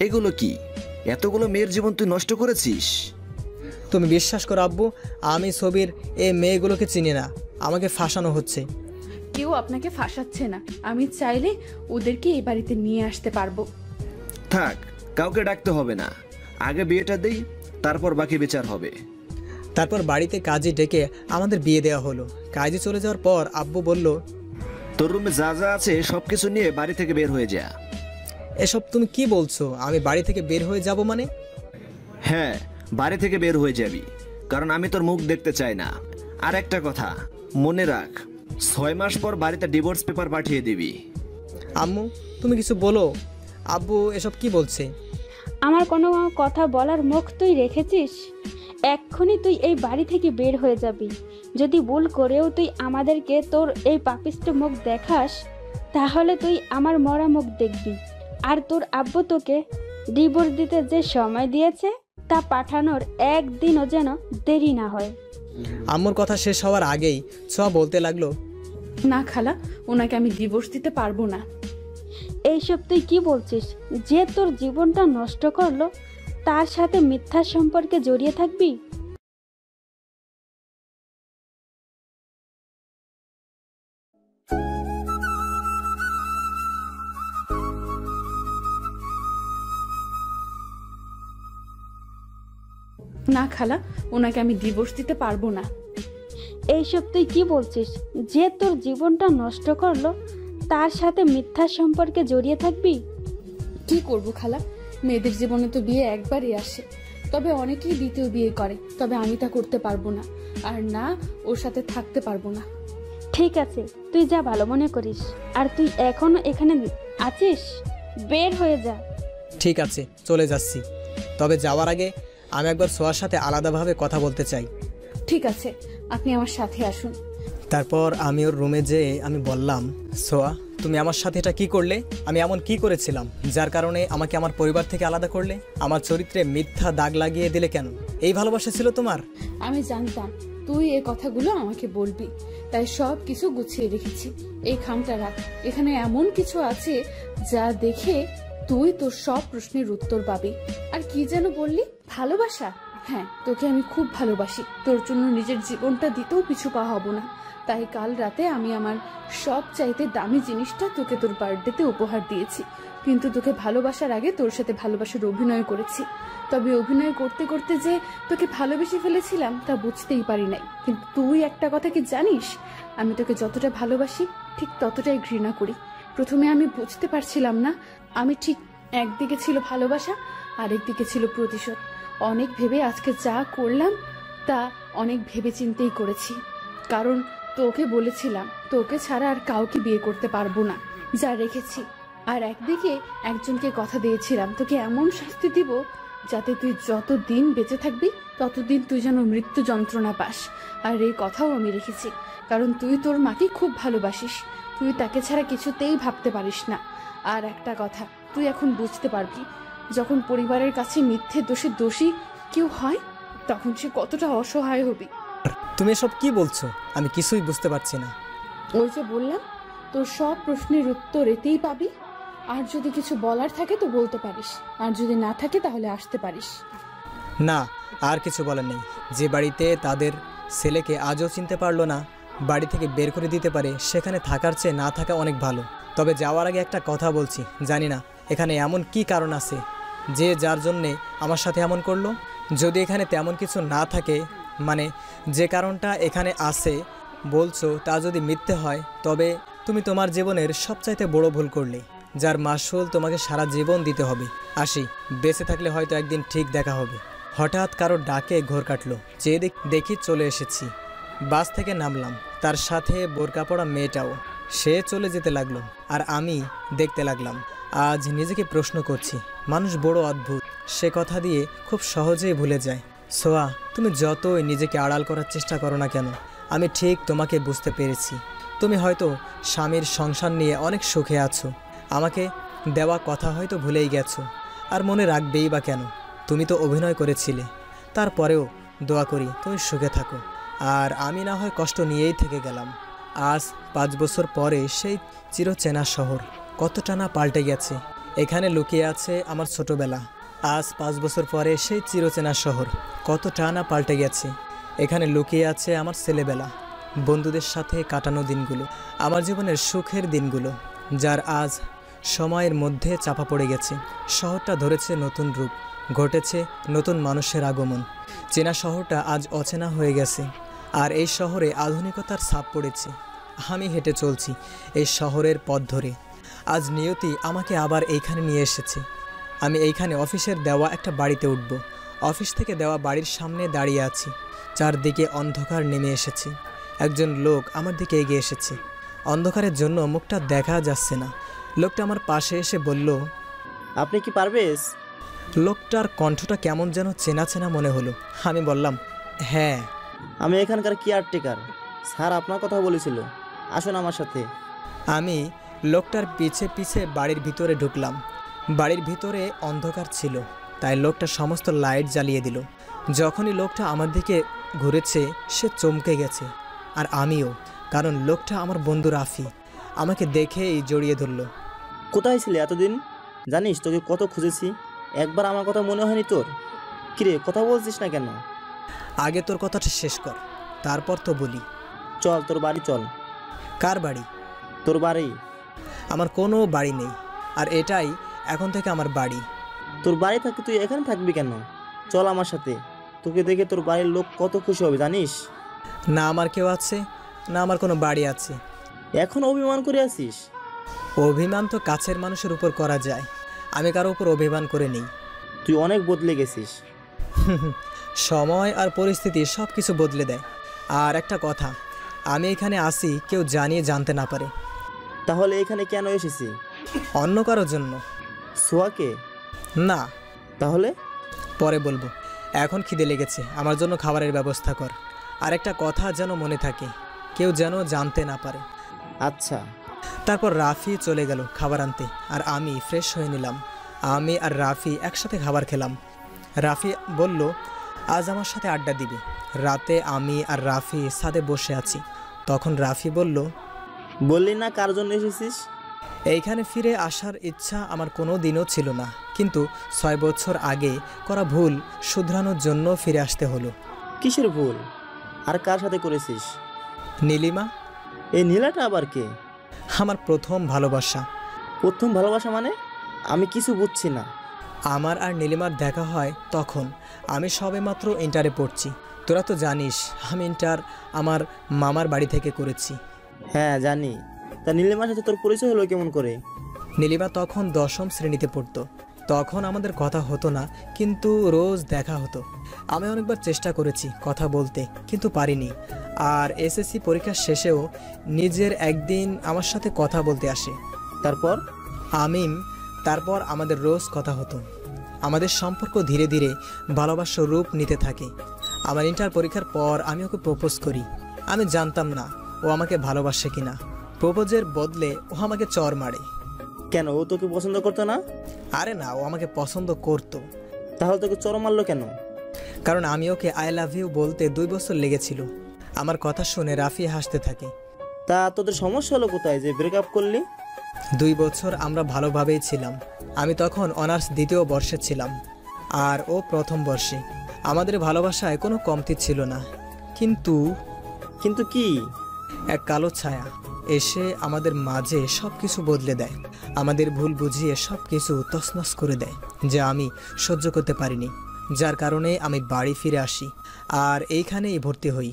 [SPEAKER 8] এগুলো কি? এতগুলো মেয়ের জীবন তুই নষ্ট করেছিস?
[SPEAKER 1] তুমি বিশ্বাস করো আব্বু, আমি ছবির এই মেয়েগুলোকে চিনি না, আমাকে ফাঁসানো হচ্ছে।
[SPEAKER 5] কেউ আপনাকে ফাঁসাচ্ছে না, আমি চাইলে ওদেরকে এই বাড়িতে নিয়ে আসতে পারবো।
[SPEAKER 8] থাক, কাউকে ডাকতে হবে না, আগে বিয়েটা দেই, তারপর বাকি বিচার হবে।
[SPEAKER 1] তারপর বাড়িতে কাজী ডেকে আমাদের বিয়ে দেওয়া হলো। কাজী চলে যাওয়ার পর আব্বু বলল,
[SPEAKER 8] তোর রুমে যা যা আছে সবকিছু নিয়ে বাড়ি থেকে বের হয়ে যা।
[SPEAKER 1] এসব তুমি কি বলছো? আমি বাড়ি থেকে বের হয়ে যাব মানে?
[SPEAKER 8] হ্যাঁ, বাড়ি থেকে বের হয়ে যাবি, কারণ আমি তোর মুখ দেখতে চাই না। আর একটা কথা মনে রাখ, 6 মাস পর বাড়িতে ডিভোর্স পেপার পাঠিয়ে দিবি।
[SPEAKER 1] আম্মু, তুমি কিছু বলো। আব্বু এসব কি বলছে?
[SPEAKER 9] আমার কোনো কথা বলার মুখ তুই রেখেছিস? এক্ষুনি তুই এই বাড়ি থেকে বের হয়ে যাবি। যদি ভুল করেও তুই আমাদেরকে তোর এই পাপিষ্ট মুখ দেখাস, তাহলে তুই আমার মরা মুখ দেখবি। আর তোর আব্বু তোকে ডিভোর্স দিতে যে সময় দিয়েছে তা পাঠানোর একদিনও যেন দেরি না হয়।
[SPEAKER 1] আম্মুর কথা শেষ হওয়ার আগেই ছোঁয়া বলতে লাগলো,
[SPEAKER 5] না খালা, ওনাকে আমি ডিভোর্স দিতে পারবো না।
[SPEAKER 9] এইসব তুই কি বলছিস? যে তোর জীবনটা নষ্ট করলো তার সাথে মিথ্যা সম্পর্কে জড়িয়ে থাকবি?
[SPEAKER 5] না খালা, ওনাকে আমি ডিভোর্স দিতে পারবো না।
[SPEAKER 9] এইসব তুই কি বলছিস? যে তোর জীবনটা নষ্ট করলো তার সাথে মিথ্যা সম্পর্কে জড়িয়ে থাকবি?
[SPEAKER 5] কি করব খালা, মেয়েদের জীবনে তো বিয়ে একবারই আসে, তবে অনেকেই দ্বিতীয় বিয়ে করে, তবে আমি তা করতে পারবো না, আর না ওর সাথে থাকতে পারবো না।
[SPEAKER 9] ঠিক আছে, তুই যা ভালো মনে করিস। আর তুই এখনো এখানে আছিস? বের হয়ে যা।
[SPEAKER 1] ঠিক আছে, চলে যাচ্ছি। তবে যাওয়ার আগে আমি একবার সোয়ার সাথে আলাদাভাবে কথা বলতে চাই।
[SPEAKER 5] ঠিক আছে, আপনি আমার সাথে আসুন।
[SPEAKER 1] তারপর আমি ওর রুমে যেয়ে আমি বললাম, সোয়া, তুমি আমার সাথে এটা কি করলে? আমি এমন কি করেছিলাম যার কারণে আমাকে আমার পরিবার থেকে আলাদা করলে? আমার চরিত্রে মিথ্যা দাগ লাগিয়ে দিলে কেন? এই ভালোবাসা ছিল তোমার?
[SPEAKER 5] আমি জানতাম তুই এই কথাগুলো আমাকে বলবি, তাই সব কিছু গুছিয়ে রেখেছি। এই খামটা রাখ, এখানে এমন কিছু আছে যা দেখে তুই তোর সব প্রশ্নের উত্তর পাবি। আর কি যেন বললি? ভালোবাসা? হ্যাঁ, তোকে আমি খুব ভালোবাসি, তোর জন্য নিজের জীবনটা দিতেও পিছু পা হব না। তাই কাল রাতে আমি আমার সব চাইতে দামি জিনিসটা তোকে তোর বার্থডেতে উপহার দিয়েছি, কিন্তু তোকে ভালোবাসার আগে তোর সাথে ভালোবাসার অভিনয় করেছি। তবে অভিনয় করতে করতে যে তোকে ভালোবেসে ফেলেছিলাম তা বুঝতেই পারি নাই। কিন্তু তুই একটা কথা কি জানিস? আমি তোকে যতটা ভালোবাসি ঠিক ততটাই ঘৃণা করি। প্রথমে আমি বুঝতে পারছিলাম না, আমি ঠিক একদিকে ছিল ভালোবাসা, আরেকদিকে ছিল প্রতিশোধ। অনেক ভেবে আজকে যা করলাম তা অনেক ভেবে চিন্তেই করেছি, কারণ তোকে বলেছিলাম তোকে ছাড়া আর কাউকে বিয়ে করতে পারবো না, যা রেখেছি। আর একদিকে একজনকে কথা দিয়েছিলাম তোকে এমন শাস্তি দিব যাতে তুই যতদিন বেঁচে থাকবি ততদিন তুই যেন মৃত্যু যন্ত্রণা পাস। আর এই কথাও আমি রেখেছি, কারণ তুই তোর মাকে খুব ভালোবাসিস, তুই তাকে ছাড়া কিছুতেই ভাবতে পারিস না। আর একটা কথা, তুই এখন বুঝতে পারবি, যখন পরিবারের কাছে মিথ্যে দোষে দোষী কেউ হয় তখন সে কতটা অসহায় হবি।
[SPEAKER 1] তুমি এসব কি বলছো? আমি কিছুই বুঝতে পারছি না।
[SPEAKER 5] ওই যে বললাম, তোর সব প্রশ্নের উত্তর এতেই পাবি। আর যদি কিছু বলার থাকে তো বলতে পারিস, আর যদি না থাকে তাহলে আসতে পারিস।
[SPEAKER 1] না, আর কিছু বলার নেই। যে বাড়িতে তাদের ছেলেকে আজও চিনতে পারলো না, বাড়ি থেকে বের করে দিতে পারে, সেখানে থাকার চেয়ে না থাকা অনেক ভালো। তবে যাওয়ার আগে একটা কথা বলছি, জানি না এখানে এমন কি কারণ আছে যে যার জন্যে আমার সাথে এমন করলো। যদি এখানে তেমন কিছু না থাকে, মানে যে কারণটা এখানে আছে বলছো তা যদি মিথ্যে হয়, তবে তুমি তোমার জীবনের সবচাইতে বড় ভুল করলে, যার মাসুল তোমাকে সারা জীবন দিতে হবে। আসি, বেঁচে থাকলে হয়তো একদিন ঠিক দেখা হবে। হঠাৎ কারো ডাকে ঘোর কাটলো, চেয়ে দেখি চলে এসেছি। বাস থেকে নামলাম, তার সাথে বোরকা পরা মেয়েটাও। সে চলে যেতে লাগলো আর আমি দেখতে লাগলাম। আজ নিজেকে প্রশ্ন করছি, মানুষ বড় অদ্ভুত, সে কথা দিয়ে খুব সহজেই ভুলে যায়। সোয়া, তুমি যতই নিজেকে আড়াল করার চেষ্টা করো না কেন, আমি ঠিক তোমাকে বুঝতে পেরেছি। তুমি হয়তো স্বামীর সংসার নিয়ে অনেক সুখে আছো, আমাকে দেওয়া কথা হয়তো ভুলেই গেছো। আর মনে রাখবেই বা কেন, তুমি তো অভিনয় করেছিলে। তারপরেও দোয়া করি তুমি সুখে থাকো, আর আমি না হয় কষ্ট নিয়েই থেকে গেলাম। আজ 5 বছর পরে সেই চিরচেনা শহর কতটা না পাল্টে গেছে। এখানে লুকিয়ে আছে আমার ছোটবেলা। আজ 5 বছর পরে সেই চিরচেনা শহর কতটা না পাল্টে গেছে। এখানে লুকিয়ে আছে আমার ছেলেবেলা, বন্ধুদের সাথে কাটানো দিনগুলো, আমার জীবনের সুখের দিনগুলো, যার আজ সময়ের মধ্যে চাপা পড়ে গেছে। শহরটা ধরেছে নতুন রূপ, ঘটেছে নতুন মানুষের আগমন। চেনা শহরটা আজ অচেনা হয়ে গেছে, আর এই শহরে আধুনিকতার ছাপ পড়েছে। আমি হেঁটে চলছি এই শহরের পথ ধরে। আজ নিয়তি আমাকে আবার এইখানে নিয়ে এসেছে। আমি এইখানে অফিসের দেওয়া একটা বাড়িতে উঠব। অফিস থেকে দেওয়া বাড়ির সামনে দাঁড়িয়ে আছি, চারদিকে অন্ধকার নেমে এসেছে। একজন লোক আমার দিকে এগিয়ে এসেছে, অন্ধকারের জন্য মুখটা দেখা যাচ্ছে না। লোকটা আমার পাশে এসে বলল,
[SPEAKER 6] আপনি কি পারভেজ?
[SPEAKER 1] লোকটার কণ্ঠটা কেমন যেন চেনা চেনা মনে হলো। আমি বললাম, হ্যাঁ।
[SPEAKER 6] আমি এখানকার কেয়ারটেকার, স্যার আপনার কথা বলেছিল, আসুন আমার সাথে।
[SPEAKER 1] আমি লোকটার পিছে পিছে বাড়ির ভিতরে ঢুকলাম। বাড়ির ভিতরে অন্ধকার ছিল, তাই লোকটা সমস্ত লাইট জ্বালিয়ে দিল। যখনই লোকটা আমার দিকে ঘুরেছে, সে চমকে গেছে, আর আমিও, কারণ লোকটা আমার বন্ধু রাফি। আমাকে দেখেই জড়িয়ে ধরল।
[SPEAKER 6] কোথায় ছিলে এতদিন? জানিস তোকে কত খুঁজেছি, একবার আমার কথা মনে হয়নি তোর? কিরে, কথা বলছিস না কেন?
[SPEAKER 1] আগে তোর কথাটা শেষ কর, তারপর তো বলি।
[SPEAKER 6] চল তোর বাড়ি চল।
[SPEAKER 1] কার বাড়ি?
[SPEAKER 6] তোর বাড়ি।
[SPEAKER 1] আমার কোনো বাড়ি নেই, আর এটাই এখন থেকে আমার বাড়ি।
[SPEAKER 6] তোর বাড়ি থাকতে তুই এখানে থাকবি কেন? চল আমার সাথে, তোকে দেখে তোর বাড়ির লোক কত খুশি হবে জানিস।
[SPEAKER 1] না আমার কেউ আছে, না আমার কোনো বাড়ি আছে।
[SPEAKER 6] এখন অভিমান করে আছিস?
[SPEAKER 1] অভিমান তো কাছের মানুষের উপর করা যায়, আমি কারো উপর অভিমান করে নেই।
[SPEAKER 6] তুই অনেক বদলে গেছিস।
[SPEAKER 1] সময় আর পরিস্থিতি সব কিছু বদলে দেয়। আর একটা কথা, আমি এখানে আসি কেউ জানিয়ে জানতে না পারে।
[SPEAKER 6] তাহলে এখানে কেন এসেছি?
[SPEAKER 1] অন্য কারোর জন্য।
[SPEAKER 6] সোয়াকে?
[SPEAKER 1] না।
[SPEAKER 6] তাহলে?
[SPEAKER 1] পরে বলবো, এখন খিদে লেগেছে, আমার জন্য খাবারের ব্যবস্থা কর। আর একটা কথা যেন মনে থাকে, কেউ যেন জানতে না পারে।
[SPEAKER 6] আচ্ছা।
[SPEAKER 1] তারপর রাফি চলে গেল খাবার আনতে, আর আমি ফ্রেশ হয়ে নিলাম। আমি আর রাফি একসাথে খাবার খেলাম। রাফি বলল আজ আমার সাথে আড্ডা দিবে। রাতে আমি আর রাফি ছাদে বসে আছি। তখন রাফি বলল,
[SPEAKER 6] বললি না কার জন্য এসেছিস?
[SPEAKER 1] এইখানে ফিরে আসার ইচ্ছা আমার কোনো দিনও ছিল না, কিন্তু 6 বছর আগে করা ভুল শুধরানোর জন্য ফিরে আসতে হলো।
[SPEAKER 6] কিসের ভুল? আর কার সাথে করেছিস?
[SPEAKER 1] নীলিমা।
[SPEAKER 6] এই নীলাটা আবার কে?
[SPEAKER 1] আমার প্রথম ভালোবাসা।
[SPEAKER 6] প্রথম ভালোবাসা মানে? আমি কিছু বুঝছি না।
[SPEAKER 1] আমার আর নীলিমার দেখা হয় তখন আমি সবেমাত্র ইন্টারে পড়ছি। তোরা তো জানিস আমি ইন্টার আমার মামার বাড়ি থেকে করেছি।
[SPEAKER 6] হ্যাঁ জানি। তা নীলিমার সাথে তোর পরিচয় হলো কেমন করে?
[SPEAKER 1] নীলিমা তখন 10ম শ্রেণীতে পড়তো। তখন আমাদের কথা হতো না, কিন্তু রোজ দেখা হতো। আমি অনেকবার চেষ্টা করেছি কথা বলতে, কিন্তু পারিনি। আর এসএসসি পরীক্ষার শেষেও নিজের একদিন আমার সাথে কথা বলতে আসে। তারপর আমাদের রোজ কথা হতো। আমাদের সম্পর্ক ধীরে ধীরে ভালোবাসার রূপ নিতে থাকে। আমার ইন্টার পরীক্ষার পর আমি ওকে প্রপোজ করি। আমি জানতাম না ও আমাকে ভালোবাসে কিনা। প্রপোজের বদলে ও আমাকে চর মারে।
[SPEAKER 6] কেন, ও তোকে পছন্দ করতো না?
[SPEAKER 1] আরে না, ও আমাকে পছন্দ করতো।
[SPEAKER 6] তাহলে তোকে চড় মারলো কেন?
[SPEAKER 1] কারণ আমি ওকে আই লাভ ইউ বলতে 2 বছর লেগেছিল। আমার কথা শুনে রাফি হাসতে থাকে।
[SPEAKER 6] তা তোদের সমস্যা হলো কোথায় যে ব্রেকআপ করলি?
[SPEAKER 1] 2 বছর আমরা ভালোভাবেই ছিলাম। আমি তখন অনার্স 2য় বর্ষে ছিলাম আর ও 1ম বর্ষে। আমাদের ভালোবাসায় কোনো কমতি ছিল না, কিন্তু
[SPEAKER 6] কিন্তু কি?
[SPEAKER 1] এক কালো ছায়া এসে আমাদের মাঝে সব কিছু বদলে দেয়। আমাদের ভুল বুঝিয়ে সব কিছু তছনছ করে দেয়, যা আমি সহ্য করতে পারিনি। যার কারণে আমি বাড়ি ফিরে আসি আর এইখানেই ভর্তি হই।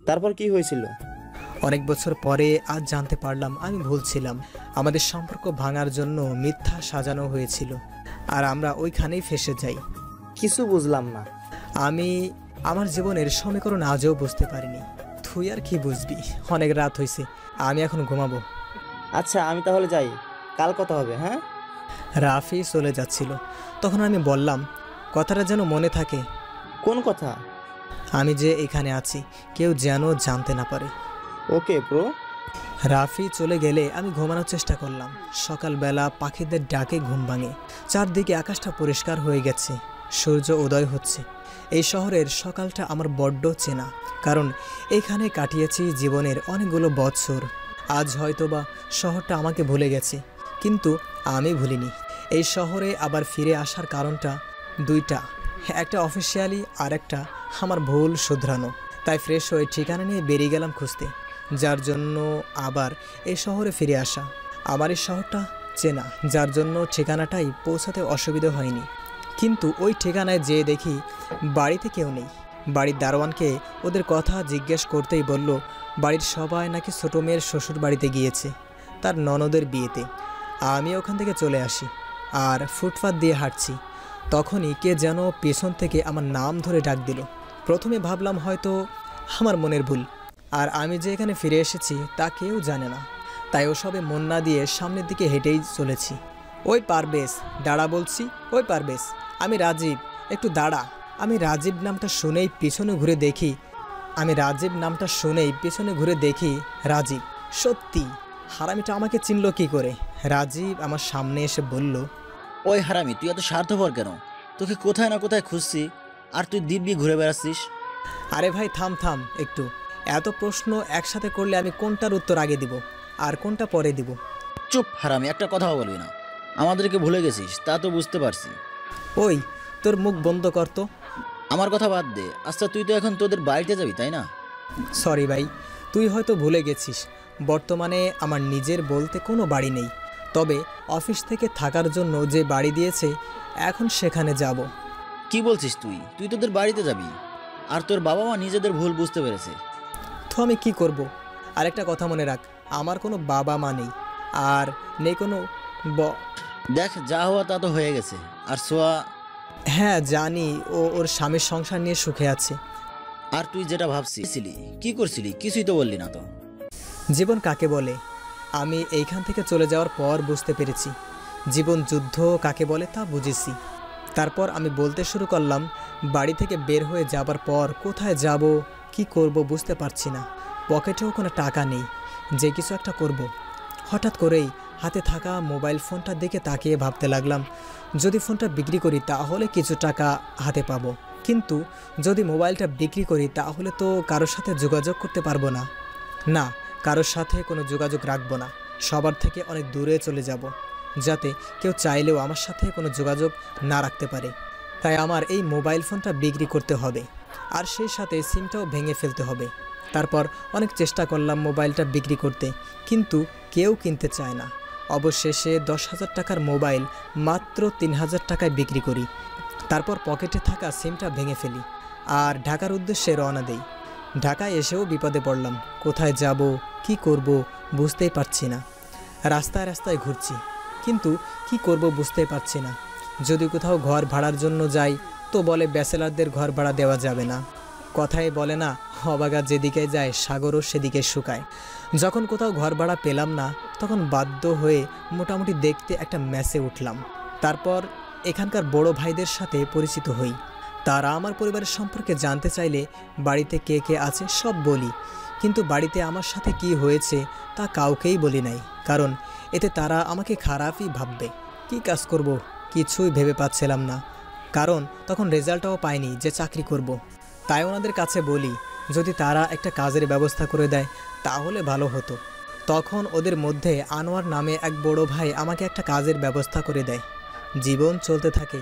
[SPEAKER 6] তারপর কি হয়েছিল?
[SPEAKER 1] অনেক বছর পরে আজ জানতে পারলাম আমি ভুল ছিলাম। আমাদের সম্পর্ক ভাঙার জন্য মিথ্যা সাজানো হয়েছিল আর আমরা ওইখানেই ফেসে যাই।
[SPEAKER 6] কিছু বুঝলাম না।
[SPEAKER 1] আমি আমার জীবনের সমীকরণ আজও বুঝতে পারিনি। তুই আর কি বুঝবি? অনেক রাত হয়েছে, আমি এখন ঘুমাবো।
[SPEAKER 6] আচ্ছা আমি তাহলে যাই, কাল কথা হবে। হ্যাঁ।
[SPEAKER 1] রাফি চলে যাচ্ছিল, তখন আমি বললাম, কথাটা যেন মনে থাকে।
[SPEAKER 6] কোন কথা?
[SPEAKER 1] আমি যে এখানে আছি কেউ যেন জানতে না পারে।
[SPEAKER 6] Okay bro.
[SPEAKER 1] রাফি চলে গেলে আমি ঘুমানোর চেষ্টা করলাম। সকালবেলা পাখিদের ডাকে ঘুম ভাঙে। চারদিকে আকাশটা পরিষ্কার হয়ে গেছে, সূর্য উদয় হচ্ছে। এই শহরের সকালটা আমার বড্ড চেনা, কারণ এখানে কাটিয়েছি জীবনের অনেকগুলো বছর। আজ হয়তোবা শহরটা আমাকে ভুলে গেছে, কিন্তু আমি ভুলিনি। এই শহরে আবার ফিরে আসার কারণটা 2টা, একটা অফিসিয়ালি আর একটা আমার ভুল শুধরানো। তাই ফ্রেশ হয়ে ঠিকানা নিয়ে বেরিয়ে গেলাম খুঁজতে, যার জন্য আবার এই শহরে ফিরে আসা। আমার এই শহরটা চেনা, যার জন্য ঠিকানাটাই পৌঁছাতে অসুবিধা হয়নি। কিন্তু ওই ঠিকানায় যেয়ে দেখি বাড়িতে কেউ নেই। বাড়ির দারোয়ানকে ওদের কথা জিজ্ঞেস করতেই বলল বাড়ির সবাই নাকি ছোটো মেয়ের শ্বশুর বাড়িতে গিয়েছে, তার ননদের বিয়েতে। আমি ওখান থেকে চলে আসি আর ফুটপাত দিয়ে হাঁটছি। তখনই কে যেন পেছন থেকে আমার নাম ধরে ডাক দিল। প্রথমে ভাবলাম হয়তো আমার মনের ভুল, আর আমি যে এখানে ফিরে এসেছি তা কেউ জানে না। তাই ওসবে মন না দিয়ে সামনের দিকে হেঁটেই চলেছি। ওই পারবেশ, দাঁড়া বলছি, ওই পারবেশ, আমি রাজীব, একটু দাঁড়া। আমি রাজীব নামটা শুনেই পিছনে ঘুরে দেখি রাজীব। সত্যি, হারামিটা আমাকে চিনল কি করে? রাজীব আমার সামনে এসে বলল,
[SPEAKER 4] ওই হারামি, তুই এত স্বার্থপর কেন? তোকে কোথায় না কোথায় খুঁজছি, আর তুই দিব্যি ঘুরে বেড়াচ্ছিস।
[SPEAKER 1] আরে ভাই থাম একটু। এত প্রশ্ন একসাথে করলে আমি কোনটার উত্তর আগে দিব আর কোনটা পরে দিব?
[SPEAKER 4] চুপ হারামি, একটা কথাও বলবি না। আমাদেরকে ভুলে গেছিস তা তো বুঝতে পারছি।
[SPEAKER 1] ওই তোর মুখ বন্ধ কর তো।
[SPEAKER 4] আমার কথা বাদ দে। আচ্ছা তুই তো এখন তোদের বাড়িতে যাবি, তাই না?
[SPEAKER 1] সরি ভাই, তুই হয়তো ভুলে গেছিস, বর্তমানে আমার নিজের বলতে কোনো বাড়ি নেই। তবে অফিস থেকে থাকার জন্য যে বাড়ি দিয়েছে, এখন সেখানে যাব।
[SPEAKER 4] কি বলছিস তুই? তুই তোদের বাড়িতে যাবি? আর তোর বাবা মা নিজেদের ভুল বুঝতে পেরেছে।
[SPEAKER 1] তো আমি কি করব? আরেকটা কথা মনে রাখ, আমার কোনো বাবা মা নেই, আর নেই কোনো
[SPEAKER 4] দেখ, যা হওয়া তা তো হয়ে গেছে। আর সোয়া?
[SPEAKER 1] হ্যাঁ জানি, ওর স্বামীর সংসার নিয়ে সুখে আছে।
[SPEAKER 4] আর তুই যেটা ভাবছিলি, কি করছিলি, কিছুই তো বললি না তো।
[SPEAKER 1] জীবন কাকে বলে আমি এইখান থেকে চলে যাওয়ার পর বুঝতে পেরেছি। জীবন যুদ্ধ কাকে বলে তা বুঝেছি। তারপর আমি বলতে শুরু করলাম, বাড়ি থেকে বের হয়ে যাবার পর কোথায় যাব, কি করব বুঝতে পারছি না। পকেটেও কোনো টাকা নেই যে কিছু একটা করব। হঠাৎ করেই হাতে থাকা মোবাইল ফোনটার দিকে তাকিয়ে ভাবতে লাগলাম, যদি ফোনটা বিক্রি করি তাহলে কিছু টাকা হাতে পাবো, কিন্তু যদি মোবাইলটা বিক্রি করি তাহলে তো কারোর সাথে যোগাযোগ করতে পারবো না। না, কারোর সাথে কোনো যোগাযোগ রাখবো না, সবার থেকে অনেক দূরে চলে যাব, যাতে কেউ চাইলেও আমার সাথে কোনো যোগাযোগ না রাখতে পারে। তাই আমার এই মোবাইল ফোনটা বিক্রি করতে হবে, আর সেই সাথে সিমটাও ভেঙে ফেলতে হবে। তারপর অনেক চেষ্টা করলাম মোবাইলটা বিক্রি করতে, কিন্তু কেউ কিনতে চায় না। অবশেষে 10,000 টাকার মোবাইল মাত্র 3,000 টাকায় বিক্রি করি। তারপর পকেটে থাকা সিমটা ভেঙে ফেলি আর ঢাকার উদ্দেশ্যে রওনা দেই। ঢাকায় এসেও বিপদে পড়লাম, কোথায় যাব, কি করব বুঝতেই পারছি না। রাস্তায় রাস্তায় ঘুরছি, কিন্তু কি করব বুঝতে পারছি না। যদি কোথাও ঘর ভাড়ার জন্য যাই তো বলে ব্যাচেলারদের ঘর ভাড়া দেওয়া যাবে না। কথাই বলে না, অবাগা যেদিকে যায় সাগরও সেদিকে শুকায়। যখন কোথাও ঘর ভাড়া পেলাম না, তখন বাধ্য হয়ে মোটামুটি দেখতে একটা ম্যাচে উঠলাম। তারপর এখানকার বড় ভাইদের সাথে পরিচিত হই। তারা আমার পরিবারের সম্পর্কে জানতে চাইলে বাড়িতে কে কে আছে সব বলি, কিন্তু বাড়িতে আমার সাথে কি হয়েছে তা কাউকেই বলি নাই, কারণ এতে তারা আমাকে খারাপই ভাববে। কি কাজ করব কিছুই ভেবে পাচ্ছিলাম না, কারণ তখন রেজাল্টটাও পাইনি যে চাকরি করব। তাই ওনাদের কাছে বলি যদি তারা একটা কাজের ব্যবস্থা করে দেয় তাহলে ভালো হতো। তখন ওদের মধ্যে আনোয়ার নামে এক বড় ভাই আমাকে একটা কাজের ব্যবস্থা করে দেয়। জীবন চলতে থাকে।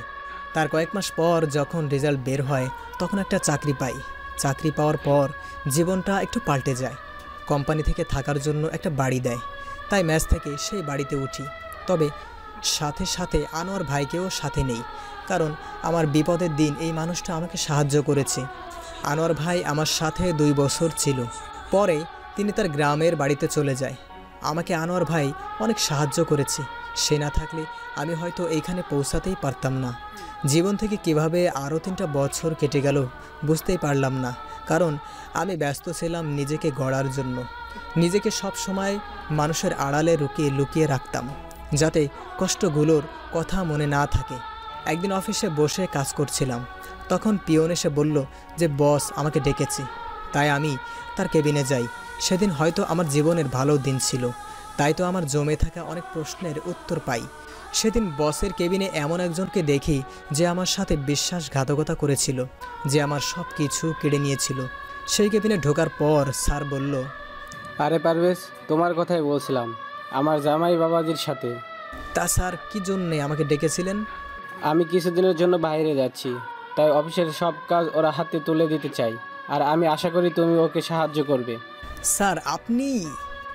[SPEAKER 1] তার কয়েক মাস পর যখন রেজাল্ট বের হয় তখন একটা চাকরি পাই। চাকরি পাওয়ার পর জীবনটা একটু পাল্টে যায়। কোম্পানি থেকে থাকার জন্য একটা বাড়ি দেয়, তাই ম্যাচ থেকে সেই বাড়িতে উঠি। তবে সাথে সাথে আনোয়ার ভাইকেও সাথে নেই, কারণ আমার বিপদের দিন এই মানুষটা আমাকে সাহায্য করেছে। আনোয়ার ভাই আমার সাথে 2 বছর ছিল, পরে তিনি তার গ্রামের বাড়িতে চলে যায়। আমাকে আনোয়ার ভাই অনেক সাহায্য করেছে, সে না থাকলে আমি হয়তো এইখানে পৌঁছাতেই পারতাম না। জীবন থেকে কিভাবে আরও 3টা বছর কেটে গেল বুঝতেই পারলাম না, কারণ আমি ব্যস্ত ছিলাম নিজেকে গড়ার জন্য। নিজেকে সব সময় মানুষের আড়ালে লুকিয়ে লুকিয়ে রাখতাম, যাতে কষ্টগুলোর কথা মনে না থাকে। একদিন অফিসে বসে কাজ করছিলাম, তখন পিয়ন এসে বলল যে বস আমাকে ডেকেছে, তাই আমি তার কেবিনে যাই। সেদিন হয়তো আমার জীবনের ভালো দিন ছিল, তাই তো আমার জমে থাকা অনেক প্রশ্নের উত্তর পাই। সেদিন বসের কেবিনে এমন একজনকে দেখি যে আমার সাথে বিশ্বাসঘাতকতা করেছিল, যে আমার সব কিছু কেড়ে নিয়েছিল। সেই কেবিনে ঢোকার পর স্যার বলল,
[SPEAKER 10] আরে পারভেজ, তোমার কথাই বলছিলাম, আমার জামাই বাবাজির সাথে।
[SPEAKER 1] তা স্যার কী জন্যে আমাকে ডেকেছিলেন?
[SPEAKER 10] আমি কিছুদিনের জন্য বাইরে যাচ্ছি, তাই অফিসের সব কাজ ওরা হাতে তুলে দিতে চাই, আর আমি আশা করি তুমি ওকে সাহায্য করবে।
[SPEAKER 1] স্যার আপনি?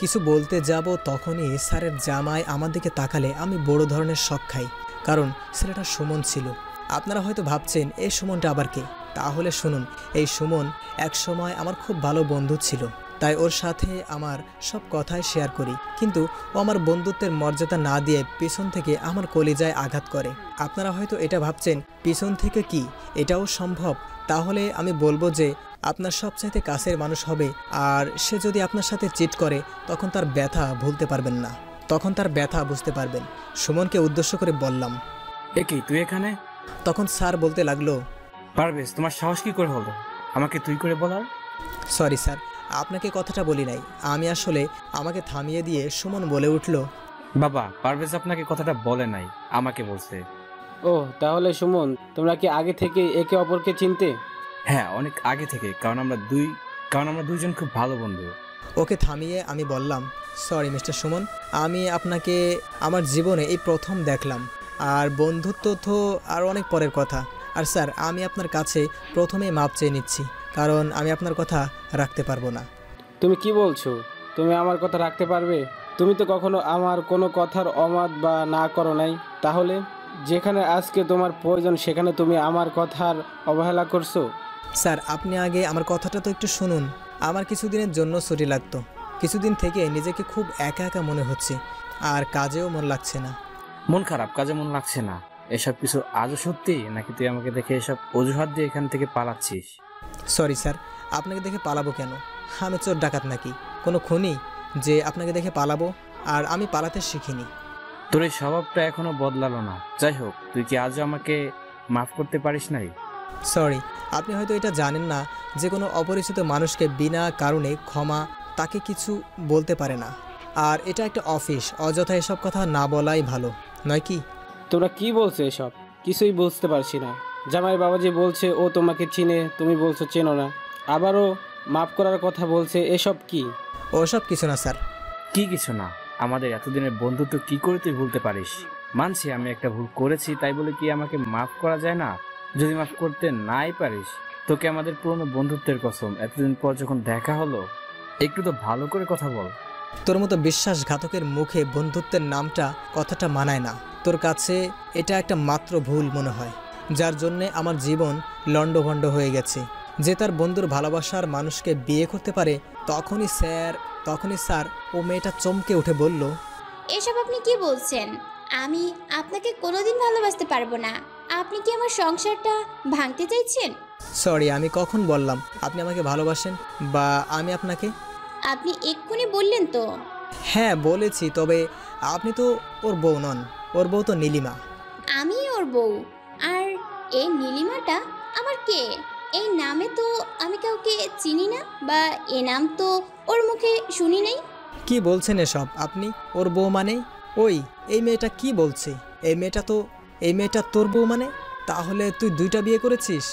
[SPEAKER 1] কিছু বলতে যাব তখনই স্যারের জামাই আমার দিকে তাকালে আমি বড় ধরনের শক খাই, কারণ ছেলেটা সুমন ছিল। আপনারা হয়তো ভাবছেন এই সুমনটা আবার কে? তাহলে শুনুন, এই সুমন এক সময় আমার খুব ভালো বন্ধু ছিল, তাই ওর সাথে আমার সব কথাই শেয়ার করি। কিন্তু ও আমার বন্ধুত্বের মর্যাদা না দিয়ে পিছন থেকে আমার কলিজায় আঘাত করে। আপনারা হয়তো এটা ভাবছেন পিছন থেকে কি এটাও সম্ভব? তাহলে আমি বলবো যে আপনার সবচাইতে কাছের মানুষ হবে, আর সে যদি আপনার সাথে চিট করে তখন তার ব্যথা ভুলতে পারবেন না, তখন তার ব্যথা বুঝতে পারবেন। সুমনকে উদ্দেশ্য করে বললাম,
[SPEAKER 11] কি তুই এখানে?
[SPEAKER 1] তখন স্যার বলতে লাগলো,
[SPEAKER 11] পারভেজ, তোমার সাহস কি করে হলো আমাকে তুই করে বলার?
[SPEAKER 1] সরি স্যার, আপনাকে কথাটা বলি নাই। আমি আসলে আমাকে থামিয়ে দিয়ে সুমন বলে উঠল,
[SPEAKER 11] বাবা, পারভেজ আপনাকে কথাটা বলে নাই, আমাকে বলছে।
[SPEAKER 10] ও তাহলে সুমন, তোমরা কি আগে থেকে একে অপরকে চিনতে?
[SPEAKER 11] হ্যাঁ, অনেক আগে থেকে, কারণ আমরা দুইজন খুব ভালো বন্ধু।
[SPEAKER 1] ওকে থামিয়ে আমি বললাম, সরি মিস্টার সুমন, আমি আপনাকে আমার জীবনে এই প্রথম দেখলাম, আর বন্ধুত্ব তো আর অনেক পরের কথা। আর স্যার, আমি আপনার কাছে প্রথমেই মাপ চেয়ে নিচ্ছি, কারণ আমি আপনার কথা রাখতে পারবো না।
[SPEAKER 10] তুমি কি বলছো? তুমি আমার কথা রাখতে পারবে? তুমি তো কখনো আমার কোনো কথার অমত বা না করো নাই, তাহলে যেখানে আজকে তোমার প্রয়োজন সেখানে তুমি আমার কথার অবহেলা করছো।
[SPEAKER 1] স্যার, আপনি আগে আমার কথাটা তো একটু শুনুন। আমার কিছুদিনের জন্য ছুটি লাগতো, কিছুদিন থেকে নিজেকে খুব একা একা মনে হচ্ছে, আর কাজেও মন লাগছে না।
[SPEAKER 11] মন খারাপ, কাজে মন লাগছে না, এসব কিছু আজও সত্যি, নাকি তুই আমাকে দেখে এসব অজুহাত দিয়ে এখান থেকে পালাচ্ছিস?
[SPEAKER 1] সরি স্যার, আপনাকে দেখে পালাবো কেন? আমি চোর ডাকাত নাকি কোনো খুনি যে আপনাকে দেখে পালাবো? আর আমি পালাতে শিখিনি।
[SPEAKER 11] তোর এই স্বভাবটা এখনো বদলালো না। যাই হোক, তুই কি আজও আমাকে মাফ করতে পারিস নাই?
[SPEAKER 1] সরি, আপনি হয়তো এটা জানেন না যে কোনো অপরিচিত মানুষকে বিনা কারণে ক্ষমা তাকে কিছু বলতে পারে না। আর এটা একটা অফিস, অযথা এসব কথা না বলাই ভালো, নয় কি?
[SPEAKER 10] তোমরা কি বলছো এসব? কিছুই বুঝতে পারছি না। জামাই বাবাজি বলছে ও তোমাকে চিনে, তুমি বলছো চেনো না, আবারও মাফ করার কথা বলছে, এসব কি?
[SPEAKER 1] ওসব কিছু না স্যার।
[SPEAKER 11] কি কিছু না? আমাদের এতদিনের বন্ধুত্ব কি করে তুই ভুলতে পারিস? মানছি আমি একটা ভুল করেছি, তাই বলে কি আমাকে মাফ করা যায় না? যদি মাফ করতে নাই পারিস, তোকে আমাদের পুরনো বন্ধুত্বের কসম, এতদিন পর যখন দেখা হলো একটু তো ভালো করে কথা বল।
[SPEAKER 1] তোর মতো বিশ্বাসঘাতকের মুখে বন্ধুত্বের নামটা কথাটা মানায় না। তোর কাছে এটা একটা মাত্র ভুল মনে হয়, যার জন্যে আমার জীবন লণ্ডভণ্ড হয়ে গেছে। যে তার বন্ধুর ভালোবাসার মানুষকে বিয়ে করতে পারে, তখনই স্যার ও মেয়েটা চমকে উঠে বলল,
[SPEAKER 12] এসব আপনি কি বলছেন? আমি আপনাকে কোনোদিন ভালোবাসতে পারবো না। আপনি কি আমার সংসারটা ভাঙতে চাইছেন?
[SPEAKER 1] সরি, আমি কখন বললাম আপনি আমাকে ভালোবাসেন বা আমি আপনাকে?
[SPEAKER 12] আপনি এক্ষুনি বললেন তো।
[SPEAKER 1] হ্যাঁ বলেছি, তবে আপনি তো ওর বউ নন, ওর বউ তো নীলিমা।
[SPEAKER 12] আমি ওর বউ, আর এই নীলিমাটা আমার কে? এই নামে তো আমি কাউকে চিনি না, বা এ নাম তো ওর মুখে শুনি নাই।
[SPEAKER 1] কি বলছেন এসব আপনি? ওর বউ মানে? ওই এই মেয়েটা কি বলছে? এই মেয়েটা তোর বউ মানে? তাহলে তুই 2টা বিয়ে করেছিস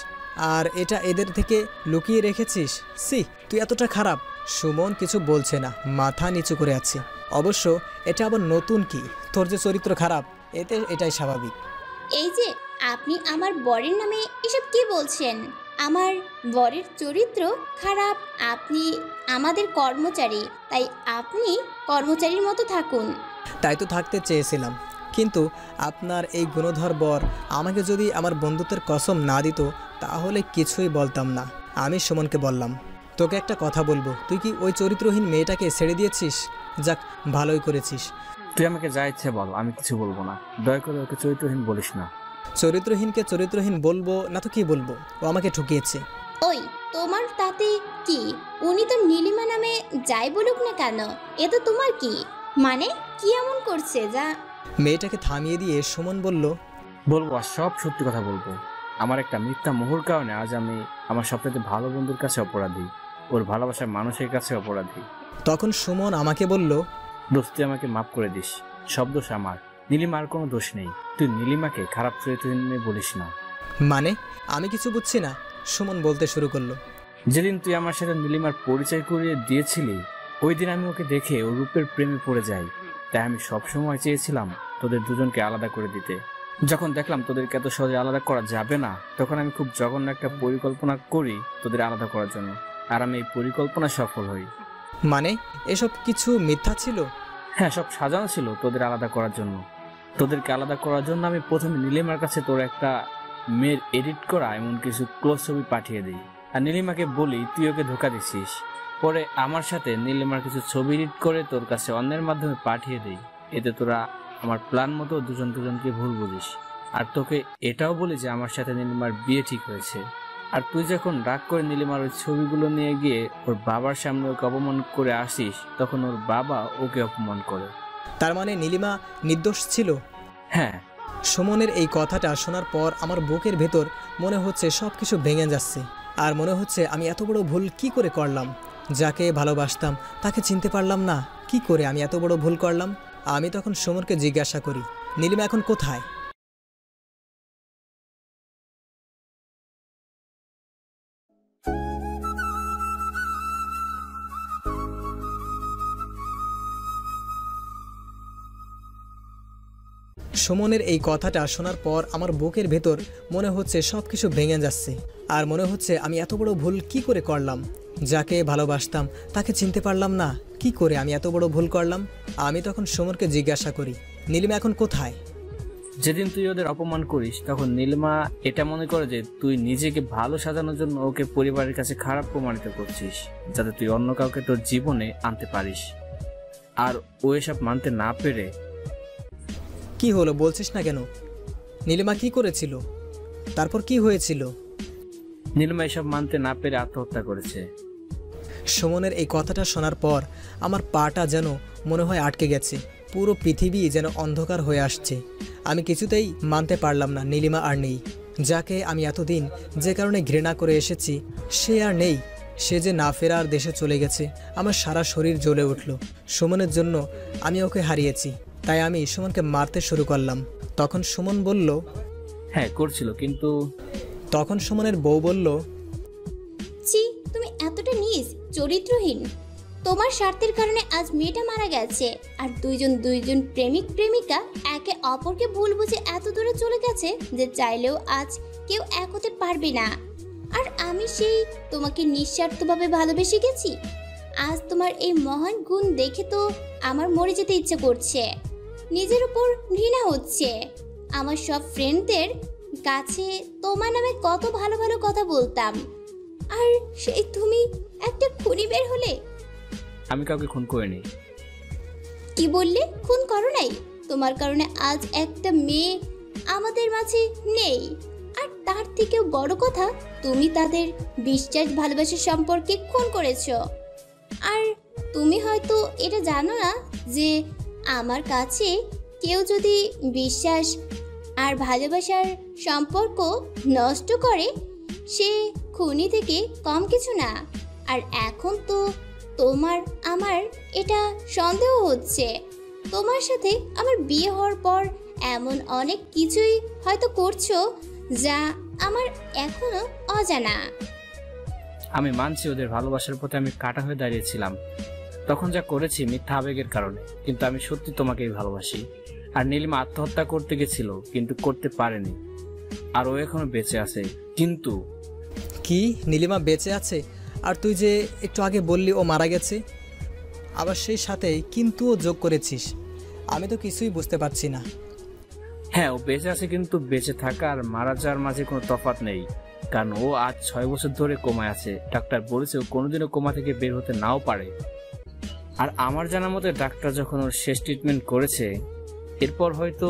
[SPEAKER 1] আর এটা এদের থেকে লুকিয়ে রেখেছিস? সি, তুই এতটা খারাপ। সুমন কিছু বলছে না, মাথা নিচু করে আছে। অবশ্য এটা আবার নতুন কি? তোর যে চরিত্র খারাপ, এটাই স্বাভাবিক।
[SPEAKER 12] এই যে আপনি আমার বরের নামে এসব কি বলছেন? আমার বরের চরিত্র খারাপ? আপনি আমাদের কর্মচারী, তাই আপনি কর্মচারীর মতো থাকুন।
[SPEAKER 1] তাই তো থাকতে চেয়েছিলাম, কিন্তু আপনার এই গুণধর বর আমাকে যদি আমার বন্ধুত্বের কসম না দিত তাহলে কিছুই বলতাম না। আমি সুমনকে বললাম, তোকে একটা কথা বলবো, তুই কি ওই চরিত্রহীন মেয়েটাকে ছেড়ে দিয়েছিস? যাক, ভালোই করেছিস।
[SPEAKER 11] তুই আমাকে যা ইচ্ছে বল, আমি কিছু বলবো না। দয়া করে ওকে চরিত্রহীন বলিস না।
[SPEAKER 1] চরিত্রহীনকে চরিত্রহীন বলবো না তো কি বলবো? ও আমাকে ঠকিয়েছে।
[SPEAKER 12] ওই তোমার তাতে কি? উনি তো নীলিমা নামে যাই বলুক না কেন, এ তো তোমার কি? মানে কি এমন করছে যা?
[SPEAKER 1] মেয়েটাকে থামিয়ে দিয়ে সুমন বলল,
[SPEAKER 11] বলবো আর সব সত্যি কথা বলবো। আমার একটা মিথ্যা মোহর কারণে আজ আমি আমার সবথেকে ভালো বন্ধুর কাছে অপরাধী, ওর ভালোবাসার মানুষের কাছে অপরাধী।
[SPEAKER 1] তখন সুমন আমাকে বলল,
[SPEAKER 11] দোস্ত তুই আমাকে মাফ করে দিস, সব দোষ আমার, নীলিমার কোনো দোষ নেই। তুই নীলিমাকে খারাপ চরিত্রহীন বলিস না।
[SPEAKER 1] মানে? আমি কিছু বুঝছি না। সুমন বলতে শুরু করলো,
[SPEAKER 11] যেদিন তুই আমার সাথে নীলিমার পরিচয় করিয়ে দিয়েছিলি, ওই দিন আমি ওকে দেখে ওর রূপের প্রেমে পড়ে যাই। তাই আমি সবসময় চেয়েছিলাম তোদের দুজনকে আলাদা করে দিতে। যখন দেখলাম তোদেরকে এত সহজে আলাদা করা যাবে না, তখন আমি খুব জঘন্য একটা পরিকল্পনা করি তোদের আলাদা করার জন্য, আর আমি এই পরিকল্পনা সফল হই।
[SPEAKER 1] মানে এসব কিছু মিথ্যা ছিল?
[SPEAKER 11] হ্যাঁ, সব সাজানো ছিল তোদের আলাদা করার জন্য। তোদেরকে আলাদা করার জন্য আমি প্রথমে নীলিমার কাছে তোর একটা মেয়ের এডিট করা এমন কিছু ক্লোজ ছবি পাঠিয়ে দিই, আর নীলিমাকে বলি তুই ওকে ধোকা দিছিস। পরে আমার সাথে নীলিমার কিছু ছবি এডিট করে তোর কাছে অন্যের মাধ্যমে পাঠিয়ে দিই। এতে তোরা আমার প্ল্যান মতো দুজনকে ভুল বুঝিস। আর তোকে এটাও বলি যে আমার সাথে নীলিমার বিয়ে ঠিক হয়েছে। আর তুই যখন রাগ করে নীলিমার ওই ছবিগুলো নিয়ে গিয়ে ওর বাবার সামনে ওকে অপমান করে আসিস, তখন ওর বাবা ওকে অপমান করে।
[SPEAKER 1] তার মানে নীলিমা নির্দোষ ছিল?
[SPEAKER 11] হ্যাঁ।
[SPEAKER 1] সুমনের এই কথাটা শোনার পর আমার বুকের ভেতর মনে হচ্ছে সব কিছু ভেঙে যাচ্ছে, আর মনে হচ্ছে আমি এত বড় ভুল কি করে করলাম। যাকে ভালোবাসতাম তাকে চিনতে পারলাম না, কি করে আমি এত বড় ভুল করলাম। আমি তখন সুমনকে জিজ্ঞাসা করি, নীলিমা এখন কোথায়? সুমনের এই কথাটা শোনার পর আমার বুকের ভেতর মনে হচ্ছে সব কিছু ভেঙে যাচ্ছে, আর মনে হচ্ছে আমি এত বড় ভুল কি করে করলাম। যাকে ভালোবাসতাম তাকে চিনতে পারলাম না, কি করে আমি এত বড় ভুল করলাম। আমি তখন সুমনকে জিজ্ঞাসা করি, নীলিমা এখন কোথায়?
[SPEAKER 11] যেদিন তুই ওদের অপমান করিস, তখন নীলিমা এটা মনে করে যে তুই নিজেকে ভালো সাজানোর জন্য ওকে পরিবারের কাছে খারাপ প্রমাণিত করছিস, যাতে তুই অন্য কাউকে তোর জীবনে আনতে পারিস। আর ও এসব মানতে না পেরে।
[SPEAKER 1] কি হলো বলছিস না কেন? নীলিমা কি করেছিল? তারপর কি হয়েছিল?
[SPEAKER 11] নীলিমা এসব মানতে না পেরে আত্মহত্যা করেছে।
[SPEAKER 1] সুমনের এই কথাটা শোনার পর আমার পাটা যেন মনে হয় আটকে গেছে, পুরো পৃথিবী যেন অন্ধকার হয়ে আসছে। আমি কিছুতেই মানতে পারলাম না নীলিমা আর নেই। যাকে আমি এতদিন যে কারণে ঘৃণা করে এসেছি সে আর নেই। সে যে না ফেরার দেশে চলে গেছে। আমার সারা শরীর জ্বলে উঠল। সুমনের জন্য আমি ওকে হারিয়েছি, তাই আমি সুমনকে মারতে শুরু করলাম। তখন সুমন বলল,
[SPEAKER 11] হ্যাঁ করছিল, কিন্তু
[SPEAKER 1] তখন সুমনের বউ বলল,
[SPEAKER 12] ছি, তুমি এতটা নিজ চরিত্রহীন। তোমার স্বার্থের কারণে আজ মেয়েটা মারা গেছে, আর দুইজন প্রেমিক প্রেমিকা একে অপরকে ভুল বুঝে এত দূরে চলে গেছে যে চাইলেও আজ কেউ এক হতে পারবে না। আর আমি সেই তোমাকে নিঃস্বার্থভাবে ভালোবেসে গেছি। আজ তোমার এই মহান গুণ দেখে তো আমার মরে যেতে ইচ্ছে করছে, নিজের উপর ঘৃণা হচ্ছে। আমার সব ফ্রেন্ডদের কাছে তোমার নামে কত ভালো ভালো কথা বলতাম, আর সেই তুমি একটা খুনি বের হলে।
[SPEAKER 11] আমি কাউকে খুন করিনি।
[SPEAKER 12] কি বললে? খুন করো নাই? তোমার কারণে আজ একটা মেয়ে আমাদের মাঝে নেই, আর তার থেকেও বড় কথা, তুমি তাদের বিশ্বাস ভালোবাসার সম্পর্কে খুন করেছো। আর তুমি হয়তো এটা জানো না যে আমার কাছে কেউ যদি বিশ্বাস আর ভালোবাসার সম্পর্ক নষ্ট করে, সে খুনি থেকে কম কিছু না। আর এখন তো তোমার আমার এটা সন্দেহ হচ্ছে, তোমার সাথে আমার বিয়ে হওয়ার পর এমন অনেক কিছুই হয়তো করছো যা আমার এখনো অজানা।
[SPEAKER 11] আমি মানছি ওদের ভালোবাসার পথে আমি কাটা হয়ে দাঁড়িয়েছিলাম, তখন যা করেছি মিথ্যা আবেগের কারণে, কিন্তু আমি সত্যি তোমাকেই ভালোবাসি। আর নীলিমা আত্মহত্যা করতে গেছিল কিন্তু করতে পারেনি, আর ও এখনো বেঁচে আছে। কিন্তু
[SPEAKER 1] কি নীলিমা বেঁচে আছে? আর তুই যে একটু আগে বললি ও মারা গেছে, আবার সেই সাথে কিন্তুও যোগ করেছিস। আমি তো কিছুই বুঝতে পারছি না।
[SPEAKER 11] হ্যাঁ, ও বেঁচে আছে, কিন্তু বেঁচে থাকা আর মারা যাওয়ার মাঝে কোনো তফাৎ নেই। কারণ ও আজ 6 বছর ধরে কোমায় আছে। ডাক্তার বলেছে ও কোনোদিনও কোমা থেকে বের হতে নাও পারে। আর আমার জানা মতে ডাক্তার যখন ওর শেষ ট্রিটমেন্ট করেছে, এরপর হয়তো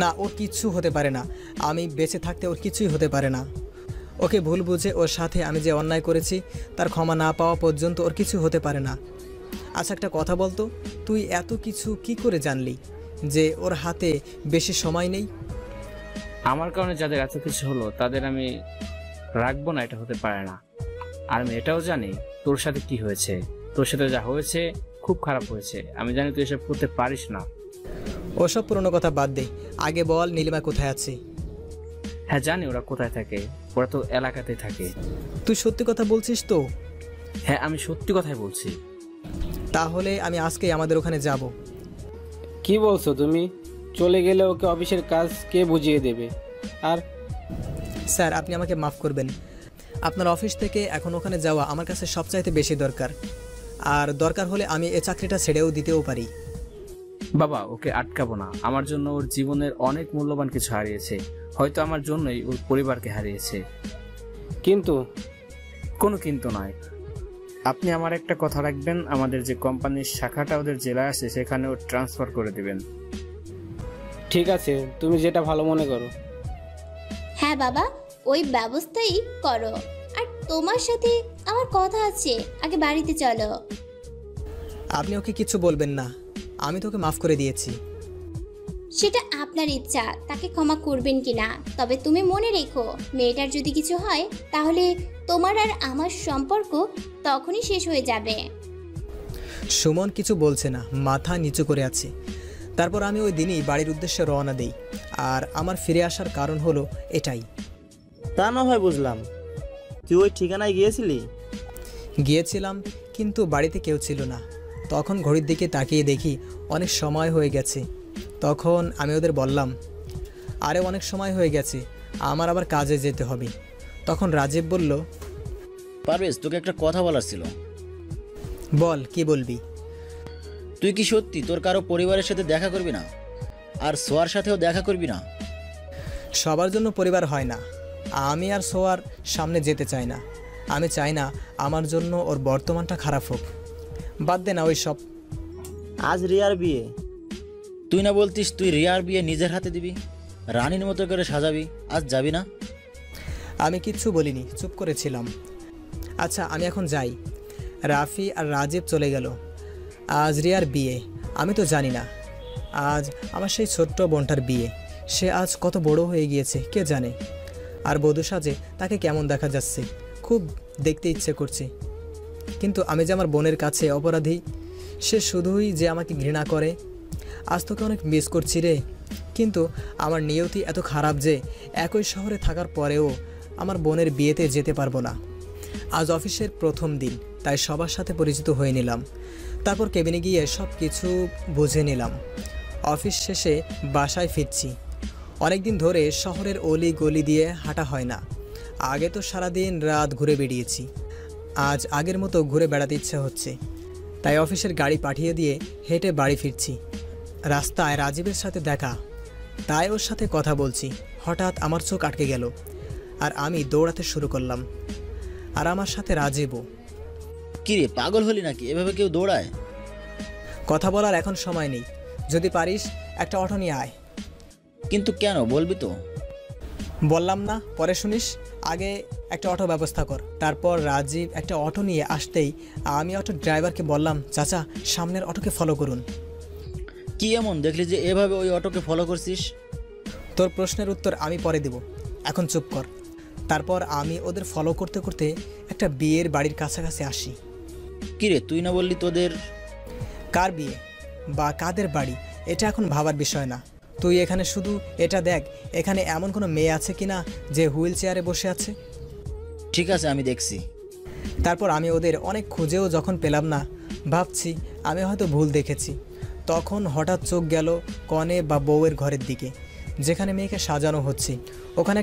[SPEAKER 1] না, ওর কিচ্ছু হতে পারে না। আমি বেঁচে থাকতে ওর কিছুই হতে পারে না। ওকে ভুল বুঝে ওর সাথে আমি যে অন্যায় করেছি তার ক্ষমা না পাওয়া পর্যন্ত ওর কিছু হতে পারে না। আচ্ছা, একটা কথা বলতো, তুই এত কিছু কি করে জানলি যে ওর হাতে বেশি সময় নেই?
[SPEAKER 11] আমার কারণে যাদের এত কিছু হলো তাদের আমি রাখবো না, এটা হতে পারে না। আর আমি এটাও জানি তোর সাথে কি হয়েছে। তোর সাথে যা হয়েছে খুব খারাপ হয়েছে। আমি জানি তুই এসব করতে পারিস না।
[SPEAKER 1] ওসব পুরনো কথা বাদ দে, আগে বল নীলিমা কোথায় আছে?
[SPEAKER 11] হ্যাঁ জানি ওরা কোথায় থাকে, ওরা তো এলাকাতেই থাকে।
[SPEAKER 1] তুই সত্যি কথা বলছিস তো?
[SPEAKER 11] হ্যাঁ, আমি সত্যি কথাই বলছি।
[SPEAKER 1] তাহলে আমি আজকেই আমাদের ওখানে যাব।
[SPEAKER 10] কি বলছো তুমি? চলে গেলে ওকে অফিসের কাজ কে বুঝিয়ে দেবে? আর
[SPEAKER 1] স্যার, আপনি আমাকে মাফ করবেন। আপনার অফিস থেকে এখন ওখানে যাওয়া আমার কাছে সবচাইতে বেশি দরকার। আর দরকার হলে আমি এই চাকরিটা ছেড়েও দিতেও পারি।
[SPEAKER 11] বাবা, ওকে আটকাবো না। আমার জন্য ওর জীবনের অনেক মূল্যবান কিছু হারিয়েছে, হয়তো আমার জন্যই ওর পরিবারকে হারিয়েছে।
[SPEAKER 10] কিন্তু
[SPEAKER 11] কোনো কিন্তু নয়। আপনি আমার একটা কথা রাখবেন, আমাদের যে কোম্পানির শাখাটা ওদের জেলায় আছে সেখানে ও ট্রান্সফার করে দিবেন।
[SPEAKER 10] ঠিক আছে, তুমি যেটা ভালো মনে করো।
[SPEAKER 12] হ্যাঁ বাবা, ওই ব্যবস্থাই করো। আর তোমার সাথে আমার কথা আছে, আগে বাড়িতে চলো।
[SPEAKER 1] আপনি ওকে কিছু বলবেন না, আমি তোকে মাফ করে দিয়েছি।
[SPEAKER 12] সেটা আপনার ইচ্ছা, তাকে ক্ষমা করবেন কিনা। তবে তুমি মনে রেখো, মেয়েটার যদি কিছু হয় তাহলে তোমার আর আমার সম্পর্ক তখনই শেষ হয়ে যাবে।
[SPEAKER 1] সুমন কিছু বলছে না, মাথা নিচু করে আছে। তারপর আমি ওই দিনই বাড়ির উদ্দেশ্যে রওনা দেই। আর আমার ফিরে আসার কারণ হলো এটাই।
[SPEAKER 6] তা না হয় বুঝলাম, তুই ওই ঠিকানায় গিয়েছিলি?
[SPEAKER 1] গিয়েছিলাম, কিন্তু বাড়িতে কেউ ছিল না। তখন ঘড়ির দিকে তাকিয়ে দেখি অনেক সময় হয়ে গেছে। তখন আমি ওদের বললাম, আরে অনেক সময় হয়ে গেছে, আমার আবার কাজে যেতে হবে। তখন রাজীব বলল,
[SPEAKER 4] পারভেজ, তোকে একটা কথা বলার ছিল।
[SPEAKER 1] বল, কি বলবি?
[SPEAKER 4] তুই কি সত্যি তোর কারো পরিবারের সাথে দেখা করবি না? আর সোয়ার সাথেও দেখা করবি না?
[SPEAKER 1] সবার জন্য পরিবার হয় না। আমি আর সোয়ার সামনে যেতে চাই না। আমি চাই না আমার জন্য ওর বর্তমানটা খারাপ হোক। বাদ দে না ওই সব।
[SPEAKER 6] আজ রিয়ার বিয়ে।
[SPEAKER 4] তুই না বলতিস তুই রিয়ার বিয়ে নিজের হাতে দিবি, রানীর মতো করে সাজাবি? আজ যাবি না?
[SPEAKER 1] আমি কিচ্ছু বলিনি, চুপ করেছিলাম। আচ্ছা, আমি এখন যাই। রাফি আর রাজীব চলে গেল। আজ রিয়ার বিয়ে, আমি তো জানি না। আজ আমার সেই ছোট্ট বোনটার বিয়ে। সে আজ কত বড় হয়ে গিয়েছে কে জানে। আর বধূ সাজে তাকে কেমন দেখা যাচ্ছে, খুব দেখতে ইচ্ছে করছে। কিন্তু আমি যে আমার বোনের কাছে অপরাধী। সে শুধুই যে আমাকে ঘৃণা করে। আজ তোকে অনেক মিস করছি রে। কিন্তু আমার নিয়তি এত খারাপ যে একই শহরে থাকার পরেও আমার বোনের বিয়েতে যেতে পারবো না। আজ অফিসের প্রথম দিন, তাই সবার সাথে পরিচিত হয়ে নিলাম। তারপর কেবিনে গিয়ে সব কিছু বুঝে নিলাম। অফিস শেষে বাসায় ফিরছি। অনেক দিন ধরে শহরের অলি গলি দিয়ে হাঁটা হয় না। আগে তো সারাদিন রাত ঘুরে বেরিয়েছি, আজ আগের মতো ঘুরে বেড়াতে ইচ্ছে হচ্ছে। তাই অফিসের গাড়ি পাঠিয়ে দিয়ে হেঁটে বাড়ি ফিরছি। রাস্তায় রাজীবের সাথে দেখা, তাই ওর সাথে কথা বলছি। হঠাৎ আমার চোখ আটকে গেল আর আমি দৌড়াতে শুরু করলাম। আর আমার সাথে রাজীবও।
[SPEAKER 4] কিরে, পাগল হলি নাকি? এভাবে কেউ দৌড়ায়?
[SPEAKER 1] কথা বলার এখন সময় নেই, যদি পারিস একটা অটো নিয়ে আয়।
[SPEAKER 4] কিন্তু কেন, বলবি তো?
[SPEAKER 1] বললাম না, পরে শুনিস। আগে একটা অটো ব্যবস্থা কর। তারপর রাজীব একটা অটো নিয়ে আসতেই আমি অটো ড্রাইভারকে বললাম, চাচা সামনের অটোকে ফলো করুন।
[SPEAKER 4] কি এমন দেখলি যে এভাবে ওই অটোকে ফলো করছিস?
[SPEAKER 1] তোর প্রশ্নের উত্তর আমি পরে দেব, এখন চুপ কর। তারপর আমি ওদের ফলো করতে করতে একটা বিয়ের বাড়ির কাছাকাছি আসি।
[SPEAKER 4] কিরে, তুই না বললি তোদের
[SPEAKER 1] কার বিয়ে বা কাদের বাড়ি এটা এখন ভাবার বিষয় না। তুই এখানে শুধু এটা দেখ, এখানে এমন কোনো মেয়ে আছে কিনা যে হুইল চেয়ারে বসে আছে।
[SPEAKER 4] ঠিক আছে, আমি দেখছি।
[SPEAKER 1] তারপর আমি ওদের অনেক খুঁজেও যখন পেলাম না, ভাবছি আমি হয়তো ভুল দেখেছি। তখন হঠাৎ চোখ গেল কনে বা বউয়ের ঘরের দিকে, যেখানে মেয়েকে সাজানো হচ্ছে। ওখানে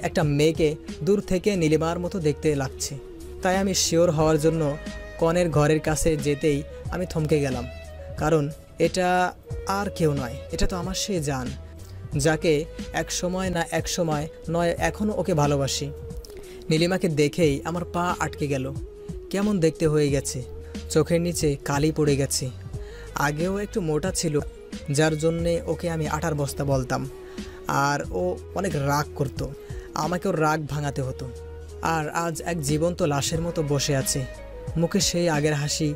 [SPEAKER 1] একটা মেয়েকে দূর থেকে নীলিমার মতো দেখতে লাগছে। তাই আমি শিওর হওয়ার জন্য কনের ঘরের কাছে যেতেই আমি থমকে গেলাম, কারণ এটা আর কেউ নয়, এটা তো আমার সে জান, যাকে এক সময় নয় এখনও ওকে ভালোবাসি। নীলিমাকে দেখেই আমার পা আটকে গেল। কেমন দেখতে হয়ে গেছে, চোখের নিচে কালি পড়ে গেছে। আগেও একটু মোটা ছিল, যার জন্যে ওকে আমি আটার বস্তা বলতাম। আর ও অনেক রাগ করত, আমাকেও রাগ ভাঙাতে হতো। আর আজ এক জীবন্ত লাশের মতো বসে আছে, মুখে সেই আগের হাসি,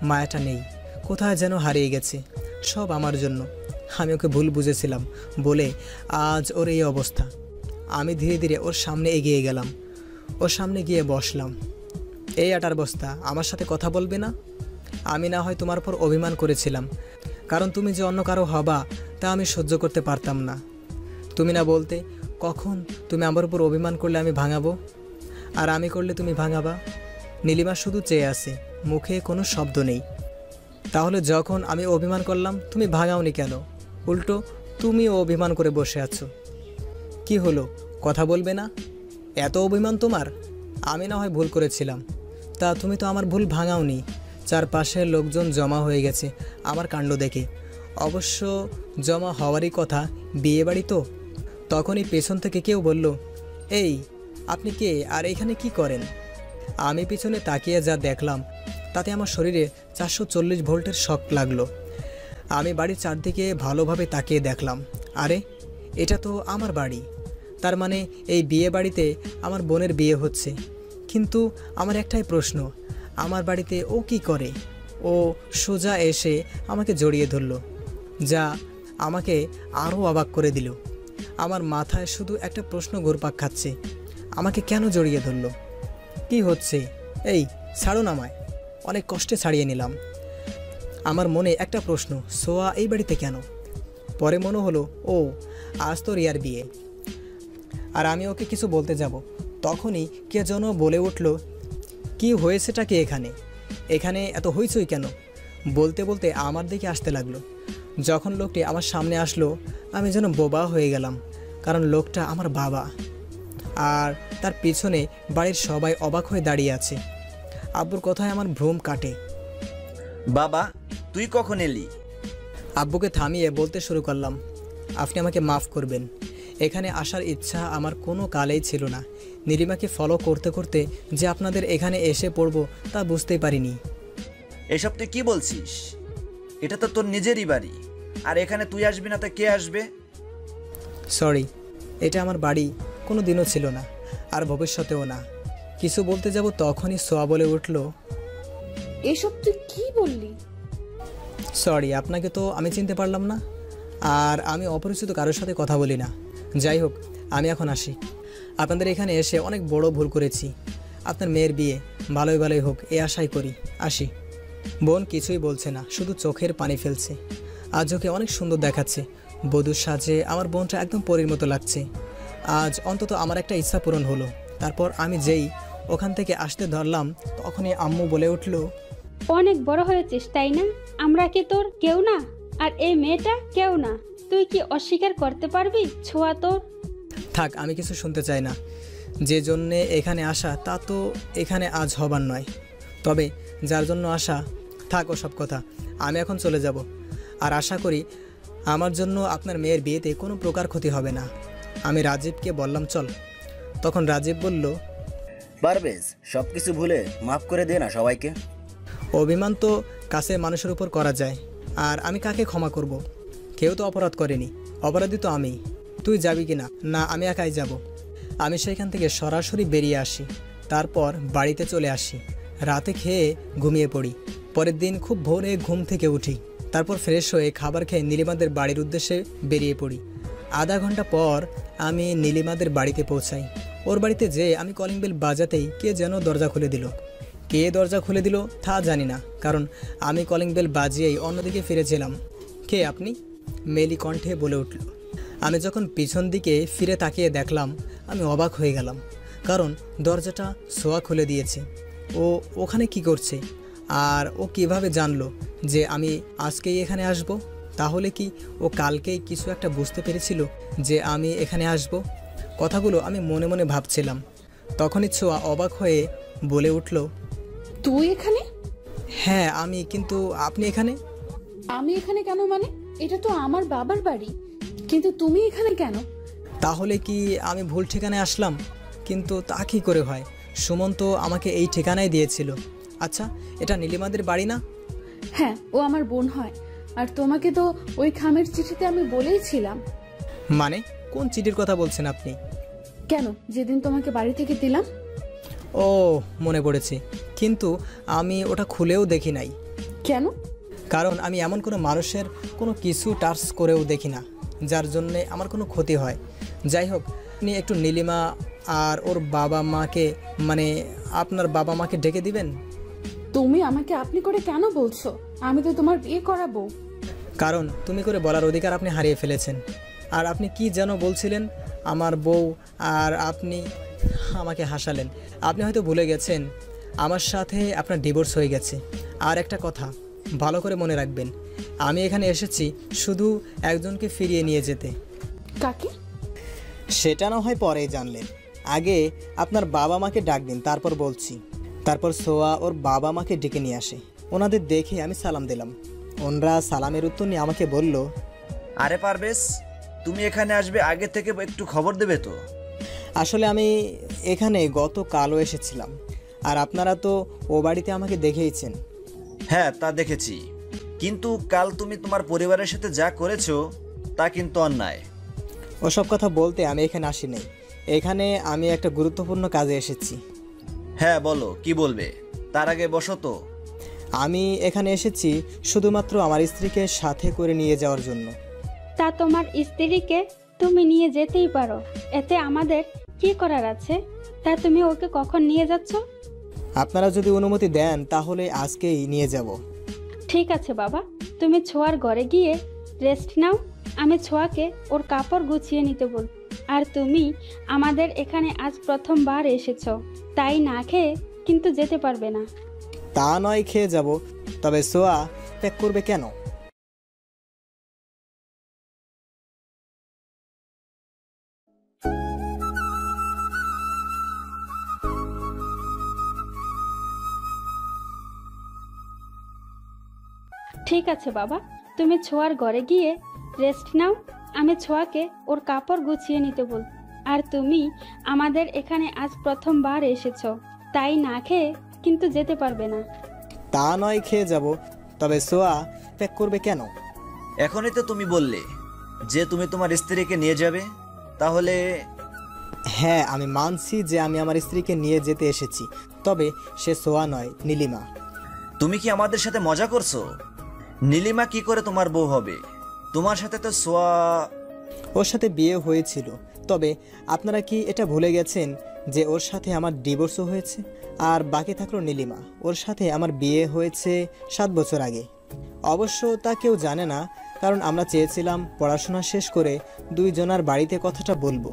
[SPEAKER 1] মায়াটা নেই, কোথায় যেন হারিয়ে গেছে। সব আমার জন্য। আমি ওকে ভুল বুঝেছিলাম বলে আজ ওর এই অবস্থা। আমি ধীরে ধীরে ওর সামনে এগিয়ে গেলাম, ওর সামনে গিয়ে বসলাম। এই আটার বস্তা, আমার সাথে কথা বলবে না? আমি না হয় তোমার উপর অভিমান করেছিলাম, কারণ তুমি যে অন্য কারো হবা তা আমি সহ্য করতে পারতাম না। তুমি না বলতে কখন তুমি আমার উপর অভিমান করলে আমি ভাঙাবো, আর আমি করলে তুমি ভাঙাবা। নীলিমা শুধু চেয়ে আছে, মুখে কোনো শব্দ নেই। তাহলে যখন আমি অভিমান করলাম তুমি ভাঙাওনি কেন? উল্টো তুমিও অভিমান করে বসে আছো। কি হলো, কথা বলবে না? এত অভিমান তোমার? আমি না হয় ভুল করেছিলাম, তা তুমি তো আমার ভুল ভাঙাওনি। চারপাশের লোকজন জমা হয়ে গেছে আমার কাণ্ড দেখে। অবশ্য জমা হওয়ারই কথা, বিয়েবাড়ি তো। তখনই পেছন থেকে কেউ বলল, এই আপনি কে আর এখানে কি করেন? আমি পিছনে তাকিয়ে যা দেখলাম তাতে আমার শরীরে 440 ভোল্টের শক লাগলো। আমি বাড়ির চারদিকে ভালোভাবে তাকিয়ে দেখলাম, আরে এটা তো আমার বাড়ি। তার মানে এই বিয়ে বাড়িতে আমার বোনের বিয়ে হচ্ছে। কিন্তু আমার একটাই প্রশ্ন, আমার বাড়িতে ও কি করে? ও সোজা এসে আমাকে জড়িয়ে ধরল, যা আমাকে আরও অবাক করে দিল। আমার মাথায় শুধু একটা প্রশ্ন ঘুরপাক খাচ্ছে, আমাকে কেন জড়িয়ে ধরল? কি হচ্ছে? এই ছাড়ুন আমায়। অনেক কষ্টে ছাড়িয়ে নিলাম। আমার মনে একটা প্রশ্ন, সোয়া এই বাড়িতে কেন? পরে মনে হলো, ও আজ তো রিয়ার বিয়ে। আর আমি ওকে কিছু বলতে যাব, তখনই কে যেন বলে উঠল, কি হয়েছেটা কি এখানে এত হইচই কেন? বলতে বলতে আমার দিকে আসতে লাগলো। যখন লোকটি আমার সামনে আসলো আমি যেন বোবা হয়ে গেলাম, কারণ লোকটা আমার বাবা। আর তার পিছনে বাড়ির সবাই অবাক হয়ে দাঁড়িয়ে আছে। আব্বুর কথায় আমার ভ্রম কাটে।
[SPEAKER 13] বাবা, তুই কখন এলি?
[SPEAKER 1] আব্বুকে থামিয়ে বলতে শুরু করলাম, আপনি আমাকে মাফ করবেন। এখানে আসার ইচ্ছা আমার কোনো কালেই ছিল না। নীলিমাকে ফলো করতে করতে যে আপনাদের এখানে এসে পড়ব তা বুঝতেই পারিনি।
[SPEAKER 13] এসব তুই কি বলছিস? এটা তো তোর নিজেরই বাড়ি, আর এখানে তুই আসবি না তা কে আসবে?
[SPEAKER 1] সরি, এটা আমার বাড়ি কোনো দিনও ছিল না, আর ভবিষ্যতেও না। কিছু বলতে যাব তখনই সোয়া বলে উঠল,
[SPEAKER 5] এসব তুই কি বললি?
[SPEAKER 1] সরি, আপনাকে তো আমি চিনতে পারলাম না, আর আমি অপরিচিত কারোর সাথে কথা বলি না। যাই হোক, আমি এখন আসি। আপনাদের এখানে এসে অনেক বড় ভুল করেছি। আপনার মেয়ের বিয়ে ভালোই ভালোই হোক এ আশাই করি। আসি। বোন কিছুই বলছে না, শুধু চোখের পানি ফেলছে। আজ ওকে অনেক সুন্দর দেখাচ্ছে, বধূর সাজে আমার বোনটা একদম পরীর মতো লাগছে। আজ অন্তত আমার একটা ইচ্ছা পূরণ হলো। তারপর আমি যেই ওখান থেকে আসতে ধরলাম তখনই আম্মু বলে উঠল,
[SPEAKER 9] অনেক বড় হয়েছিস তাই না? আমরা কি তোর কেউ না? আর এই মেয়েটা কেউ না? তুই কি অস্বীকার করতে পারবি ছোঁয়া তোর?
[SPEAKER 1] থাক, আমি কিছু শুনতে চাই না। যে জন্যে এখানে আসা তা তো এখানে আজ হবার নয়। তবে যার জন্য আসা, থাক ওসব কথা। আমি এখন চলে যাব, আর আশা করি আমার জন্য আপনার মেয়ের বিয়েতে কোনো প্রকার ক্ষতি হবে না। আমি রাজীবকে বললাম চল। তখন রাজীব বলল,
[SPEAKER 4] পারভেজ, সব কিছু ভুলে মাফ করে দে না সবাইকে।
[SPEAKER 1] অভিমান তো কাছের মানুষের উপর করা যায়, আর আমি কাকে ক্ষমা করব? কেউ তো অপরাধ করেনি, অপরাধী তো আমি। তুই যাবি কি না? না, আমি একাই যাব। আমি সেখান থেকে সরাসরি বেরিয়ে আসি, তারপর বাড়িতে চলে আসি। রাতে খেয়ে ঘুমিয়ে পড়ি। পরের দিন খুব ভোরে ঘুম থেকে উঠি, তারপর ফ্রেশ হয়ে খাবার খেয়ে নীলিমাদের বাড়ির উদ্দেশ্যে বেরিয়ে পড়ি। আধা ঘন্টা পর আমি নীলিমাদের বাড়িতে পৌঁছাই। ওর বাড়িতে যেয়ে আমি কলিং বেল বাজাতেই কে যেন দরজা খুলে দিল। কে দরজা খুলে দিল তা জানি না, কারণ আমি কলিং বেল বাজিয়েই অন্যদিকে ফিরেছিলাম। কে আপনি? মেলি কণ্ঠে বলে উঠল। আমি যখন পিছন দিকে ফিরে তাকিয়ে দেখলাম, আমি অবাক হয়ে গেলাম, কারণ দরজাটা সোয়া খুলে দিয়েছে। ও ওখানে কি করছে? আর ও কিভাবে জানলো যে আমি আজকেই এখানে আসব? তাহলে কি ও কালকেই কিছু একটা বুঝতে পেরেছিল যে আমি এখানে আসব? কথাগুলো আমি মনে মনে ভাবছিলাম। তখনই ছোঁয়া অবাক হয়ে বলে উঠল,
[SPEAKER 5] তুই এখানে?
[SPEAKER 1] হ্যাঁ আমি, কিন্তু আপনি এখানে?
[SPEAKER 5] আমি এখানে কেন মানে? এটা তো আমার বাবার বাড়ি, কিন্তু তুমি এখানে কেন?
[SPEAKER 1] তাহলে কি আমি ভুল ঠিকানায় আসলাম? কিন্তু তা কি করে হয়? সুমন তো আমাকে এই ঠিকানায় দিয়েছিল। আচ্ছা, এটা নীলিমাদের বাড়ি না?
[SPEAKER 5] হ্যাঁ, ও আমার বোন হয়। আর তোমাকে তো ওই খামের চিঠিতে আমি বলেইছিলাম।
[SPEAKER 1] মানে কোন চিঠির কথা বলছেন আপনি?
[SPEAKER 5] কেন, যেদিন তোমাকে বাড়ি থেকে দিলাম?
[SPEAKER 1] ও মনে পড়েছে, কিন্তু আমি ওটা খুলেও দেখি নাই।
[SPEAKER 5] কেন?
[SPEAKER 1] কারণ আমি এমন কোনো মানুষের কোনো কিছু টাচ করেও দেখি না যার জন্যে আমার কোনো ক্ষতি হয়। যাই হোক, আপনি একটু নীলিমা আর ওর বাবা মাকে, মানে আপনার বাবা মাকে ডেকে দিবেন।
[SPEAKER 5] তুমি আমাকে আপনি করে কেন বলছো? আমি তো তোমার বিয়ে করাবো।
[SPEAKER 1] কারণ তুমি করে বলার অধিকার আপনি হারিয়ে ফেলেছেন। আর আপনি কি যেন বলছিলেন, আমার বউ, আর আপনি আমাকে হাসালেন। আপনি হয়তো ভুলে গেছেন আমার সাথে আপনার ডিভোর্স হয়ে গেছে। আর একটা কথা ভালো করে মনে রাখবেন, আমি এখানে এসেছি শুধু একজনকে ফিরিয়ে নিয়ে যেতে।
[SPEAKER 5] কাকে?
[SPEAKER 1] সেটা না হয় পরেই জানলেন, আগে আপনার বাবা মাকে ডাক দিন, তারপর বলছি। তারপর সোয়া ওর বাবা মাকে ডেকে নিয়ে আসে। ওনাদের দেখে আমি সালাম দিলাম। ওনরা সালামের উত্তর নিয়ে আমাকে বলল,
[SPEAKER 13] আরে পারবেশ, তুমি এখানে আসবে আগে থেকে একটু খবর দেবে তো?
[SPEAKER 1] আসলে আমি এখানে গতকালও এসেছিলাম, আর আপনারা তো ও বাড়িতে আমাকে দেখেইছেন।
[SPEAKER 13] হ্যাঁ, তা দেখেছি, কিন্তু কাল তুমি তোমার পরিবারের সাথে যা করেছো তা কিন্তু অন্যায়।
[SPEAKER 1] ওসব কথা বলতে আমি এখানে আসিনি। এখানে আমি একটা গুরুত্বপূর্ণ কাজে এসেছি।
[SPEAKER 13] হ্যাঁ বলো, কি বলবে? তার আগে বসো তো।
[SPEAKER 1] আমি এখানে এসেছি শুধুমাত্র আমার স্ত্রীকে সাথে করে নিয়ে যাওয়ার জন্য।
[SPEAKER 9] তা তোমার স্ত্রীকে তুমি নিয়ে যেতেই পারো, এতে আমাদের কি করার আছে? তা তুমি ওকে কখন নিয়ে যাচ্ছ?
[SPEAKER 1] আপনারা যদি অনুমতি দেন তাহলে আজকেই নিয়ে যাব।
[SPEAKER 9] ঠিক আছে বাবা, তুমি ছোঁয়ার ঘরে গিয়ে রেস্ট নাও। আমি ছোঁয়াকে ওর কাপড় গুছিয়ে নিতে বল। আর তুমি আমাদের এখানে আজ প্রথমবার এসেছো, তাই না খেয়ে কিন্তু যেতে পারবে না।
[SPEAKER 1] তা নয় খেয়ে যাব, তবে সোয়া প্যাক করবে কেন?
[SPEAKER 9] ঠিক আছে বাবা, তুমি ছোঁয়ার ঘরে গিয়ে রেস্ট নাও। আমি ছোঁয়াকে ওর কাপড় গুছিয়ে নিতে বল। আর তুমি আমাদের এখানে আজ প্রথমবার এসেছো, তাই না খেয়ে কিন্তু যেতে পারবে না।
[SPEAKER 1] তা নয় খেয়ে যাব, তবে সোয়া প্যাক করবে কেন?
[SPEAKER 13] এখনই তো তুমি বললে যে তুমি তোমার স্ত্রীকে নিয়ে যাবে, তাহলে?
[SPEAKER 1] হ্যাঁ, আমি মানছি যে আমি আমার স্ত্রীকে নিয়ে যেতে এসেছি, তবে সে সোয়া নয়, নীলিমা।
[SPEAKER 13] তুমি কি আমাদের সাথে মজা করছো? নীলিমা কি করে তোমার বউ হবে? তোমার সাথে তো সোয়া।
[SPEAKER 1] ওর সাথে বিয়ে হয়েছিল, তবে আপনারা কি এটা ভুলে গেছেন যে ওর সাথে আমার ডিভোর্সও হয়েছে? আর বাকি থাকলো নীলিমা, ওর সাথে আমার বিয়ে হয়েছে 7 বছর আগে। অবশ্য তা কেউ জানে না, কারণ আমরা চেয়েছিলাম পড়াশোনা শেষ করে দুইজনার বাড়িতে কথাটা বলবো।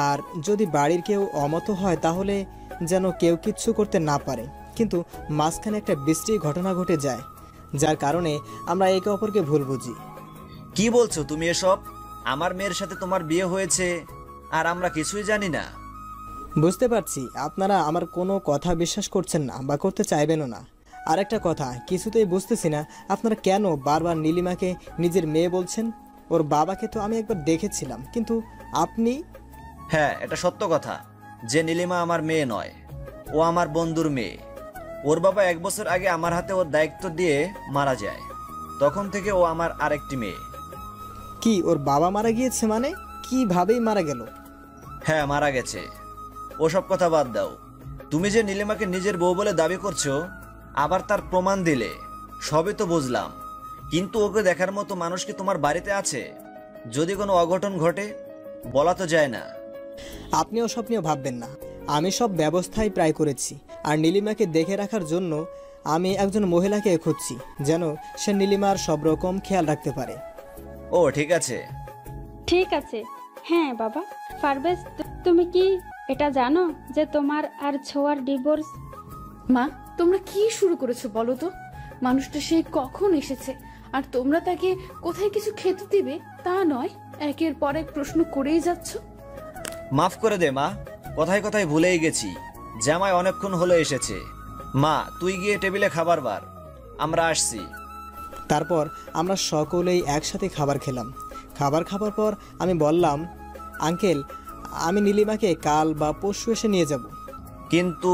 [SPEAKER 1] আর যদি বাড়ির কেউ অমত হয় তাহলে যেন কেউ কিচ্ছু করতে না পারে। কিন্তু মাঝখানে একটা বৃষ্টির ঘটনা ঘটে যায়, যার কারণে আমরা একে অপরকে ভুল বুঝি।
[SPEAKER 13] কি বলছো তুমি এসব? আমার মেয়ের সাথে তোমার বিয়ে হয়েছে আর আমরা কিছুই জানি না?
[SPEAKER 1] বুঝতে পারছি আপনারা আমার কোনো কথা বিশ্বাস করছেন না বা করতে চাইবেনও না। আর একটা কথা কিছুতেই বুঝতেছি না, আপনারা কেন বারবার নীলিমাকে নিজের মেয়ে বলছেন? ওর বাবাকে তো আমি একবার দেখেছিলাম, কিন্তু আপনি?
[SPEAKER 13] হ্যাঁ, এটা সত্য কথা যে নীলিমা আমার মেয়ে নয়, ও আমার বন্ধুর মেয়ে। ওর বাবা 1 বছর আগে আমার হাতে ওর দায়িত্ব দিয়ে মারা যায়, তখন থেকে ও আমার আরেকটি মেয়ে।
[SPEAKER 1] কি ওর বাবা মারা গিয়েছে? মানে কিভাবেই মারা গেল?
[SPEAKER 13] হ্যাঁ, মারা গেছে। ওসব কথা বাদ দাও। তুমি যে নীলিমাকে নিজের বউ বলে দাবি করছো, আবার তার প্রমাণ দিলে, সবই তো বুঝলাম, কিন্তু ওকে দেখার মতো মানুষ কি তোমার বাড়িতে আছে? যদি কোনো অঘটন ঘটে বলা তো যায় না।
[SPEAKER 1] আপনিও সব নিয়ে ভাববেন না, আমি সব ব্যবস্থাই প্রায় করেছি। আর নীলিমাকে দেখে রাখার জন্য আমি একজন মহিলাকে খুঁজছি, যেন সে নীলিমার সব রকম খেয়াল রাখতে পারে।
[SPEAKER 13] ও ঠিক আছে।
[SPEAKER 9] ঠিক আছে। হ্যাঁ বাবা, পারভেজ তুমি কি এটা জানো যে তোমার আর ছোঁয়ার ডিভোর্স?
[SPEAKER 5] মা, তোমরা কি শুরু করেছো বলো তো? মানুষটা সেই কখন এসেছে, আর তোমরা তাকে কোথায় কিছু খেতে দিবে তা নয়, একের পর এক প্রশ্ন করেই যাচ্ছ।
[SPEAKER 13] মাফ করে দে মা, কথায় কথায় ভুলেই গেছি। জামাই অনেকক্ষণ হলো এসেছে। মা তুই গিয়ে টেবিলে খাবার বার, আমরা আসছি।
[SPEAKER 1] তারপর আমরা সকলেই একসাথে খাবার খেলাম। খাবার খাবার পর আমি বললাম, আঙ্কেল আমি নীলিমাকে কাল বা পরশু এসে নিয়ে যাব।
[SPEAKER 13] কিন্তু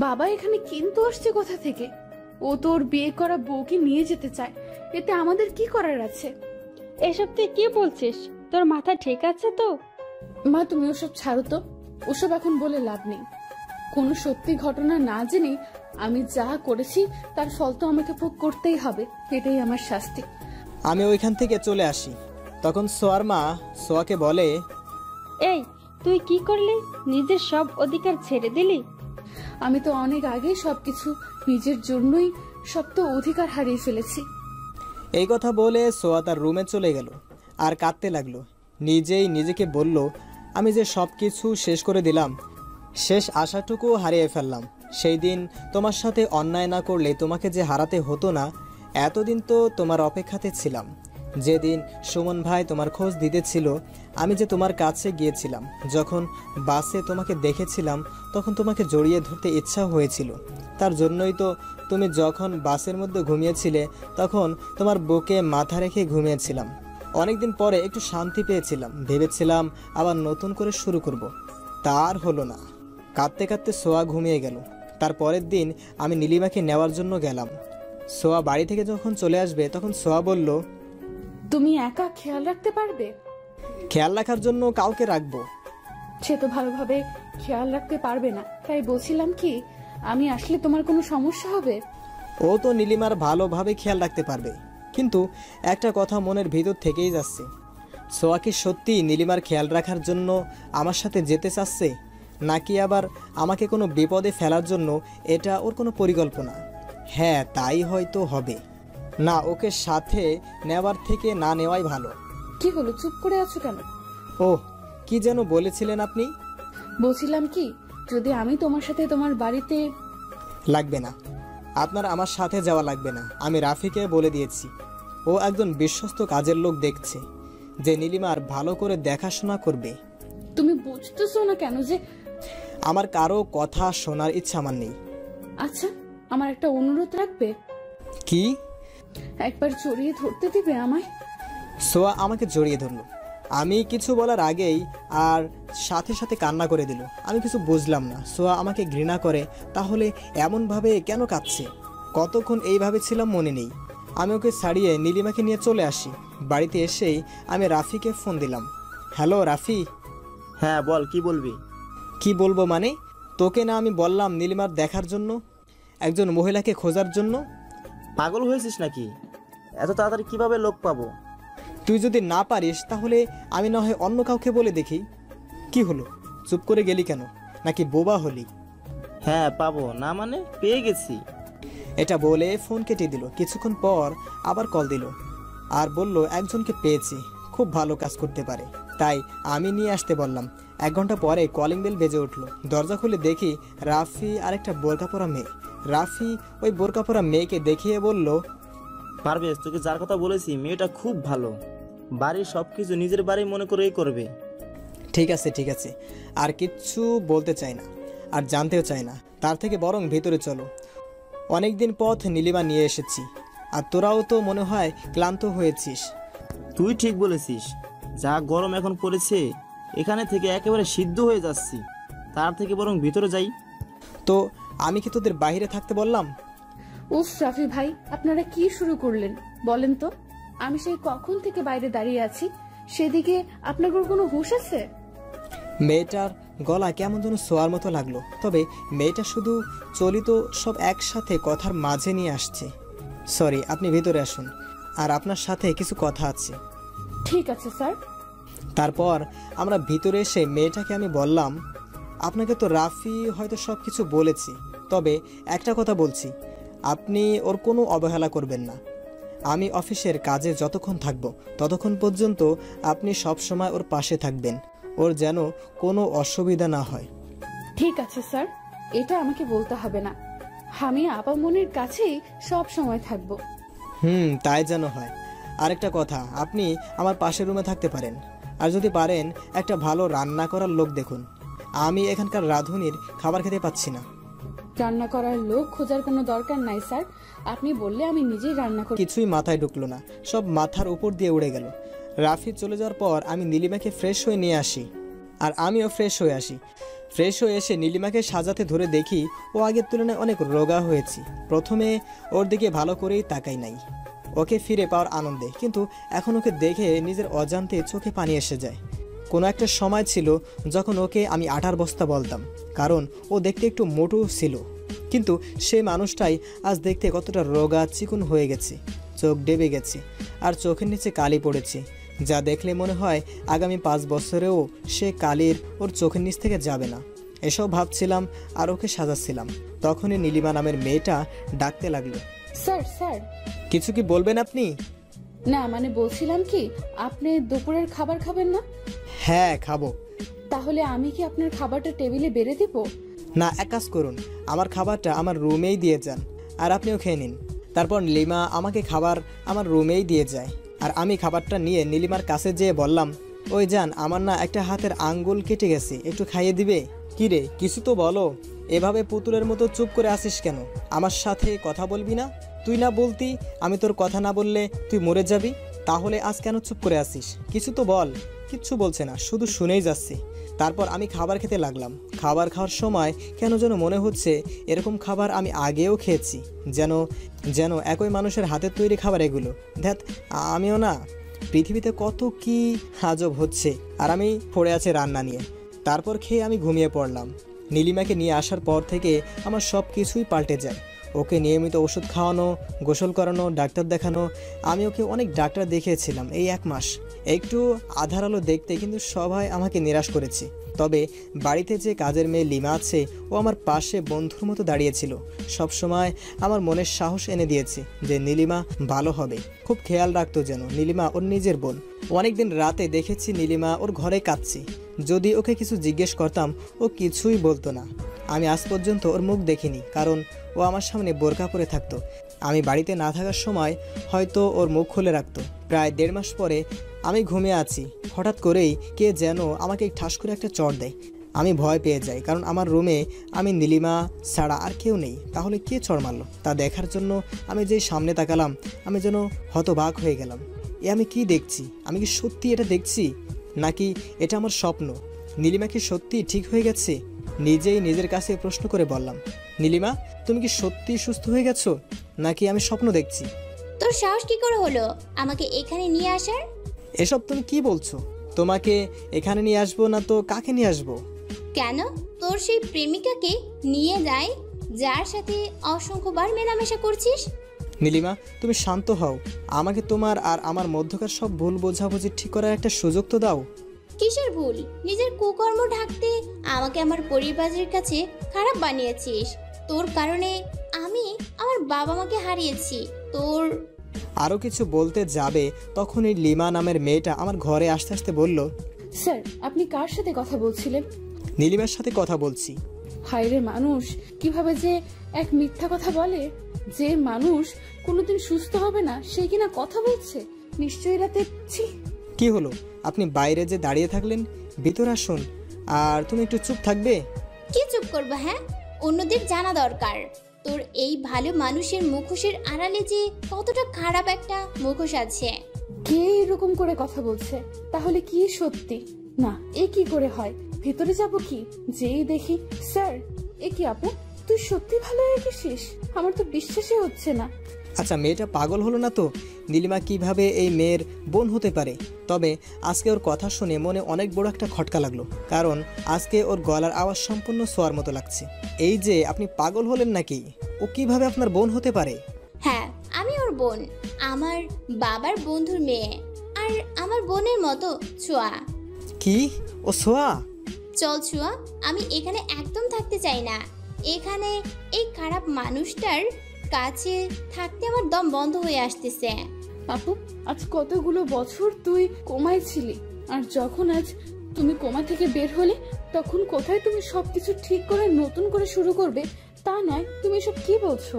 [SPEAKER 5] বাবা এখানে কিন্তু আসছে কোথা থেকে? ও তোর বিয়ে করা বউকে নিয়ে যেতে চায়, এতে আমাদের কি করার আছে?
[SPEAKER 9] এসব তুই কি বলছিস? তোর মাথা ঠিক আছে তো?
[SPEAKER 5] মা তুমি ওসব ছাড়ো তো, ওসব এখন বলে লাভ নেই। কোনো সত্যি ঘটনা না জেনে আমি যা করেছি তার ফল তো আমাকে ভোগ করতেই হবে, এটাই আমার শাস্তি।
[SPEAKER 1] আমি ওইখান থেকে চলে আসি। তখন সোয়ার মা সোয়াকে বলে,
[SPEAKER 9] এই তুই কি করলি? নিজের সব অধিকার ছেড়ে দিলি?
[SPEAKER 5] আমি তো অনেক আগে সবকিছু নিজের জন্যই সব তো অধিকার হারিয়ে ফেলেছি।
[SPEAKER 1] এই কথা বলে সোয়া তার রুমে চলে গেল আর কাঁদতে লাগলো। নিজেই নিজেকে বলল, আমি যে সব কিছু শেষ করে দিলাম, শেষ আশাটুকু হারিয়ে ফেললাম। সেই দিন তোমার সাথে অন্যায় না করলে তোমাকে যে হারাতে হতো না, এতদিন তো তোমার অপেক্ষাতে ছিলাম। যেদিন সুমন ভাই তোমার খোঁজ দিতেছিল, আমি যে তোমার কাছে গিয়েছিলাম। যখন বাসে তোমাকে দেখেছিলাম তখন তোমাকে জড়িয়ে ধরতে ইচ্ছা হয়েছিল। তার জন্যই তো তুমি যখন বাসের মধ্যে ঘুমিয়েছিলে তখন তোমার বুকে মাথা রেখে ঘুমিয়েছিলাম। অনেকদিন পরে একটু শান্তি পেয়েছিলাম, ভেবেছিলাম আবার নতুন করে শুরু করব। তার হলো না। কাঁদতে কাঁদতে সোয়া ঘুমিয়ে গেল। তার পরের দিন আমি নীলিমাকে নেওয়ার জন্য গেলাম। সোয়া বাড়ি থেকে যখন চলে আসবে তখন সোয়া বলল,
[SPEAKER 5] তুমি একা খেয়াল রাখতে পারবে?
[SPEAKER 1] খেয়াল রাখার জন্য কাউকে রাখবো।
[SPEAKER 5] সে তো ভালোভাবে খেয়াল রাখতে পারবে না, তাই বলছিলাম কি আমি আসলে তোমার কোনো সমস্যা হবে?
[SPEAKER 1] ও তো নীলিমার ভালোভাবে খেয়াল রাখতে পারবে, কিন্তু একটা কথা মনের ভিতর থেকেই যাচ্ছে। সোয়া কি সত্যি নীলিমার খেয়াল রাখার জন্য আমার সাথে যেতে চাচ্ছে, নাকি আবার আমাকে কোনো বিপদে ফেলার জন্য এটা ওর কোনো পরিকল্পনা? হ্যাঁ, তাই হয়তো হবে। না, ওকে সাথে নেওয়ার থেকে না নেওয়াই ভালো।
[SPEAKER 5] কি হলো, চুপ করে আছো কেন?
[SPEAKER 1] ও কি যেন বলেছিলেন আপনি?
[SPEAKER 5] বলছিলাম কি, যদি আমি তোমার সাথে তোমার বাড়িতে...
[SPEAKER 1] লাগবে না, আপনার আমার সাথে যাওয়া লাগবে না। আমি রাফিকে বলে দিয়েছি। ও একজন বিশ্বস্ত কাজের লোক দেখছে, যে নীলিমার ভালো করে দেখাশোনা করবে।
[SPEAKER 5] তুমি বুঝতেছো না কেন যে
[SPEAKER 1] আমার কারো কথা শোনার ইচ্ছা আমার নেই।
[SPEAKER 5] আচ্ছা, আমার একটা অনুরোধ রাখবে?
[SPEAKER 1] কি?
[SPEAKER 5] একবার জড়িয়ে ধরতে দিবে আমায়?
[SPEAKER 1] সোয়া আমাকে জড়িয়ে ধরলো। আমি কিছু বলার আগেই আর সাথে সাথে কান্না করে দিল। আমি কিছু বুঝলাম না। সোয়া আমাকে ঘৃণা করে, তাহলে এমনভাবে কেন কাঁদছে? কতক্ষণ এইভাবে ছিলাম মনে নেই। আমি ওকে ছাড়িয়ে নীলিমাকে নিয়ে চলে আসি। বাড়িতে এসেই আমি রাফিকে ফোন দিলাম। হ্যালো রাফি।
[SPEAKER 6] হ্যাঁ বল, কি বলবি?
[SPEAKER 1] কি বলবো মানে, তোকে না আমি বললাম নীলিমার দেখার জন্য, একজন মহিলাকে খোঁজার জন্য?
[SPEAKER 6] পাগল হয়েছিস নাকি? এত তাড়াতাড়ি কিভাবে লোক পাবো?
[SPEAKER 1] তুই যদি না পারিস তাহলে আমি না হয় অন্য কাউকে বলে দেখি। কি হলো, চুপ করে গেলি কেন? নাকি বোবা হলি?
[SPEAKER 6] হ্যাঁ পাবো না মানে, পেয়ে গেছি।
[SPEAKER 1] এটা বলে ফোন কেটে দিল। কিছুক্ষণ পর আবার কল দিল আর বলল একজনকে পেয়েছি, খুব ভালো কাজ করতে পারে, তাই আমি নিয়ে আসতে বললাম। 1 ঘন্টা পরে কলিং বেল বেজে উঠলো। দরজা খুলে দেখি রাফি আর একটা বোরকা পরা মেয়ে। রাফি ওই বোরকা পরা মেয়েকে দেখিয়ে বলল,
[SPEAKER 6] পারভেজ, তোকে যার কথা বলেছি মেয়েটা খুব ভালো, বাড়ির সবকিছু নিজের বাড়ি মনে করেই করবে।
[SPEAKER 1] ঠিক আছে ঠিক আছে, আর কিচ্ছু বলতে চাই না, আর জানতেও চাই না। তার থেকে বরং ভেতরে চলো। অনেকদিন পথ নীলিমা নিয়ে এসেছি, আর তোরাও তো মনে হয় ক্লান্ত হয়েছিস।
[SPEAKER 6] তুই ঠিক বলেছিস, যা গরম এখন পড়েছে, এখানে থেকে একেবারে সিদ্ধ হয়ে যাচ্ছি। তার থেকে বরং ভিতরে যাই।
[SPEAKER 1] তো আমি কি তোদের বাইরে থাকতে বললাম?
[SPEAKER 5] উফ রাফি ভাই, আপনারা কি শুরু করলেন বলেন তো? আমি সেই কখন থেকে বাইরে দাঁড়িয়ে আছি, সেদিকে আপনার কোনো হুঁশ আছে?
[SPEAKER 1] মেয়েটার গলা কেমন যেন সোয়ার মতো লাগলো, তবে মেয়েটা শুধু চলিত সব একসাথে কথার মাঝে নিয়ে আসছে। সরি, আপনি ভেতরে আসুন, আর আপনার সাথে কিছু কথা আছে।
[SPEAKER 5] ঠিক আছে স্যার।
[SPEAKER 1] তারপর আমরা ভিতরে এসে মেয়েটাকে আমি বললাম, আপনাকে তো রাফি হয়তো সব কিছু বলেছি, তবে একটা কথা বলছি, আপনি ওর কোনো অবহেলা করবেন না। আমি অফিসের কাজে যতক্ষণ থাকব ততক্ষণ পর্যন্ত আপনি সবসময় ওর পাশে থাকবেন, ওর যেন কোনো অসুবিধা না হয়।
[SPEAKER 5] ঠিক আছে স্যার, এটা আমাকে বলতে হবে না, আমি আপামনির কাছেই সব সময় থাকবো।
[SPEAKER 1] তাই যেন হয়। আরেকটা কথা, আপনি আমার পাশের রুমে থাকতে পারেন, আর যদি পারেন একটা ভালো রান্না করার লোক দেখুন। আমি এখানকার রাঁধুনির খাবার খেতে পাচ্ছি না।
[SPEAKER 5] রান্না করার লোক খোঁজার কোনো দরকার নাই স্যার, আপনি বললে আমি নিজেই রান্না করি।
[SPEAKER 1] কিছুই মাথায় ঢুকলো না, সব মাথার উপর দিয়ে উড়ে গেল। রাফি চলে যাওয়ার পর আমি নীলিমাকে ফ্রেশ হয়ে নিয়ে আসি, আর আমিও ফ্রেশ হয়ে আসি। ফ্রেশ হয়ে এসে নীলিমাকে সাজাতে ধরে দেখি ও আগের তুলনায় অনেক রোগা হয়েছে। প্রথমে ওর দিকে ভালো করেই তাকাই নাই ওকে ফিরে পাওয়ার আনন্দে, কিন্তু এখন ওকে দেখে নিজের অজান্তে চোখে পানি এসে যায়। কোনো একটা সময় ছিল যখন ওকে আমি আটার বস্তা বলতাম, কারণ ও দেখতে একটু মোটু ছিল, কিন্তু সেই মানুষটাই আজ দেখতে কতটা রোগা চিকুন হয়ে গেছে, চোখ ডেবে গেছে, আর চোখের নিচে কালি পড়েছে, যা দেখলে মনে হয় আগামী 5 বছরেও সে কালির ওর চোখের নিচ থেকে যাবে না। এসব ভাবছিলাম আর ওকে সাজাচ্ছিলাম, তখনই নীলিমা নামের মেয়েটা ডাকতে লাগলো,
[SPEAKER 5] স্যার স্যার।
[SPEAKER 1] কিছু কি বলবেন আপনি?
[SPEAKER 5] না মানে বলছিলাম কি, আপনি দুপুরের খাবার খাবেন না?
[SPEAKER 1] হ্যাঁ খাবো।
[SPEAKER 5] তাহলে আমি কি আপনার খাবারটা টেবিলে বেড়ে দিব?
[SPEAKER 1] না, এক কাজ করুন, আমার খাবারটা আমার রুমেই দিয়ে যান, আর আপনিও খেয়ে নিন। তারপর নীলিমা আমাকে খাবার আমার রুমেই দিয়ে যায়, আর আমি খাবারটা নিয়ে নীলিমার কাছে যেয়ে বললাম, ওই যান, আমার না একটা হাতের আঙ্গুল কেটে গেছে, একটু খাইয়ে দিবে? কি রে, কিছু তো বলো, এভাবে পুতুলের মতো চুপ করে আসিস কেন? আমার সাথে কথা বলবি না? তুই না বলতি আমি তোর কথা না বললে তুই মরে যাবি, তাহলে আজ কেন চুপ করে আসিস? কিছু তো বল। কিচ্ছু বলছে না, শুধু শুনেই যাচ্ছে। তারপর আমি খাবার খেতে লাগলাম। খাবার খাওয়ার সময় কেন যেন মনে হচ্ছে এরকম খাবার আমি আগেও খেয়েছি, যেন একই মানুষের হাতের তৈরি খাবার এগুলো। ধ্যাত, আমিও না, পৃথিবীতে কত কি আজব হচ্ছে, আর আমি পড়ে আছে রান্না নিয়ে। তারপর খেয়ে আমি ঘুমিয়ে পড়লাম। নীলিমাকে নিয়ে আসার পর থেকে আমার সব কিছুই পাল্টে যায়। ওকে নিয়মিত ওষুধ খাওয়ানো, গোসল করানো, ডাক্তার দেখানো, আমি ওকে অনেক ডাক্তার দেখিয়েছিলাম এই 1 মাস। একটু আধার আলো দেখতে কিন্তু সবাই আমাকে নিরাশ করেছে। তবে বাড়িতে যে কাজের মেয়ে লিমা আছে, ও আমার পাশে বন্ধুর মতো দাঁড়িয়েছিল, সবসময় আমার মনের সাহস এনে দিয়েছে যে নীলিমা ভালো হবে। খুব খেয়াল রাখতো যেন নীলিমা ওর নিজের বোন। অনেকদিন রাতে দেখেছি নীলিমা ওর ঘরে কাঁদছে, যদি ওকে কিছু জিজ্ঞেস করতাম ও কিছুই বলতো না। আমি আজ পর্যন্ত ওর মুখ দেখিনি, কারণ ও আমার সামনে বোরকা পরে থাকতো। আমি বাড়িতে না থাকার সময় হয়তো ওর মুখ খুলে রাখতো। প্রায় 1.5 মাস পরে আমি ঘুমিয়ে আছি, হঠাৎ করেই কে যেন আমাকে ঠাস করে একটা চড় দেয়। আমি ভয় পেয়ে যাই, কারণ আমার রুমে আমি নীলিমা ছাড়া আর কেউ নেই। তাহলে কে চড় মারলো তা দেখার জন্য আমি যেই সামনে তাকালাম, আমি যেন হতবাক হয়ে গেলাম। আমি কি দেখছি? আমি কি সত্যি এটা দেখছি, নাকি এটা আমার স্বপ্ন? নীলিমা কি সত্যি ঠিক হয়ে গেছে? নিজেই নিজের কাছে প্রশ্ন করে বললাম, নীলিমা, তুমি কি সত্যি সুস্থ হয়ে গেছো, নাকি আমি স্বপ্ন দেখছি?
[SPEAKER 12] তোর সাহস কি করে হলো আমাকে এখানে নিয়ে আসার?
[SPEAKER 1] এসব তুমি কি বলছো? তোমাকে এখানে নিয়ে আসবো না তো কাকে নিয়ে আসবো?
[SPEAKER 12] কেন, তোর সেই প্রেমিকাকে নিয়ে যায় যার সাথে অসংখ্যবার মেলামেশা করছিস।
[SPEAKER 1] নীলিমা, তুমি শান্ত হও। আমাকে তোমার আর আমার মধ্যকার সব ভুল বোঝাবুঝি ঠিক করার একটা সুযোগ তো দাও।
[SPEAKER 12] কিসের ভুল? নিজের কুকর্ম ঢাকতে আমাকে আমার পরিবারের কাছে খারাপ বানিয়েছিস। তোর কারণে আমি আমার বাবা মাকে হারিয়েছি। তোর
[SPEAKER 1] আরও কিছু বলতে যাবে তখনই লিমা নামের মেয়েটা আমার ঘরে আসতে আসতে বলল,
[SPEAKER 5] স্যার আপনি কার সাথে কথা বলছিলেন?
[SPEAKER 1] নীলিমার সাথে কথা বলছি।
[SPEAKER 5] হায়রে মানুষ, কিভাবে যে এক মিথ্যা কথা বলে। যে মানুষ কোনোদিন সুস্থ হবে না সে কিনা কথা বলছে। নিশ্চয়ই রাতে।
[SPEAKER 1] কি হলো? আপনি বাইরে যে দাঁড়িয়ে থাকলেন, ভিতরে আসুন। আর তুমি একটু চুপ থাকবে?
[SPEAKER 12] কি চুপ করবো? হ্যাঁ, অন্যদের জানা দরকার তোর এই ভালো মানুষের মুখোশের আড়ালে যে কতটা খারাপ একটা মুখোশ আছে।
[SPEAKER 5] কে এরকম করে কথা বলছে? তাহলে কি সত্যি? না, এ কি করে হয়? ভিতরে যাব কি? যেই দেখি, স্যার এ কি আপু, তুই সত্যি ভালো হয়ে গেছিস? আমার তো বিশ্বাসই হচ্ছে না।
[SPEAKER 1] আচ্ছা, মেয়েটা পাগল হলো না তো? নীলিমা কিভাবে এই মেয়ের বোন হতে পারে? তবে আজকে ওর কথা শুনে মনে অনেক বড় একটা খটকা লাগলো, কারণ আজকে ওর গলার আওয়াজ সম্পূর্ণ শোয়ার মতো লাগছে। এই যে আপনি পাগল হলেন নাকি? ও কিভাবে আপনার বোন হতে পারে?
[SPEAKER 12] হ্যাঁ, আমি ওর বোন, আমার বাবার বন্ধুর মেয়ে। আর আমার বোনের মতো ছোঁয়া।
[SPEAKER 1] কি? ও সোয়া?
[SPEAKER 12] চল ছোঁয়া, আমি এখানে একদম থাকতে চাই না। এখানে এই খারাপ মানুষটার কাছে থাকতে আমার দম বন্ধ হয়ে আসতেছে।
[SPEAKER 5] আপু, আজ কতগুলো বছর তুই কোমায় ছিলি, আর যখন আজ তুমি কোমা থেকে বের হলে তখন কোথায় তুমি সবকিছু ঠিক করে নতুন করে শুরু করবে তা নয়। তুমি এসব কি বলছো?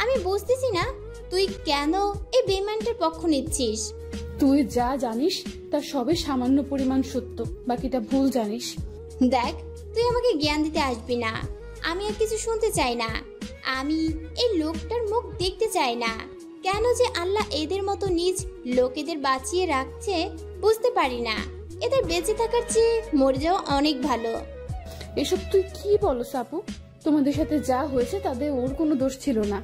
[SPEAKER 12] আমি বুঝতেছি না তুই কেন এই বেইমানটার পক্ষ নিচ্ছিস।
[SPEAKER 5] তুই যা জানিস তা সবে সামান্য পরিমাণ সত্য, বাকিটা ভুল জানিস।
[SPEAKER 12] দেখ, তুই আমাকে জ্ঞান দিতে আসবি না। আমি আর কিছু শুনতে চাই না। আমি এই লোকটার মুখ দেখতে চাই না। কেন যে আল্লাহ এদের মতো নিজ লোকেদের বাঁচিয়ে রাখছে বুঝতে পারি না। এদের বেঁচে থাকার চেয়ে মরে যাওয়া অনেক ভালো।
[SPEAKER 5] এসব তুই কি বলো সাপু? তোমাদের সাথে যা হয়েছে তাদের ওর কোনো দোষ ছিল না।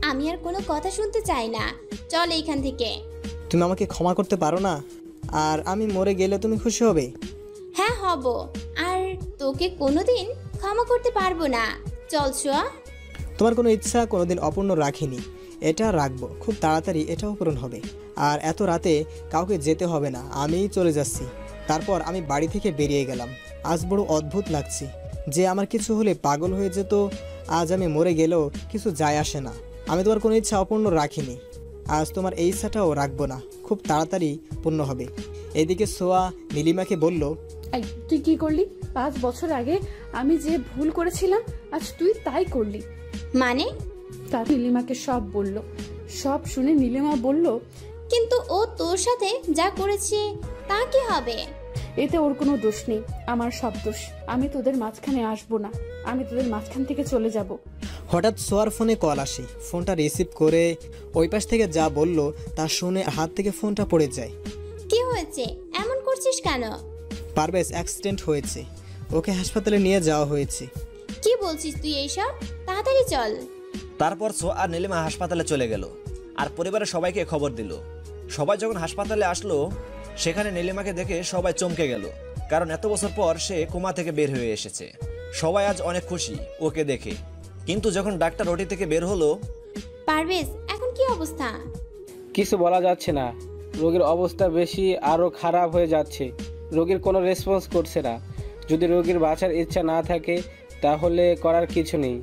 [SPEAKER 12] আমি আর কোনো কথা শুনতে চাই না, চল এইখান থেকে।
[SPEAKER 1] তুমি আমাকে ক্ষমা করতে পারো না? আর আমি মরে গেলে তুমি খুশি হবে?
[SPEAKER 12] হ্যাঁ হব, আর তোকে কোনোদিন ক্ষমা করতে পারবো না। চল ছোঁয়া।
[SPEAKER 1] তোমার কোনো ইচ্ছা কোনোদিন অপূর্ণ রাখিনি, এটা রাখবো, খুব তাড়াতাড়ি এটাও পূরণ হবে। আর এত রাতে কাউকে যেতে হবে না, আমিই চলে যাচ্ছি। তারপর আমি বাড়ি থেকে বেরিয়ে গেলাম। আজ বড় অদ্ভুত লাগছে যে আমার কিছু হলে পাগল হয়ে যেত, আজ আমি মরে গেলেও কিছু যায় আসে না। আমি তোমার কোনো ইচ্ছা অপূর্ণ রাখিনি, আজ তোমার এই ইচ্ছাটাও রাখবো না, খুব তাড়াতাড়ি পূর্ণ হবে। এদিকে সোয়া নীলিমাকে বলল,
[SPEAKER 5] এই তুই কি করলি? 5 বছর আগে আমি যে ভুল করেছিলাম আজ তুই তাই করলি।
[SPEAKER 12] মানে?
[SPEAKER 5] তার নীলিমাকে সব বলল। সব শুনে নীলিমা বলল,
[SPEAKER 12] কিন্তু ও তোর সাথে যা করেছে তা কি হবে?
[SPEAKER 5] এতে ওর কোনো দোষ নেই, আমার সব দোষ। আমি তোদের মাঝখানে আসবো না, আমি তোদের মাঝখান থেকে চলে যাব।
[SPEAKER 1] হঠাৎ সোয়ার ফোনে কল আসে। ফোনটা রিসিভ করে ওই পাশ থেকে যা বলল তা শুনে হাত থেকে ফোনটা পড়ে যায়।
[SPEAKER 12] কি হয়েছে? এমন করছিস কেন?
[SPEAKER 1] পারভেজ অ্যাক্সিডেন্ট হয়েছে, ওকে হাসপাতালে নিয়ে যাওয়া হয়েছে।
[SPEAKER 12] কি বলছিস তুই এইসব? তাড়াতাড়ি চল।
[SPEAKER 13] তারপর সোয়া আর নীলিমা হাসপাতালে চলে গেল আর পরিবারের সবাইকে খবর দিল। সবাই যখন হাসপাতালে আসলো সেখানে নীলিমাকে দেখে সবাই চমকে গেল, কারণ এত বছর পর সে কোমা থেকে বের হয়ে এসেছে। সবাই আজ অনেক খুশি ওকে দেখে। কিন্তু যখন ডাক্তার ওটি থেকে বের হলো,
[SPEAKER 12] পারভেজ এখন কি অবস্থা?
[SPEAKER 10] কিছু বলা যাচ্ছে না, রোগীর অবস্থা বেশি আরও খারাপ হয়ে যাচ্ছে। রোগীর কোনো রেসপন্স করছে না। যদি রোগীর বাঁচার ইচ্ছা না থাকে তাহলে করার কিছু নেই।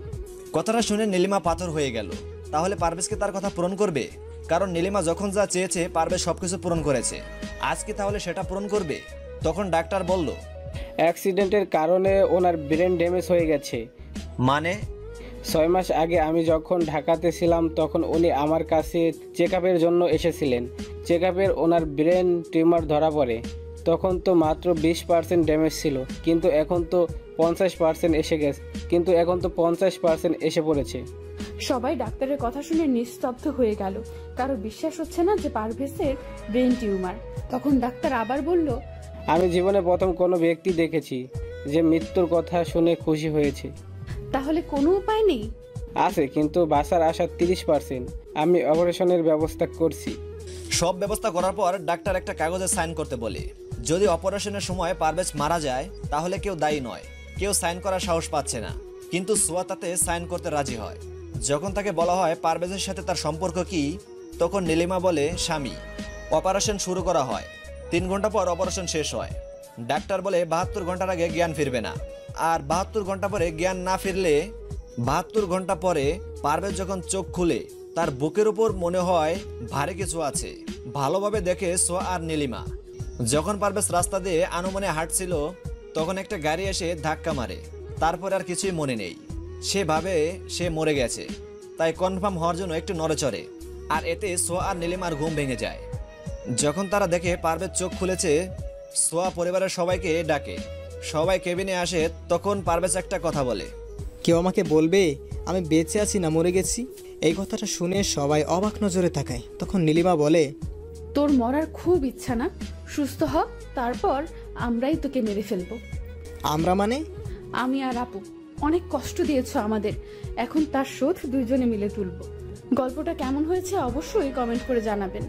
[SPEAKER 13] কথাটা শুনে নীলিমা পাথর হয়ে গেল। তাহলে পারভেজকে তার কথা পূরণ করবে? কারণ নীলিমা যখন যা চেয়েছে পারভেজ সবকিছু পূরণ করেছে, আজ কি তাহলে সেটা পূরণ করবে? তখন ডাক্তার বলল,
[SPEAKER 10] অ্যাক্সিডেন্টের কারণে ওনার ব্রেন ড্যামেজ হয়ে গেছে।
[SPEAKER 13] মানে?
[SPEAKER 10] 6 মাস আগে আমি যখন ঢাকাতে ছিলাম তখন উনি আমার কাছে চেক আপের জন্য এসেছিলেন। চেক আপের ওনার ব্রেন টিউমার ধরা পড়ে। তখন তো মাত্র 20% ড্যামেজ ছিল, কিন্তু এখন তো 50% এসে পড়েছে।
[SPEAKER 5] সবাই ডাক্তারের কথা শুনে নিস্তব্ধ হয়ে গেল। কারো বিশ্বাস হচ্ছে না যে পারভেজের ব্রেন টিউমার। তখন ডাক্তার আবার বলল,
[SPEAKER 10] আমি জীবনে প্রথম কোনো ব্যক্তি দেখেছি যে মৃত্যুর কথা শুনে খুশি হয়েছে।
[SPEAKER 5] তাহলে কোনো উপায় নেই?
[SPEAKER 10] আছে, কিন্তু বাঁচার আশা 30%। আমি অপারেশনের ব্যবস্থা করছি।
[SPEAKER 13] সব ব্যবস্থা করার পর ডাক্তার একটা কাগজে সাইন করতে বলে। যদি অপারেশনের সময় পারভেজ মারা যায় তাহলে কেউ দায়ী নয়, কেউ সাইন করার সাহস পাচ্ছে না। কিন্তু সোয়া তাতে সাইন করতে রাজি হয়। যখন তাকে বলা হয় পারভেজের সাথে তার সম্পর্ক কি, তখন নীলিমা বলে স্বামী। অপারেশন শুরু করা হয়। 3 ঘন্টা পর অপারেশন শেষ হয়। ডাক্তার বলে 72 ঘন্টার আগে জ্ঞান ফিরবে না, আর 72 ঘন্টা পরে জ্ঞান না ফিরলে 72 ঘন্টা পরে পারভেজ যখন চোখ খুলে তার বুকের উপর মনে হয় ভারী কিছু আছে। ভালোভাবে দেখে সোয়া আর নীলিমা। যখন পারভেজ রাস্তা দিয়ে আনুমানে হাঁটছিল তখন একটা গাড়ি এসে ধাক্কা মারে। তারপরে আর কিছুই মনে নেই। সে ভাবে সে মরে গেছে, তাই কনফার্ম হওয়ার জন্য একটু নড়েচড়ে, আর এতে সোয়া আর নীলিমার ঘুম ভেঙে যায়। যখন তারা দেখে পারভেজ চোখ খুলেছে, সোয়া পরিবারের সবাইকে ডাকে। সবাই কেবিনে আসে। তখন পারভেজ একটা কথা বলে,
[SPEAKER 1] কেউ আমাকে বলবে আমি বেঁচে আছি না মরে গেছি? এই কথাটা শুনে সবাই অবাক নজরে তাকায়। তখন নীলিমা বলে,
[SPEAKER 5] তোর মরার খুব ইচ্ছা না? সুস্থ হ, তারপর আমরাই তোকে মেরে ফেলবো।
[SPEAKER 1] আমরা মানে?
[SPEAKER 5] আমি আর আপু। অনেক কষ্ট দিয়েছ আমাদের, এখন তার শোধ দুইজনে মিলে তুলবো। গল্পটা কেমন হয়েছে অবশ্যই কমেন্ট করে জানাবেন।